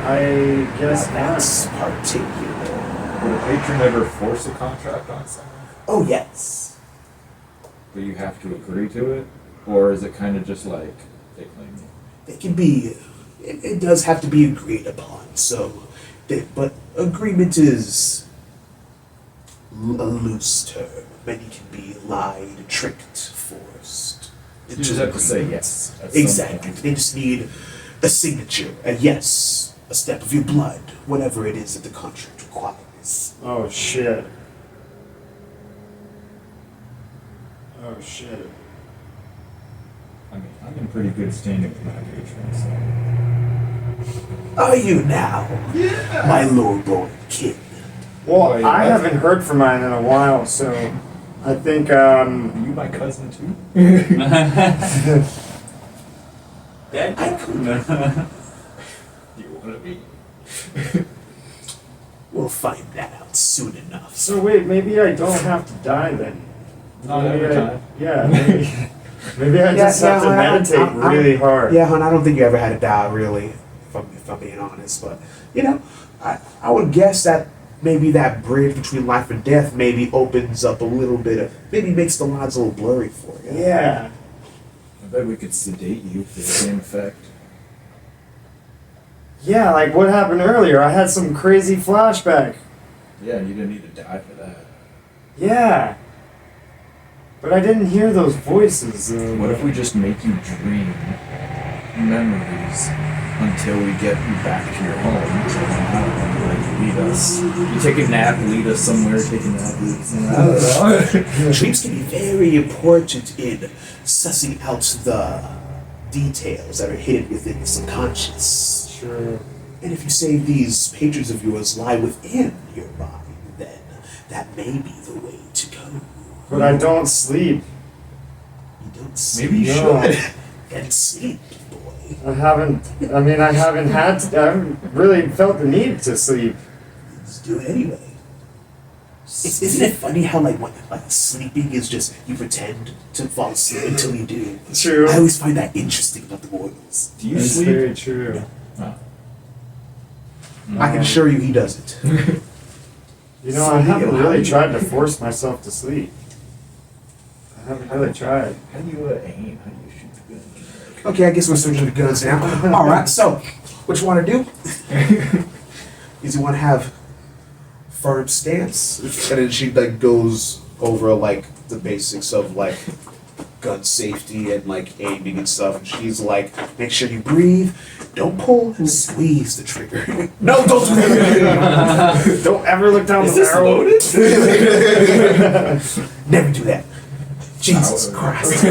I guess That's particular. Would a patron ever force a contract on someone? Oh, yes. But you have to agree to it? Or is it kind of just like they claim you? They can be, it does have to be agreed upon, so, but agreement is a loose term. Many can be lied, tricked, forced. You just have to say yes. at some Exactly. point. They just need a signature, a yes, a step of your blood, whatever it is that the contract requires. Oh shit. Oh shit. I mean, I'm in pretty good standing with my patrons, so. Are you now, my lord-born king? Well, Wait, I what? haven't heard from mine in a while, so I think Are you my cousin too? That I could. You want to be? We'll find that out soon enough. so wait, maybe I don't have to die then. Not Maybe every I- time. Yeah, maybe I just have to meditate really hard. Yeah, hon, I don't think you ever had to die, really, if I'm being honest. But, you know, I would guess that maybe that bridge between life and death maybe opens up a little bit of, maybe makes the lines a little blurry for you. Yeah. I bet we could sedate you for the same effect. Yeah, like what happened earlier. I had some crazy flashback. Yeah, you didn't need to die for that. Yeah. But I didn't hear those voices. What if we just make you dream memories until we get you back to your home? I don't know, like lead us. You take a nap, lead us somewhere, take a nap, lead us somewhere. I don't know. Dreams can be very important in sussing out the details that are hidden within the subconscious. Sure. And if you say these patrons of yours lie within your mind, then that may be the way to go. But I don't sleep. You don't sleep. Maybe you No. should. Then sleep, boy. I haven't really felt the need to sleep. Just do it anyway. Isn't it funny how like sleeping is just you pretend to fall asleep until you do? True. I always find that interesting about the mortals. Do you That's sleep? very true. Yeah. Oh. I can assure you he doesn't. You know, I haven't really tried to force myself to sleep. I haven't really tried. How do you aim? How do you shoot the gun? Okay, I guess we're switching to guns now. All right, so what you want to do is you want to have firm stance, and then she like goes over like the basics of like gun safety and like aiming and stuff. And she's like, make sure you breathe, don't pull, squeeze the trigger. No, don't do that. Don't ever look down Is the this barrel. loaded? Never do that. Jesus Ow. Christ.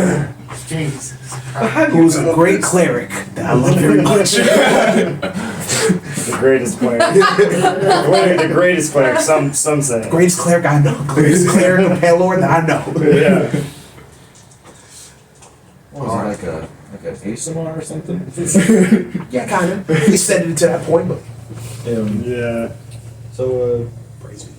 Jesus. Who's a great cleric that I love very much. The greatest player. Wait, the greatest player. Some say. Greatest cleric I know. Greatest cleric of Pelor that I know. Yeah. What was it, like an ASMR or something? Yeah, kind of. He said it to that point, but Yeah. So, praise me.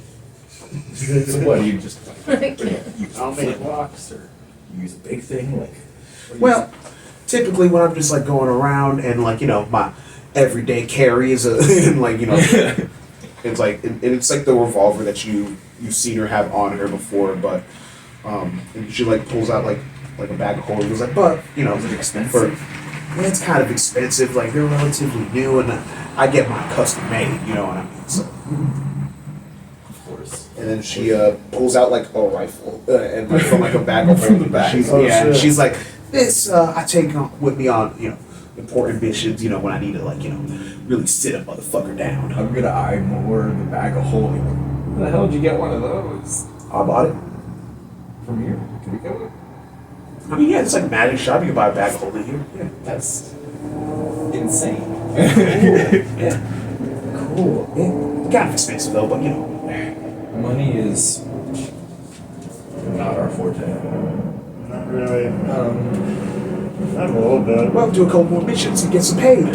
so what, you just like, I can't. use flintlocks or you use a big thing? Like, what do you Well, typically when I'm just like going around and like, you know, my everyday carry is a, and like, you know, it's like, and it's like the revolver that you've seen her have on her before, but, and she like pulls out like a bag of holding. It was like, but, you know, Is it expensive? well, it's kind of expensive. Like they're relatively new, and I get mine custom made. You know what I mean? So, Of course. and then she pulls out like a rifle and like from like a bag of From the holding. bag. She's, Oh, yeah, and shit. she's like, this I take with me on important missions. You know when I need to like really sit a motherfucker down. I'm gonna eye more the bag of holding. Where the hell did you get one of those? I bought it. From here? Can we go? I mean, yeah, it's like a magic shop. You can buy a bag of holding here. Yeah, That's insane. yeah, Cool. yeah. Kind of expensive though, but you know. Money is not our forte. Not really. Not a little bit. Well, do a couple more missions and get some paid.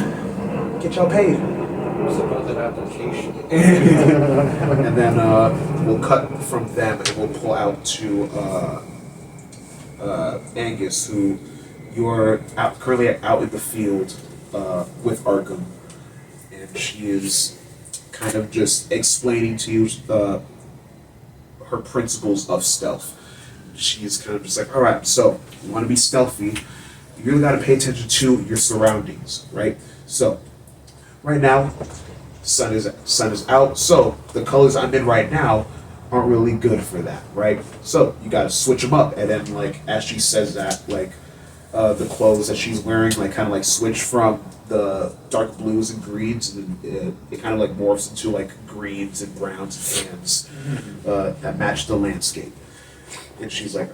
Get y'all paid. Suppose an application. And then we'll cut from them and we'll pull out to Angus, who you're currently out in the field with Arkham, and she is kind of just explaining to you her principles of stealth. She's kind of just like, all right, so you want to be stealthy, you really got to pay attention to your surroundings, right? So right now, sun is out, so the colors I'm in right now aren't really good for that, right? So you got to switch them up, and then like as she says that, like the clothes that she's wearing like kind of like switch from the dark blues and greens, and then it kind of like morphs into like greens and browns and tans that match the landscape. And she's like,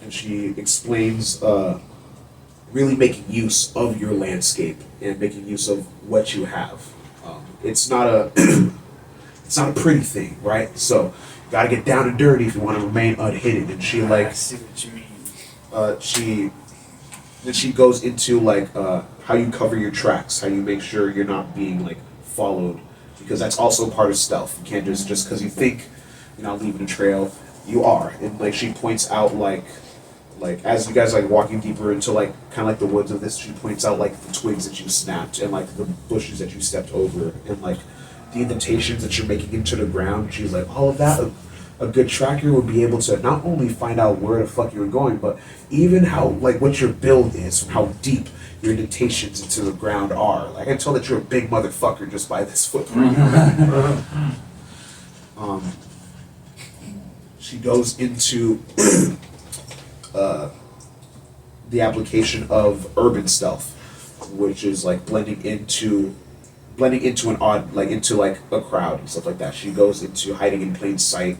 and she explains really making use of your landscape and making use of what you have. It's not a it's not a pretty thing, right? So you got to get down and dirty if you want to remain unhidden. And she like I see what you mean. she goes into like how you cover your tracks, how you make sure you're not being like followed, because that's also part of stealth. You can't just because you think you're not leaving a trail, you are. And like she points out like as you guys like walking deeper into like kind of like the woods of this, she points out like the twigs that you snapped and like the bushes that you stepped over and like the indentations that you're making into the ground. She's like, all of that, a good tracker would be able to not only find out where the fuck you were going, but even how like what your build is, how deep your indentations into the ground are. Like I can tell that you're a big motherfucker just by this footprint. She goes into the application of urban stealth, which is like blending into an odd, like into like a crowd and stuff like that. She goes into hiding in plain sight,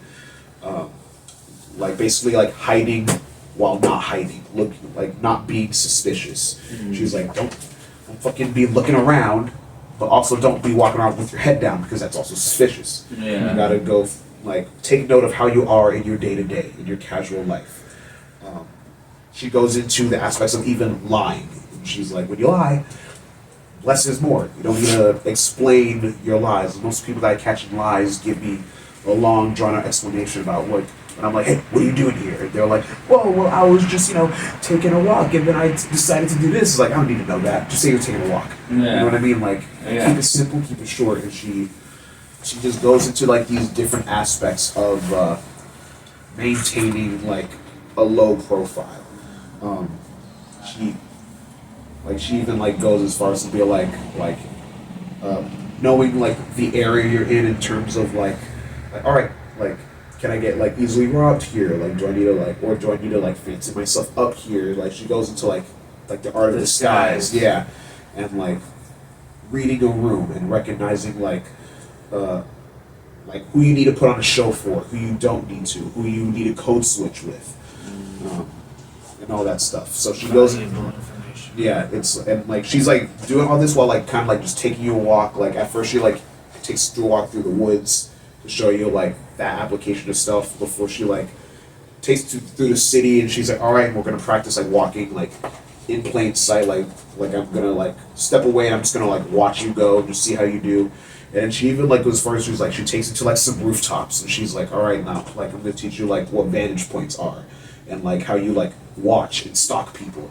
like basically like hiding while not hiding, like not being suspicious. She's like, don't fucking be looking around, but also don't be walking around with your head down because that's also suspicious. Yeah. You gotta go like take note of how you are in your day to day, in your casual life. She goes into the aspects of even lying. She's like, when you lie, less is more. You don't need to explain your lies. Most people that I catch in lies give me a long, drawn-out explanation about what. And I'm like, hey, what are you doing here? And they're like, well, I was just, taking a walk, and then I decided to do this. It's like, I don't need to know that. Just say you're taking a walk. Yeah. You know what I mean? Like, Yeah. keep it simple, keep it short. And she just goes into like these different aspects of maintaining like a low profile. She even like goes as far as to be like knowing like the area you're in terms of like all right, like can I get like easily robbed here? Like do I need to like fancy myself up here? Like she goes into like the art of disguise, yeah, and like reading a room and recognizing like who you need to put on a show for, who you don't need to, who you need a code switch with, and all that stuff. So she goes in. Yeah, she's like doing all this while like kind of like just taking you a walk. Like at first she like takes you a walk through the woods to show you like that application of stealth before she like takes you through the city, and she's like, all right, we're gonna practice like walking like in plain sight. Like I'm gonna like step away and I'm just gonna like watch you go and just see how you do. And she even like goes as far as she's like she takes it to like some rooftops and she's like, all right, now like I'm gonna teach you like what vantage points are and like how you like watch and stalk people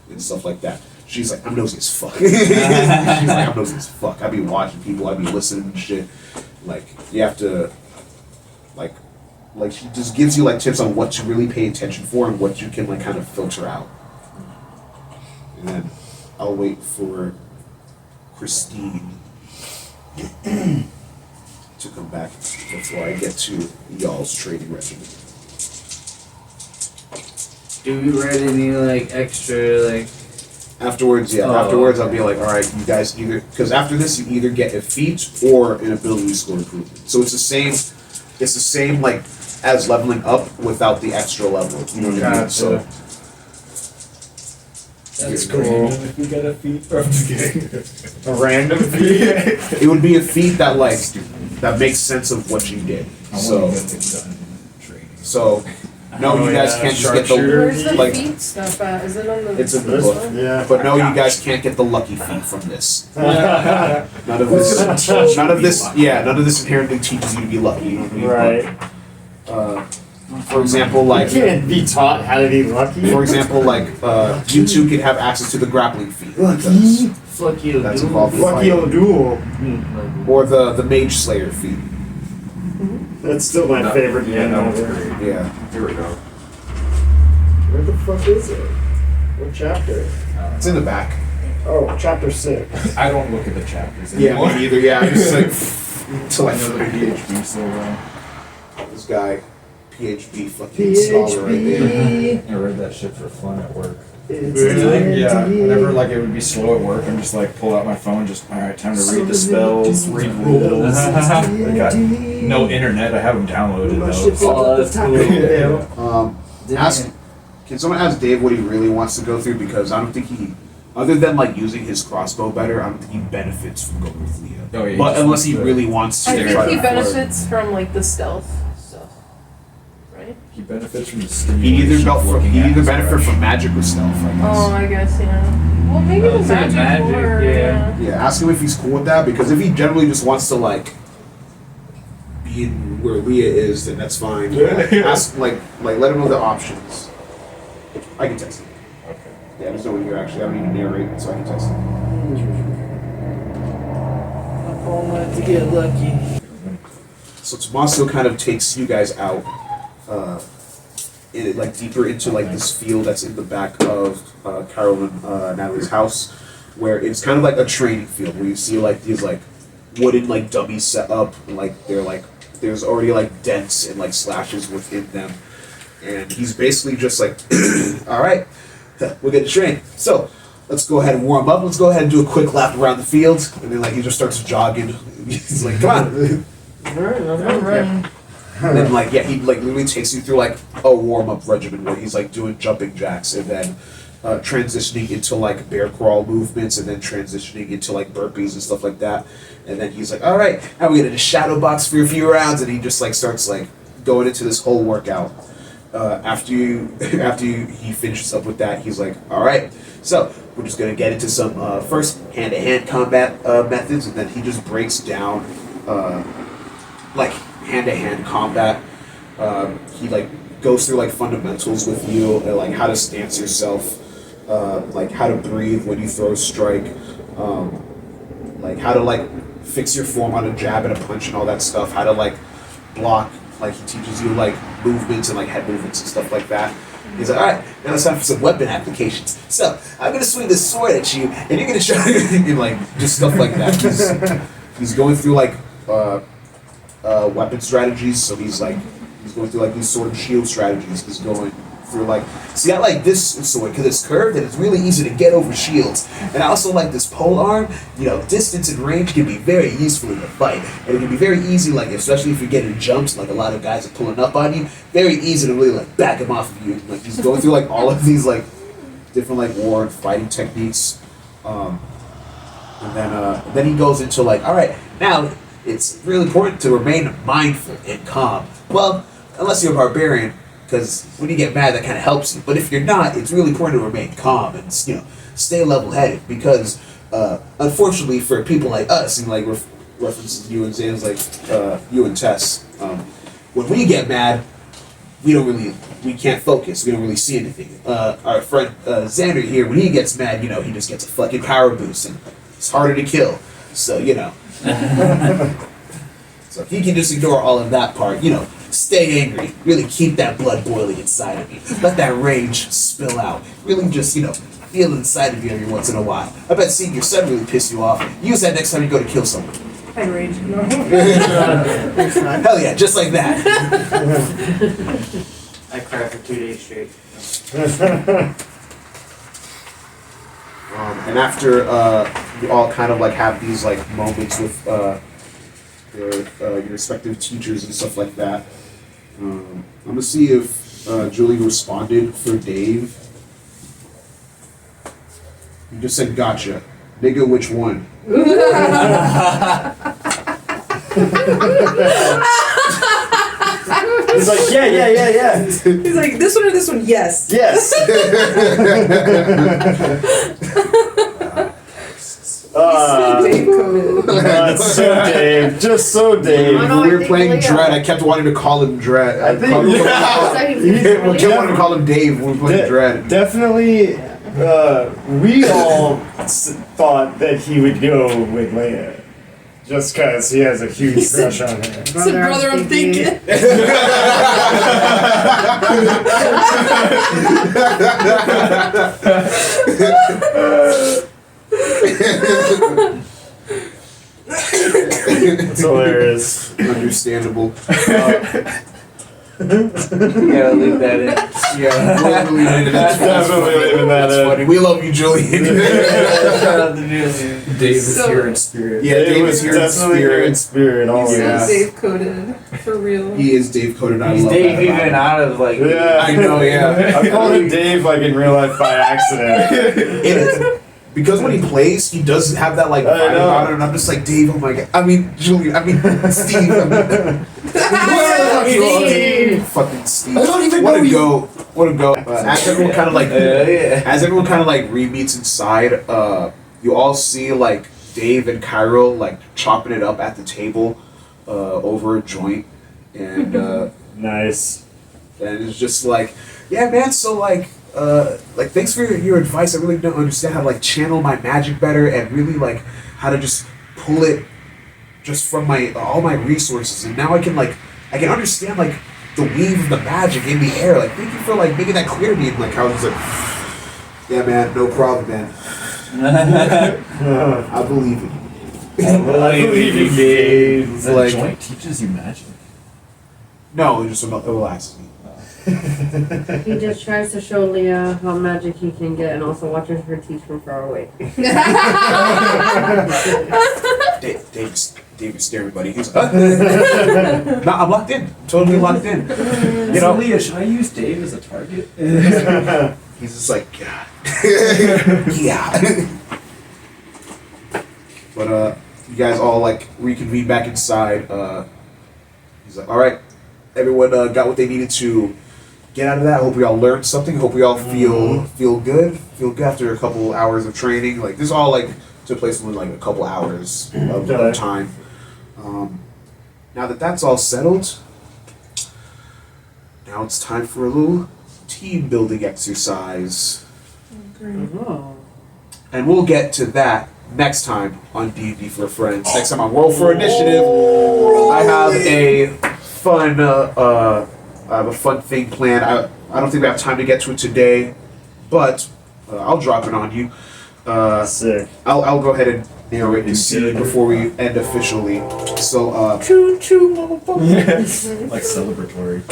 and stuff like that. She's like, I'm nosy as fuck. She's like, I'm nosy as fuck. I be watching people, I be listening and shit. Like you have to like she just gives you like tips on what to really pay attention for and what you can like kind of filter out. And then I'll wait for Christine to come back before I get to y'all's trading regimen. Do we write any like extra like? Afterwards, yeah. Oh, Afterwards, okay. I'll be like, all right, you guys either because after this, you either get a feat or an ability score improvement. So it's the same. It's the same like as leveling up without the extra level. You know what I mean? Gotcha. So That's Yeah. cool. If you get a feat from the game. A random feat. it would be a feat that like that makes sense of what you did. I So want to get it done in training. so no, Oh, you guys yeah, can't just get sharpshooter. Where's the the like. feet stuff at? Is it on the It's in the this book. one? Yeah. But no, you guys can't get the lucky feat from this. None of this. None of this. Yeah, none of this inherently teaches you to be lucky. You know what I mean? Right. But, For example, like You can't be taught how to be lucky. for example, like you two can have access to the grappling feat. Lucky. Fuck you, That's dude. involved with Lucky fighting. old duel. Or the Mage Slayer feat. That's still my favorite. Yeah, that one's great. Yeah. Here we go. Where the fuck is it? What chapter? It's in the back. Oh, chapter 6. I don't look at the chapters Yeah, anymore. me neither. Yeah, I'm just like until I I know the find it. PHB so well. This guy, PHB fucking scholar right there. I read that shit for fun at work. It's Really? Yeah, whenever like it would be slow at work, I'm just like pull out my phone, just alright, time to read the spells, read rules. I got no internet, I have them downloaded though. Oh, that's cool. Ask, can someone ask Dave what he really wants to go through? Because I don't think he, other than like using his crossbow better, I don't think he benefits from going with Leah. Oh, yeah, he But just unless wants he to- really wants to. I try think he to afford- benefits from like the stealth stuff, right? He benefits from the He stimulation either of felt looking he at either his benefit direction. from magic or stealth, I guess. Oh, I guess yeah. Well, maybe the Is it magic, magic? or Yeah. Yeah, ask him if he's cool with that, because if he generally just wants to like be in where Leah is, then that's fine. Ask like let him know the options. I can text him. Okay. Yeah, there's no one here actually. I don't need to narrate, so I can text him. All night to get lucky. So Tommaso kind of takes you guys out, like deeper into like this field that's in the back of Carol and Natalie's house, where it's kind of like a training field where you see like these like wooden like dummies set up, and like they're like there's already like dents and like slashes within them, and he's basically just like, all right, we'll get to train. So let's go ahead and warm up. Let's go ahead and do a quick lap around the field, and then like he just starts jogging. He's like, come on. run. And then like yeah, he like literally takes you through like a warm up regimen where he's like doing jumping jacks and then transitioning into like bear crawl movements and then transitioning into like burpees and stuff like that. And then he's like, all right, now we're gonna shadow box for a few rounds, and he just like starts like going into this whole workout. After he finishes up with that, he's like, all right, so we're just gonna get into some first hand-to-hand combat methods, and then he just breaks down like hand-to-hand combat. He like goes through like fundamentals with you, like how to stance yourself, like how to breathe when you throw a strike, like how to like fix your form on a jab and a punch and all that stuff, how to like block, like he teaches you like movements and like head movements and stuff like that. He's like, all right, now it's time for some weapon applications. So I'm gonna swing this sword at you, and you're gonna try and like just stuff like that. He's going through like weapon strategies. So he's going through like these sword and shield strategies. He's going through like, see, I like this sword because it's curved and it's really easy to get over shields. And I also like this pole arm. You know, distance and range can be very useful in the fight, and it can be very easy, like especially if you're getting jumps, like a lot of guys are pulling up on you. Very easy to really like back him off of you. Like he's going through like all of these like different like war and fighting techniques. And then he goes into like, all right, now it's really important to remain mindful and calm. Well, unless you're a barbarian, because when you get mad, that kind of helps you. But if you're not, it's really important to remain calm and stay level-headed. Because unfortunately, for people like us, and like references you and Zan's like you and Tess, when we get mad, we can't focus. We don't really see anything. Our friend Xander here, when he gets mad, he just gets a fucking power boost, and it's harder to kill. So so if he can just ignore all of that part, stay angry, really keep that blood boiling inside of you. Let that rage spill out. Really just, feel inside of you every once in a while. I bet seeing your son really piss you off. Use that next time you go to kill someone. I rage. No. Hell yeah, just like that. I cried for 2 days straight. And after you all kind of like have these like moments with your respective teachers and stuff like that, I'm gonna see if Julie responded for Dave. You just said gotcha. Nigga, which one? He's like, yeah. He's like, this one or this one? Yes. Yes. Dave coded. That's so Dave. Just so Dave. I know, we I were think playing Leo. Dread. I kept wanting to call him Dread. I think- called him- Yeah. I kept wanting to call him Dave when we were playing Dread. Definitely, we all thought that he would go with Leia. Just because he has a huge crush on her. So, brother, I'm thinking. It's hilarious. Understandable. You gotta leave that in. Yeah, we're leaving it. That's Definitely leaving that That's in. funny. We love you, Julian. Shout out to Julian. Dave is So- here in spirit. Yeah, Dave Dave was is here in definitely here in spirit. spirit. All He's Yeah. so Dave coded. For real. He is Dave coded. I He's love Dave that about even him. out of like. Yeah. I know, yeah. I called him Dave like in real life by accident. It is. Because when he plays, he does have that like I vibe know. about it, and I'm just like, Dave, oh my god. I mean, Julian. I mean, Steve. I mean, Steve. fucking Steve. I don't even What know a you. go. What a go. As everyone kind of like, Yeah. as everyone kind of like re-meets inside, you all see like Dave and Cairo like chopping it up at the table over a joint, and Nice. and it's just like, yeah, man. So like thanks for your advice. I really don't understand how to like channel my magic better, and really like how to just pull it just from my all my resources, and now I can understand like the weave of the magic in the air. Like, thank you for like making that clear to me. And like, I was just like, yeah, man, no problem, man. I believe it. I believe you, Dave. That Like- joint teaches you magic. No, it just relaxes me. He just tries to show Leah how magic he can get and also watches her teach from far away. Dave is staring, buddy. He's no, I'm locked in. Totally locked in. You know, Leah, should I use Dave as a target? He's just like, yeah. Yeah. But you guys all like reconvene back inside. He's like, all right, everyone got what they needed to get out of that. Hope we all learned something. Hope we all feel good. Feel good after a couple hours of training. Like this all like took place in like a couple hours of time. Now that that's all settled, now it's time for a little team building exercise. Oh. And we'll get to that next time on D&D for Friends. Next time on Roll4Initiative, I have a fun thing planned. I don't think we have time to get to it today, but I'll drop it on you. Sick. I'll go ahead and narrate the scene before we end officially. So, Choo choo, motherfucker. Like celebratory.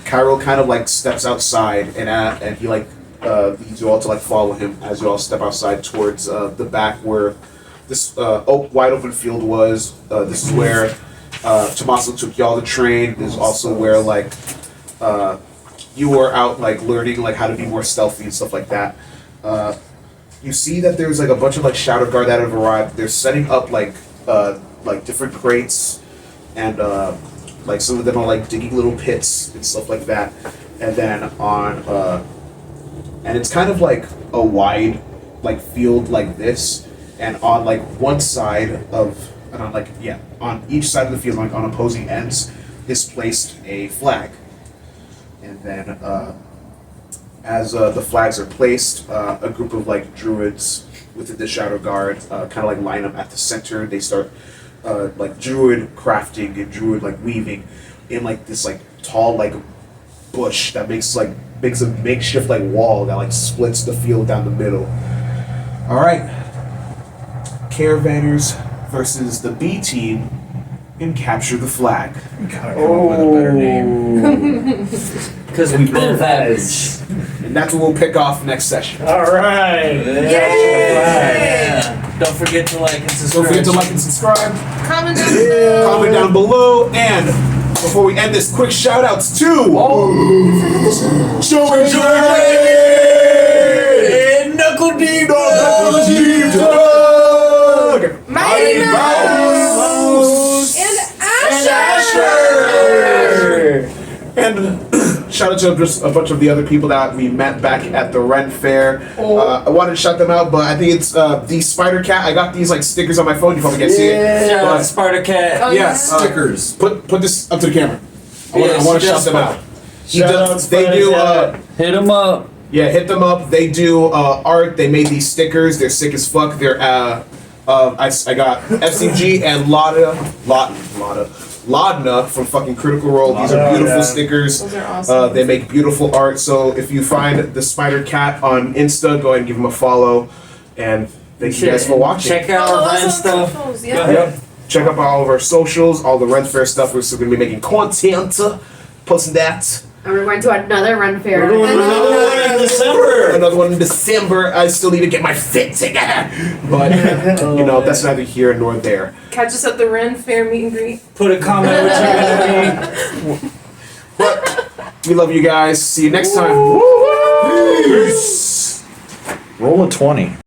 Cairo kind of like steps outside and he like leads you all to like follow him as you all step outside towards the back where this wide open field was. This is where Tommaso took y'all to train. This is also where like you were out like learning like how to be more stealthy and stuff like that. You see that there's like a bunch of like shadow guard that have arrived. They're setting up like different crates, and like some of them are like digging little pits and stuff like that. And then and it's kind of like a wide like field like this, and on like one side of and on each side of the field, like on opposing ends, is placed a flag. And then as the flags are placed, a group of like druids within the Shadow Guard kind of like line up at the center. They start like druid crafting and druid like weaving in like this like tall like bush that makes a makeshift like wall that like splits the field down the middle. All right, Caravanners versus the B team in Capture the Flag. We gotta come up with a better name. Because we both have it. And that's what we'll pick off next session. All right. Yeah. Don't forget to like and subscribe. Don't forget to like and subscribe. Comment down below. Comment down below. And before we end this, quick shout outs to Joey And Knuckle Deep Dog, Mighty Mouse. And Asher. and shout out to just a bunch of the other people that we met back at the Ren Fair. I wanted to shout them out, but I think it's the Spider Cat. I got these like stickers on my phone. You probably can't see it. Shout out But Spider Cat. Oh, yes, Stickers. put this up to the camera. I Yeah, want she to shout does them out. Shout out They Spider do. Cat. Hit him up. Yeah, hit them up. They do art. They made these stickers. They're sick as fuck. They're I got FCG and Laudna from fucking Critical Role. These are Oh, beautiful yeah. stickers. Those are awesome. They make beautiful art. So if you find the Spider Cat on Insta, go ahead and give them a follow. And thank you guys for watching. Check out Oh, our those Ren are stuff. photos, Go yeah. ahead. Yep. Check out all of our socials, all the Rent Fair stuff. We're still gonna be making content, posting that. And we're going to another run fair. We're going to another one in December. Another one in December. I still need to get my fit together, but you know that's neither here nor there. Catch us at the Ren Fair meet and greet. Put a comment what you're gonna be. But we love you guys. See you next time. Peace. Roll a 20.